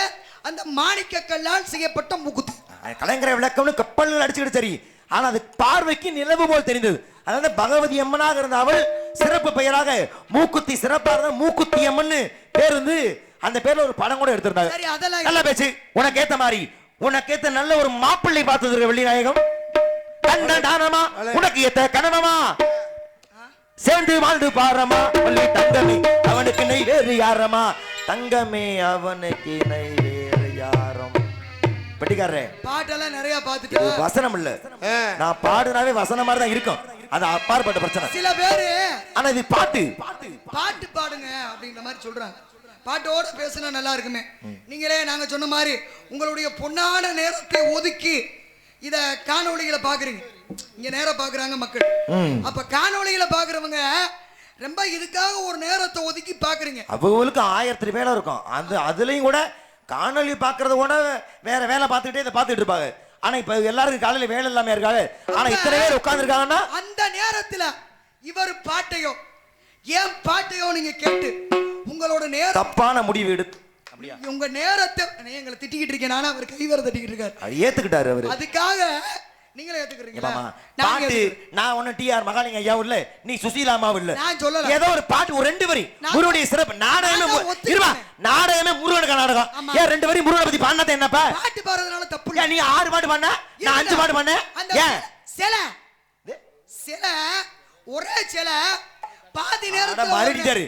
அந்த மாணிக்க கல்லால் செய்யப்பட்ட மூக்குத்தி. கலங்கரை விளக்கம்னு கப்பல் அடிச்சுக்கிட்டு சரி, ஆனா அது பார்வைக்கு நிலவு போல் தெரிந்தது. அதாவது பகவதி அம்மனாக இருந்த அவள் சிறப்பு பெயராக மூக்குத்தி சிறப்பாக இருந்த மூக்குத்தி அம்மன் பேர் அந்த பேர்ல ஒரு படம் கூட எடுத்திருந்தாங்க. நல்ல பேச்சு, உனக்கு ஏத்த மாதிரி உனக்கு ஏத்த நல்ல ஒரு மாப்பிள்ளை பார்த்தது வெள்ளிநாயகம். கண்ணடானமா உனக்கு ஏத்த கணவமா சேர்ந்து வாழ்ந்து பாரமா பள்ளி தங்கமே அவனுக்கு நெய் வேறு யாரமா தங்கமே அவனுக்கு நெய் வேறு யாரம். பெட்டிக்காரே பாட்டெல்லாம் நிறைய பார்த்துட்டு வசனம் இல்ல, நான் பாடுனாவே வசனம் மாதிரி தான் இருக்கும். அது அப்பாற்பட்ட பிரச்சனை. சில பேரு ஆனா இது பாட்டு பாடுங்க அப்படின்ற மாதிரி சொல்றாங்க. பாட்டோட பேசினா நல்லா இருக்குமே. நீங்களே நாங்க சொன்ன மாதிரி உங்களுடைய பொன்னான நேரத்தை ஒதுக்கி இத காணொளிகளை பாக்குறீங்க. இங்க நேரம் பாக்குறாங்க மக்கள். அப்ப காணொளிகளை பாக்குறவங்க ரொம்ப இதுக்காக ஒரு நேரத்தை ஒதுக்கி பாக்குறீங்க. அவங்களுக்கு 1000 வேலை இருக்கும். அதுலயும் கூட காணொளி பாக்குறத கூட வேற வேலை பார்த்துக்கிட்டே இதை பார்த்துட்டு இருப்பாங்க. ஆனா இப்ப எல்லாருக்கும் காலையில வேலை இல்லாம இருக்காங்க. ஆனா இத்தனை பேர் உட்கார்ந்து இருக்காங்கன்னா அந்த நேரத்துல இவர் பாட்டையோ ஏன் பாட்டையோ நீங்க கேட்டு உங்களோட நேரம் தப்பான முடிவு எடுத்து அப்படியா உங்க நேரத்தை எங்களை திட்டிக்கிட்டு இருக்கேன். நானும் அவர் கைவர தட்டிக்கிட்டு இருக்காரு. அது ஏத்துக்கிட்டாரு அவரு. அதுக்காக நீங்களே ஏத்துக்கிறீங்களா? பாட்டு நான் ஒன்னு டிஆர் மகாலிங்க ஐயா இல்ல, நீ சுசீலாமா இல்ல, நான் சொல்லல. ஏதோ ஒரு பாட்டு ஒரு 2 வரி முருகனுடைய சிறப்பு நாடகமே முருகனுக்கு நாடகம். ஏன் 2 வரி முருகனை பத்தி பாடினது என்னப்பா? பாட்டு பாடுறதுனால தப்பு இல்ல. நீ 6 பாட்டு பாடின, நான் 5 பாட்டு பாடினேன். ஏன் சில ஒரே சில பாதி நேரத்துல மறுடிட்டாரு.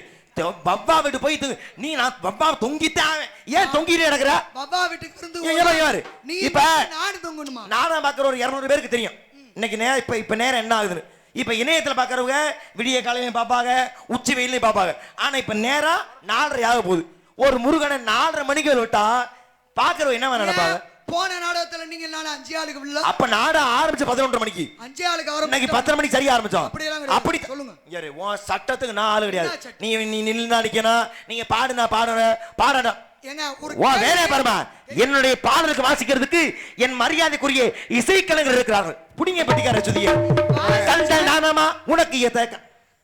பப்பா வீட்டு போய் நீ நான் பப்பா தொங்கிட்டேன். ஏன் தொங்கிட்டு கிடக்குற? பப்பா வீட்டுக்கு இருந்து இப்ப நானும் தொங்கணுமா? நாடகம் பாக்குற ஒரு 200 பேருக்கு தெரியும். இன்னைக்கு நேரம் இப்ப நேரம் என்ன ஆகுதுன்னு இப்ப இணையத்துல பாக்குறவங்க விடிய காலையிலையும் பார்ப்பாங்க, உச்சி வெயிலையும் பார்ப்பாங்க. ஆனா இப்ப நேரம் 4:30 ஆக போகுது. ஒரு முருகனை 4:30 மணிக்கு விட்டா பாக்குறவங்க என்ன நினைப்பாங்க? போன நாடகத்துல நீங்க நான் 5 ஆளுக்கு வில்ல, அப்ப நாடகம் ஆரம்பிச்சு 11:30 மணிக்கு, 5 ஆளுக்கு ஆரம்பிச்சு இன்னைக்கு 10:30 மணிக்கு சரியா ஆரம்பிச்சோம். அப்படி சொல்லுங்க. யாரு உன் சட்டத்துக்கு நான் ஆளு கிடையாது. நீ நின்று நிக்கணும், நீங்க பாடுனா பாடணும். ஏங்க வேலையை பாருமா. என்னுடைய பாடலுக்கு வாசிக்கிறதுக்கு என் மரியாதைக்குரிய இசைக்கலைஞர் இருக்கிறார்கள். புடிங்க பட்டிக்கார சுதிய நானாமா உனக்கு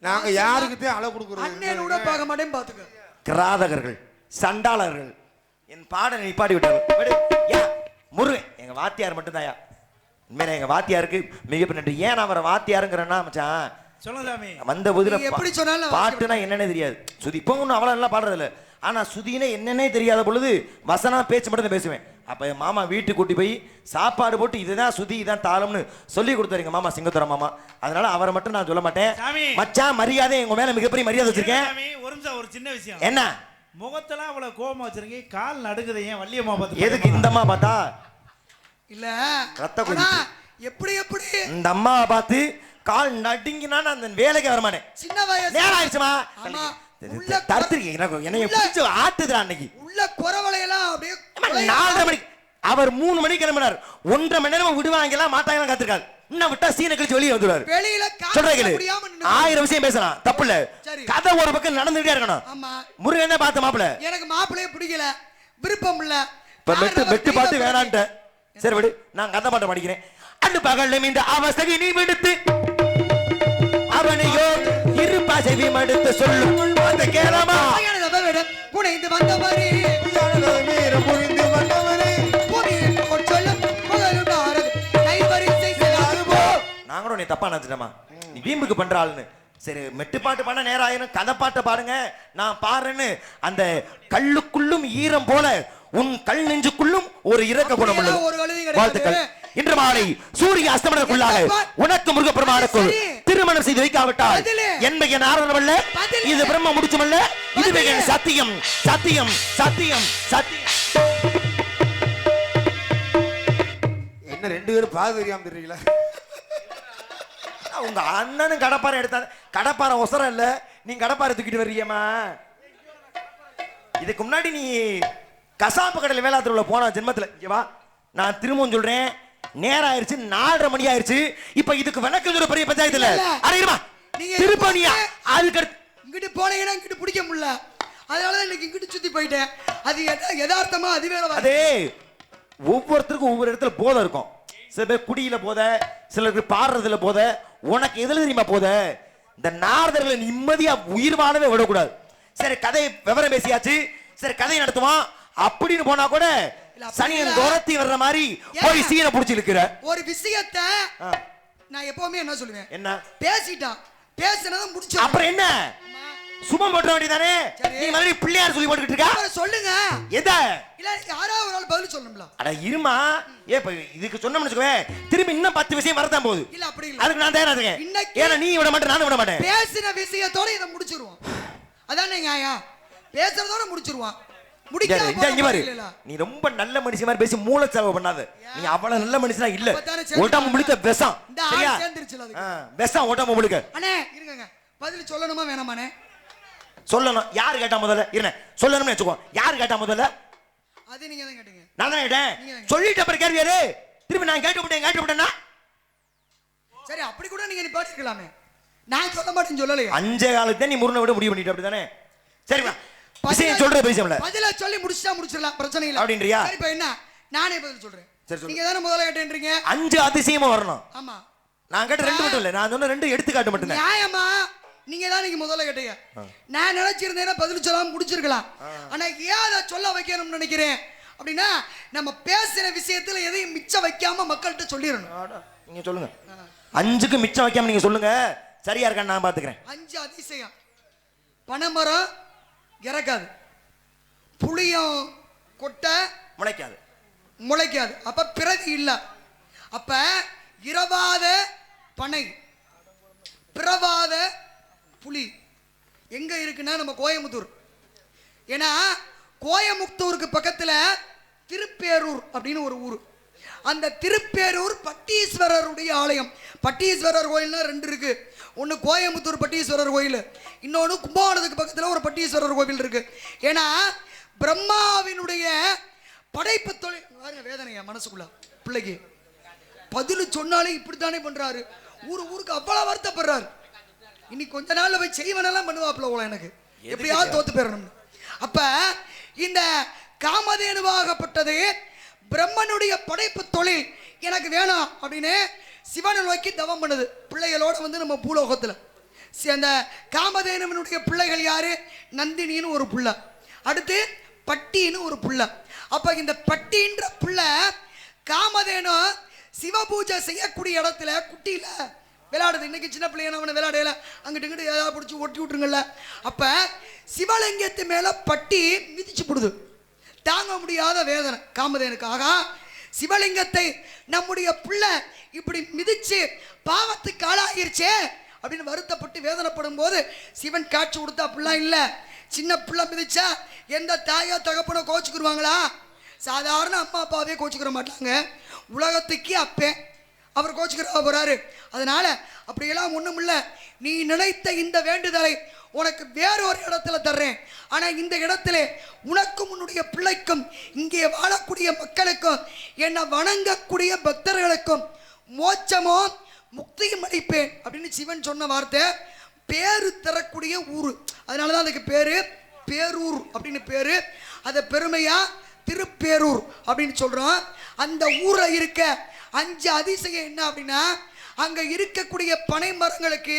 நாங்க யாருக்குதான் அளவு கொடுக்குறோம்? அண்ணன் கூட பார்க்க மாட்டேன் பாத்துக்க. கிராதகர்கள், சண்டாளர்கள் என் பாடலை நிப்பாடி விட்டார்கள். முருகன் எங்க வாத்தியார் மட்டும்தாயா. உண்மையில எங்க வாத்தியாருக்கு மிகப்பெரிய நன்றி. ஏன் நான் அவரை வாத்தியாருங்கிறேன்னா மச்சான் வந்த போதுல பாட்டுனா என்னன்னே தெரியாது. சுதி இப்போ ஒன்றும் அவ்வளோ நல்லா பாடுறது இல்லை. ஆனா சுதினே என்னன்னே தெரியாத பொழுது வசனம் பேச்சு மட்டும் தான் பேசுவேன். அப்ப என் மாமா வீட்டுக்கு கூட்டி போய் சாப்பாடு போட்டு இதுதான் சுதி இதான் தாளம்னு சொல்லி கொடுத்தாரு எங்க மாமா, சிங்கத்துற மாமா. அதனால அவரை மட்டும் நான் சொல்ல மாட்டேன். மச்சான் மரியாதை, எங்க மேல மிகப்பெரிய மரியாதை வச்சிருக்கேன். ஒரு சின்ன விஷயம் என்ன? முகத்தெல்லாம் அவ்வளவு கோபமா வச்சிருக்கீங்க, கால் நடுக்குது. ஏன் வள்ளியம்மா பார்த்து எதுக்கு இந்த அம்மா பார்த்தா இல்ல ரத்த கொதிப்பு. எப்படி இந்த அம்மாவை பார்த்து கால் நடுங்கினா நான் அந்த வேலைக்கு வரமாட்டேன். சின்ன வயசு நேரம் ஆயிடுச்சுமா. என்னைய பிடிச்சு ஆட்டுதுடா அன்னைக்கு. உள்ள குறவளையெல்லாம் அப்படியே 4:30 மணிக்கு அவர் 3 மணிக்கு கிளம்பினார். 1.5 மணி நேரம் விடுவாங்கலாம் மாட்டாங்கலாம் காத்திருக்காரு. இன்னும் விட்டா சீனை கழிச்சு வெளியே வந்துடுவாரு. வெளியில சொல்றீங்களே 1000 விஷயம் பேசலாம், தப்பு இல்ல. கதை ஒரு பக்கம் நடந்துட்டே இருக்கணும். ஆமா முருகனே பார்த்த மாப்பிள்ள எனக்கு மாப்பிள்ளையே பிடிக்கல, விருப்பம் இல்ல. இப்ப வெட்டு பாட்டு வேணான்ட்ட. சரி விடு, நான் கதை பாட்டு படிக்கிறேன். அண்டு பகல் இந்த அவசகி நீ விடுத்து அவனையோ இருப்பா செவி மடுத்து சொல்லும் அந்த கேளமா புனைந்து வந்தவரே புரிந்து வந்தவரே நான் கூட நீ தப்பா நினைச்சிட்டமா, நீ வீம்புக்கு பண்ற ஆளுன்னு. சரி மெட்டுப்பாட்டு பண்ண நேரம் ஆயிரும், கதை பாட்டை பாடுங்க நான் பாடுறேன்னு. அந்த கல்லுக்குள்ளும் ஈரம் போல உன் கல் நெஞ்சுக்குள்ளும் ஒரு இறக்க குணம் உள்ளது. வாழ்த்துக்கள். இன்று மாலை சூரிய அஸ்தமனத்துக்குள்ளாக உனக்கு முருகப்பெருமானுக்கு திருமணம் செய்து வைக்காவிட்டால் என்பது நாரணமல்ல, இது பிரம்ம முடிச்சுமல்ல, இதுவே சத்தியம் சத்தியம் சத்தியம் சத்தியம். என்ன 2 பேரும் பாது தெரியாம தெரியல. உங்க அண்ணனும் கடப்பாறை எடுத்தாங்க. கடப்பாறை ஒசரம் இல்ல, நீ கடப்பாறை தூக்கிட்டு வர்றியம்மா. இதுக்கு முன்னாடி நீ கசாப்பு கடையில் வேளாத்திருவுல போன ஜென்மத்துல. வா, நான் திரும்பவும் சொல்றேன், நேரம் ஆயிருச்சு, 4:30 மணி ஆயிருச்சு. இப்ப இதுக்கு விளக்கம் சொல்ற பெரிய பஞ்சாயத்து இல்ல. அரையுமா திருப்பணியா அதுக்கு இங்கிட்டு போனீங்கன்னா இங்கிட்டு பிடிக்க முடியல. அதனாலதான் இன்னைக்கு இங்கிட்டு சுத்தி போயிட்டேன். அது யதார்த்தமா அது வேற. அதே ஒவ்வொருத்தருக்கும் ஒவ்வொரு இடத்துல போதை இருக்கும். சில பேர் குடியில போதை, சிலருக்கு பாடுறதுல போதை. உனக்கு எதுல தெரியுமா போதை? இந்த நாரதர்களை நிம்மதியா உயிர் வாழவே விடக்கூடாது. சரி கதை விவரம் பேசியாச்சு, சரி கதை நடத்துவான் அப்படின்னு போனா கூட சனியன் துரத்தி வர்ற மாதிரி போய் சீனை புடிச்சு இருக்கிற ஒரு விஷயத்தை நான் எப்பவுமே என்ன சொல்லுவேன், என்ன பேசிட்டான் பேசினதை முடிச்சு அப்புறம் என்ன சுமம் போட்ட வேண்டியதானே? நீ மாதிரி பிள்ளையார் சொல்லி போட்டுக்கிட்டு இருக்கா? சொல்லுங்க எத இல்ல யாராவது ஒரு ஆள் பதில் சொல்லணும்ல. அட இருமா, இப்ப இதுக்கு சொன்னோம்னு வச்சுக்கவே திரும்பி இன்னும் 10 விஷயம் வரதான் போகுது. இல்ல அப்படி இல்ல, அதுக்கு நான் தயாரா இருக்கேன். ஏன்னா நீ விட மாட்டே, நானும் விட மாட்டேன். பேசின விஷயத்தோட இதை முடிச்சிருவோம். அதானே நியாயம். பேசுறதோட முடிச்சிருவான். நீ ரொம்ப நல்ல மனுஷன் மாதிரி பேசி மூளை செலவு பண்ணாத. நீ அவ்வளவு நல்ல மனுஷனா இல்ல. உடம்பு முழுக்க விஷம். சரியா? விஷம் உடம்பு முழுக்க. அண்ணே இருங்க, பதில் சொல்லணுமா வேணாமானே? சொல்லணும். யாரு கேட்டா முதல்ல? இருங்க சொல்லணும்னு வெச்சுக்கோ. யாரு கேட்டா முதல்ல? அது நீங்க தான் கேட்டீங்க. நான் தான் கேட்டேன். சொல்லிட்ட அப்புறம் கேள்வி யாரு? திருப்பி நான் கேட்டுவிட்டேன்னா சரி அப்படி கூட நீங்க நிப்பாட்டிக்கலாமே. நான் சொல்ல மாட்டேன்னு சொல்லலையே. 5 காலத்துல நீ முருகனை விட முடிவு பண்ணிட்ட அப்படிதானே? சரிமா, விஷயம் சொல்ற பேசல. பதில சொல்லி முடிச்சா முடிச்சிடலாம், பிரச்சனை இல்ல அப்படின்றியா? சரி இப்போ என்ன, நானே பதில் சொல்றேன். சரி நீங்க தானே முதல்ல கேட்டேன்றீங்க. 5 அதிசயமும் வரணும். ஆமா, நான் கேட்ட 2 மட்டும் இல்ல, நான் சொன்ன 2 எடுத்துக்காட்டு மட்டும் தான். நியாயமா? நீங்க தான் நீங்க முதல்ல கேட்டீங்க. நான் நினைச்சிருந்தேன்னா பதில் சொல்லாம முடிச்சிருக்கலாம். ஆனா ஏன் அதை சொல்ல வைக்கணும்னு நினைக்கிறேன் அப்படின்னா, நம்ம பேசுற விஷயத்துல எதையும் மிச்சம் வைக்காம மக்கள்கிட்ட சொல்லிடணும். நீங்க சொல்லுங்க. 5க்கு மிச்சம் வைக்காம நீங்க சொல்லுங்க. சரியா இருக்கான்னு நான் பாத்துக்கிறேன். 5 அதிசயம். பனைமரம் இறக்காது, புளியம் கொட்டை முளைக்காது. அப்ப பிறகு இல்ல. அப்ப இரவாத பனை, பிறவாத புலி எங்க இருக்குன்னா நம்ம கோயமுத்தூர். ஏன்னா கோயமுத்தூருக்கு பக்கத்துல திருப்பேரூர் அப்படின்னு ஒரு ஊர். அந்த திருப்பேரூர் பட்டீஸ்வரருடைய ஆலயம். பட்டீஸ்வரர் கோயில்னா 2 இருக்கு. ஒன்று கோயம்புத்தூர் பட்டீஸ்வரர் கோயில், இன்னொன்று கும்பகோணத்துக்கு பக்கத்தில் ஒரு பட்டீஸ்வரர் கோவில் இருக்கு. ஏன்னா பிரம்மாவினுடைய படைப்பு தொழில் பாருங்க, வேதனையா மனசுக்குள்ள பிள்ளைக்கு பதில் சொன்னாலே இப்படித்தானே பண்றாரு. ஊருக்கு அவ்வளவு வருத்தப்படுறாரு. இனி கொஞ்ச நாள்ல போய் செய்வனெல்லாம் பண்ணுவாப்புல போல, எனக்கு எப்படியாவது தோத்து போயிடணும். அப்ப இந்த காமதேனுவாகப்பட்டது பிரம்மனுடைய படைப்பு தொழில் எனக்கு வேணும் அப்படின்னு சிவனை நோக்கி தவம் பண்ணுது. பிள்ளைகளோட வந்து நம்ம பூலோகத்துல அந்த காமதேனுவனுடைய பிள்ளைகள் யாரு? நந்தினின்னு ஒரு புள்ள, அடுத்து பட்டின்னு ஒரு புள்ள. அப்ப இந்த பட்டின்ற புள்ள காமதேனு சிவபூஜை செய்யக்கூடிய இடத்துல குட்டியில விளையாடுது. இன்னைக்கு சின்ன பிள்ளைங்க அவனை விளையாடையில அங்கிட்டு இங்கிட்டு ஏதாவது பிடிச்சி ஒட்டி விட்டுருங்கல்ல. அப்ப சிவலிங்கத்து மேல பட்டி மிதிச்சு போடுது. தாங்க முடியாத வேதனை காமதேனுக்கு. ஆகா, சிவலிங்கத்தை நம்முடைய பிள்ளை இப்படி மிதிச்சு பாவத்துக்கு ஆளாகிருச்சே அப்படின்னு வருத்தப்பட்டு வேதனைப்படும் போது சிவன் காட்சி கொடுத்தா, அப்படிலாம் இல்லை, சின்ன பிள்ளை மிதிச்சா எந்த தாயோ தகப்பனோ கோச்சுக்குருவாங்களா? சாதாரண அம்மா அப்பாவே கோச்சுக்கிற மாட்டாங்க, உலகத்துக்கே அப்பே அவர் கோச்சுக்கிறா போறாரு. அதனால அப்படியெல்லாம் ஒண்ணும் இல்லை, நீ நினைத்த இந்த வேண்டுதலை உனக்கு வேறொரு இடத்துல தர்றேன். ஆனா இந்த இடத்துல உனக்கும் உன்னுடைய பிள்ளைக்கும் இங்கே வாழக்கூடிய மக்களுக்கும் என்னை வணங்கக்கூடிய பக்தர்களுக்கும் மோட்சமோ முக்தியும் அளிப்பேன் அப்படின்னு சிவன் சொன்ன வார்த்தை. பேரு தரக்கூடிய ஊரு, அதனாலதான் அதுக்கு பேரு பேரூர் அப்படின்னு பேரு. அதை பெருமையா திருப்பேரூர் அப்படின்னு சொல்றோம். அந்த ஊர்ல இருக்க 5 அதிசயம் என்ன அப்படின்னா, அங்க இருக்கக்கூடிய பனை மரங்களுக்கு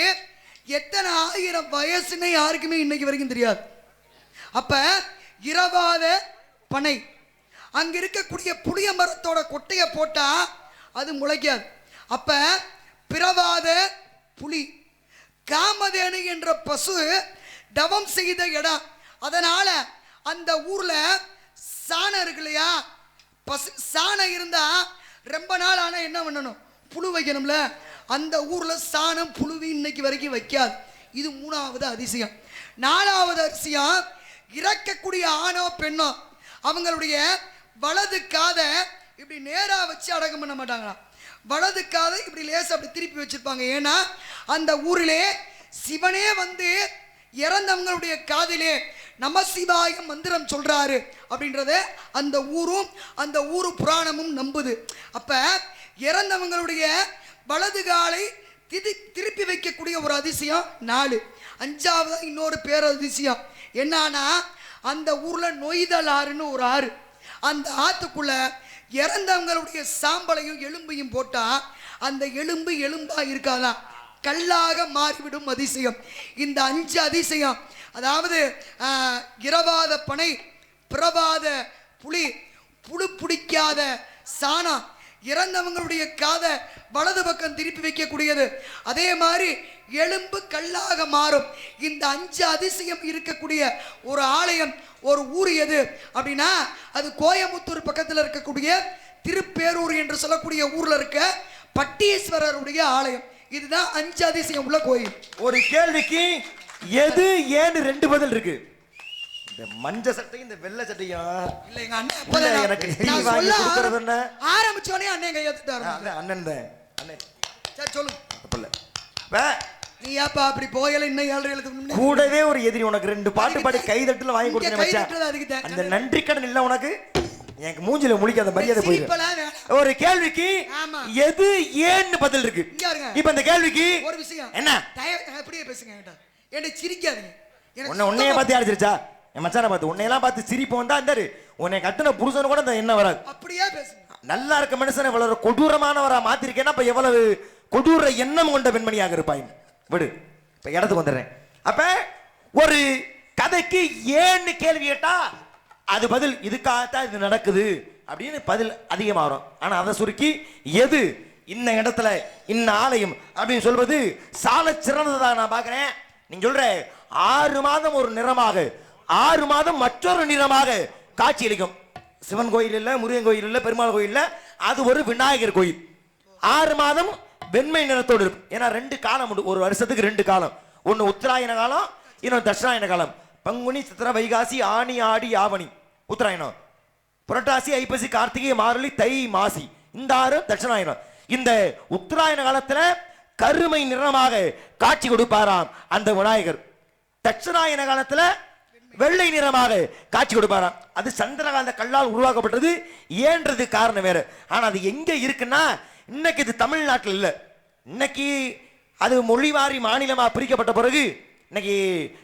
எத்தனை ஆயிரம் வயசுன்னு யாருக்குமே இன்னைக்கு வரைக்கும் தெரியாது. அப்ப இரவாத பனை, அங்க இருக்கக்கூடிய புளிய மரத்தோட கொட்டையை போட்டா அது முளைக்காது. அப்ப பிறவாத புலி, காமதேனு என்ற பசு தவம் செய்த இடம். அதனால அந்த ஊர்ல சாணம் இருக்கு இல்லையா, பசு சாணம் இருந்தா ரொம்ப நாள் ஆனா என்ன பண்ணணும்? புழு வைக்கணும்ல. அந்த ஊர்ல சாணம் புழுவி இன்னைக்கு வரைக்கும் வைக்காது. இது 3வது அதிசயம். 4வது அதிசயம், இறக்கக்கூடிய ஆணோ பெண்ணோ அவங்களுடைய வலது காதை இப்படி நேரா வச்சு அடக்கம் பண்ண மாட்டாங்களா, வலது காதை இப்படி லேசா அப்படி திருப்பி வச்சிருப்பாங்க. ஏன்னா அந்த ஊரிலே சிவனே வந்து இறந்தவங்களுடைய காதிலே நமசிவாய மந்திரம் சொல்றாரு அப்படின்றத அந்த ஊரு புராணமும் நம்புது. அப்ப இறந்தவங்களுடைய வலது காலை திருப்பி வைக்கக்கூடிய ஒரு அதிசயம் 4. 5வது இன்னொரு பேரதிசயம் என்னன்னா, அந்த ஊர்ல நொய்தல் ஆறுன்னு ஒரு ஆறு. அந்த ஆத்துக்குள்ள இறந்தவங்களுடைய சாம்பலையும் எலும்பையும் போட்டா அந்த எலும்பா இருக்காதான், கல்லாக மாறிவிடும் அதிசயம். இந்த 5 அதிசயம், அதாவது இரவாத பனை, பிறவாத புலி, புழு பிடிக்காத சாணம், இறந்தவங்களுடைய காதை வலது பக்கம் திருப்பி வைக்கக்கூடியது, அதே மாதிரி எலும்பு கல்லாக மாறும். இந்த 5 அதிசயம் இருக்கக்கூடிய ஒரு ஆலயம், ஒரு ஊர் எது அப்படின்னா, அது கோயம்புத்தூர் பக்கத்தில் இருக்கக்கூடிய திருப்பேரூர் என்று சொல்லக்கூடிய ஊர்ல இருக்க பட்டீஸ்வரருடைய ஆலயம். இதுதான் 5 அதிசயம் உள்ள கோயில். ஒரு கேள்விக்கு எது ஏன்னு 2 பதில் இருக்கு. இந்த மஞ்ச சட்டையும் இந்த வெள்ளை சட்டையும் இல்ல, எங்க அண்ணன் எனக்கு நான் சொல்ல கொடுக்கறது ஆரம்பிச்சோனே அண்ணன் கையெழுத்துட்டாரு. அண்ணன் தான் அண்ணன். சரி சொல்லுங்க. நீ ஏப்பா அப்படி போயல இன்னும் 7 எழுத்துக்கு கூடவே ஒரு எதிரி உனக்கு 2 பாட்டு பாடி கைதட்டுல வாங்கி கொடுத்தேன். அந்த நன்றி கடன் இல்ல உனக்கு, எனக்கு மூஞ்சில முழிக்காத மரியாதை போயிரு. ஒரு கேள்விக்கு எது ஏன்னு பதில் இருக்கு. இப்ப இந்த கேள்விக்கு ஒரு விஷயம் என்ன, அப்படியே பேசுங்க என்கிட்ட, என்ன சிரிக்காதீங்க. உன்னைய பார்த்து அடிச்சிருச்சா என் மச்சான பார்த்து, உன்னையெல்லாம் பார்த்து சிரிப்பு வந்தா இருந்தாரு, உன்னை கட்டுன புருஷன் கூட இந்த என்ன வராது. அப்படியே பேசுங்க. நல்லா இருக்க மனுஷனை இவ்வளவு கொடூரமானவரா மாத்திருக்கேன்னா இப்ப எவ்வளவு கொடூர எண்ணம் கொண்ட பெண்மணியாக இருப்பாய். விடு, இப்ப இடத்துக்கு வந்துடுறேன். அப்ப ஒரு கதைக்கு ஏன்னு கேள்வி கேட்டா அது பதில் இதுக்காகத்தான் இது நடக்குது அப்படின்னு பதில் அதிகமா வரும். ஆனா அதை சுருக்கி எது இந்த இடத்துல இந்த ஆலயம் அப்படின்னு சொல்வது சால சிறந்ததாக நான் பாக்குறேன். நீங்க சொல்ற 6 மாதம் ஒரு நிறமாக, 6 மாதம் மற்றொரு நிறமாக காட்சி அளிக்கும். சிவன் கோயில் இல்ல, முருகன் கோயில் இல்ல, பெருமாள் கோயில் இல்ல, அது ஒரு விநாயகர் கோயில். 6 மாதம் வெண்மை நிறத்தோடு இருக்கும். ஏன்னா 2 காலம் உண்டு, ஒரு வருஷத்துக்கு 2 காலம். ஒன்னு உத்தராயண காலம், இன்னொரு தட்சிணாயன காலம். பங்குனி, சித்திரை, வைகாசி, ஆனி, ஆடி, ஆவணி உத்தராயணம். புரட்டாசி, ஐப்பசி, கார்த்திகை, மார்கழி, தை, மாசி இந்த ஆறு தட்சிணாயனம். இந்த உத்தராயண காலத்துல கருமை நிறமாக காட்சி கொடுப்பாராம் அந்த விநாயகர். தட்சிணாயன காலத்துல வெள்ளை நிறமாக காட்சி கொடுப்பாராம். அது சந்திரகாந்த கல்லால் உருவாக்கப்பட்டது. ஏன்றது காரணம் வேற. ஆனா அது எங்க இருக்குன்னா இன்னைக்கு இது தமிழ்நாட்டில் இல்ல. இன்னைக்கு அது மொழிவாரி மாநிலமா பிரிக்கப்பட்ட பிறகு இன்னைக்கு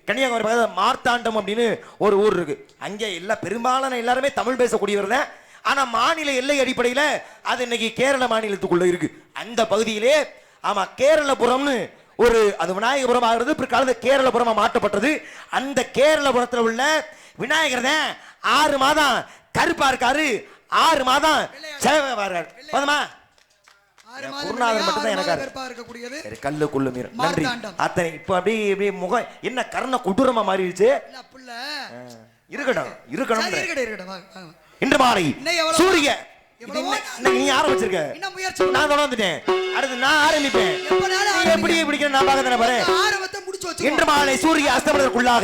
கன்னியாகுமரி பக்கத்தில் மார்த்தாண்டம் அப்படின்னு ஒரு ஊர் இருக்கு. அங்கே எல்லாம் பெரும்பாலான எல்லாருமே தமிழ் பேசக்கூடியவர் தான். ஆனா மாநில எல்லை அடிப்படையில் அது இன்னைக்கு கேரள மாநிலத்துக்குள்ள இருக்கு. அந்த பகுதியிலே ஆமா கேரளபுரம்னு ஒரு அது விநாயகபுரம் ஆகிறது. பிற்காலத்தில் கேரளபுரமா மாற்றப்பட்டது. அந்த கேரளபுரத்தில் உள்ள விநாயகர் தான் 6 மாதம் கருப்பா இருக்காரு, 6 மாதம் சேவையா இருக்காரு. போதுமா? குருநாதர் மட்டும் தான் எனக்கு கல்லுக்குள்ள மீற. நன்றி அத்தனை. இப்ப அப்படியே முகம் என்ன கர்ண கொடூரமா மாறிடுச்சு. இருக்கட்டும் இருக்கட்டும். இன்று மாலை சூரிய நீ ஆரம்பிச்சிருக்க, நான் தொடர்ந்துட்டேன். அடுத்து நான் ஆரம்பிப்பேன். எப்படி பிடிக்கிறேன் நான் பார்க்க தானே பாரு. இன்று மாலை சூரிய அஸ்தமனத்திற்குள்ளாக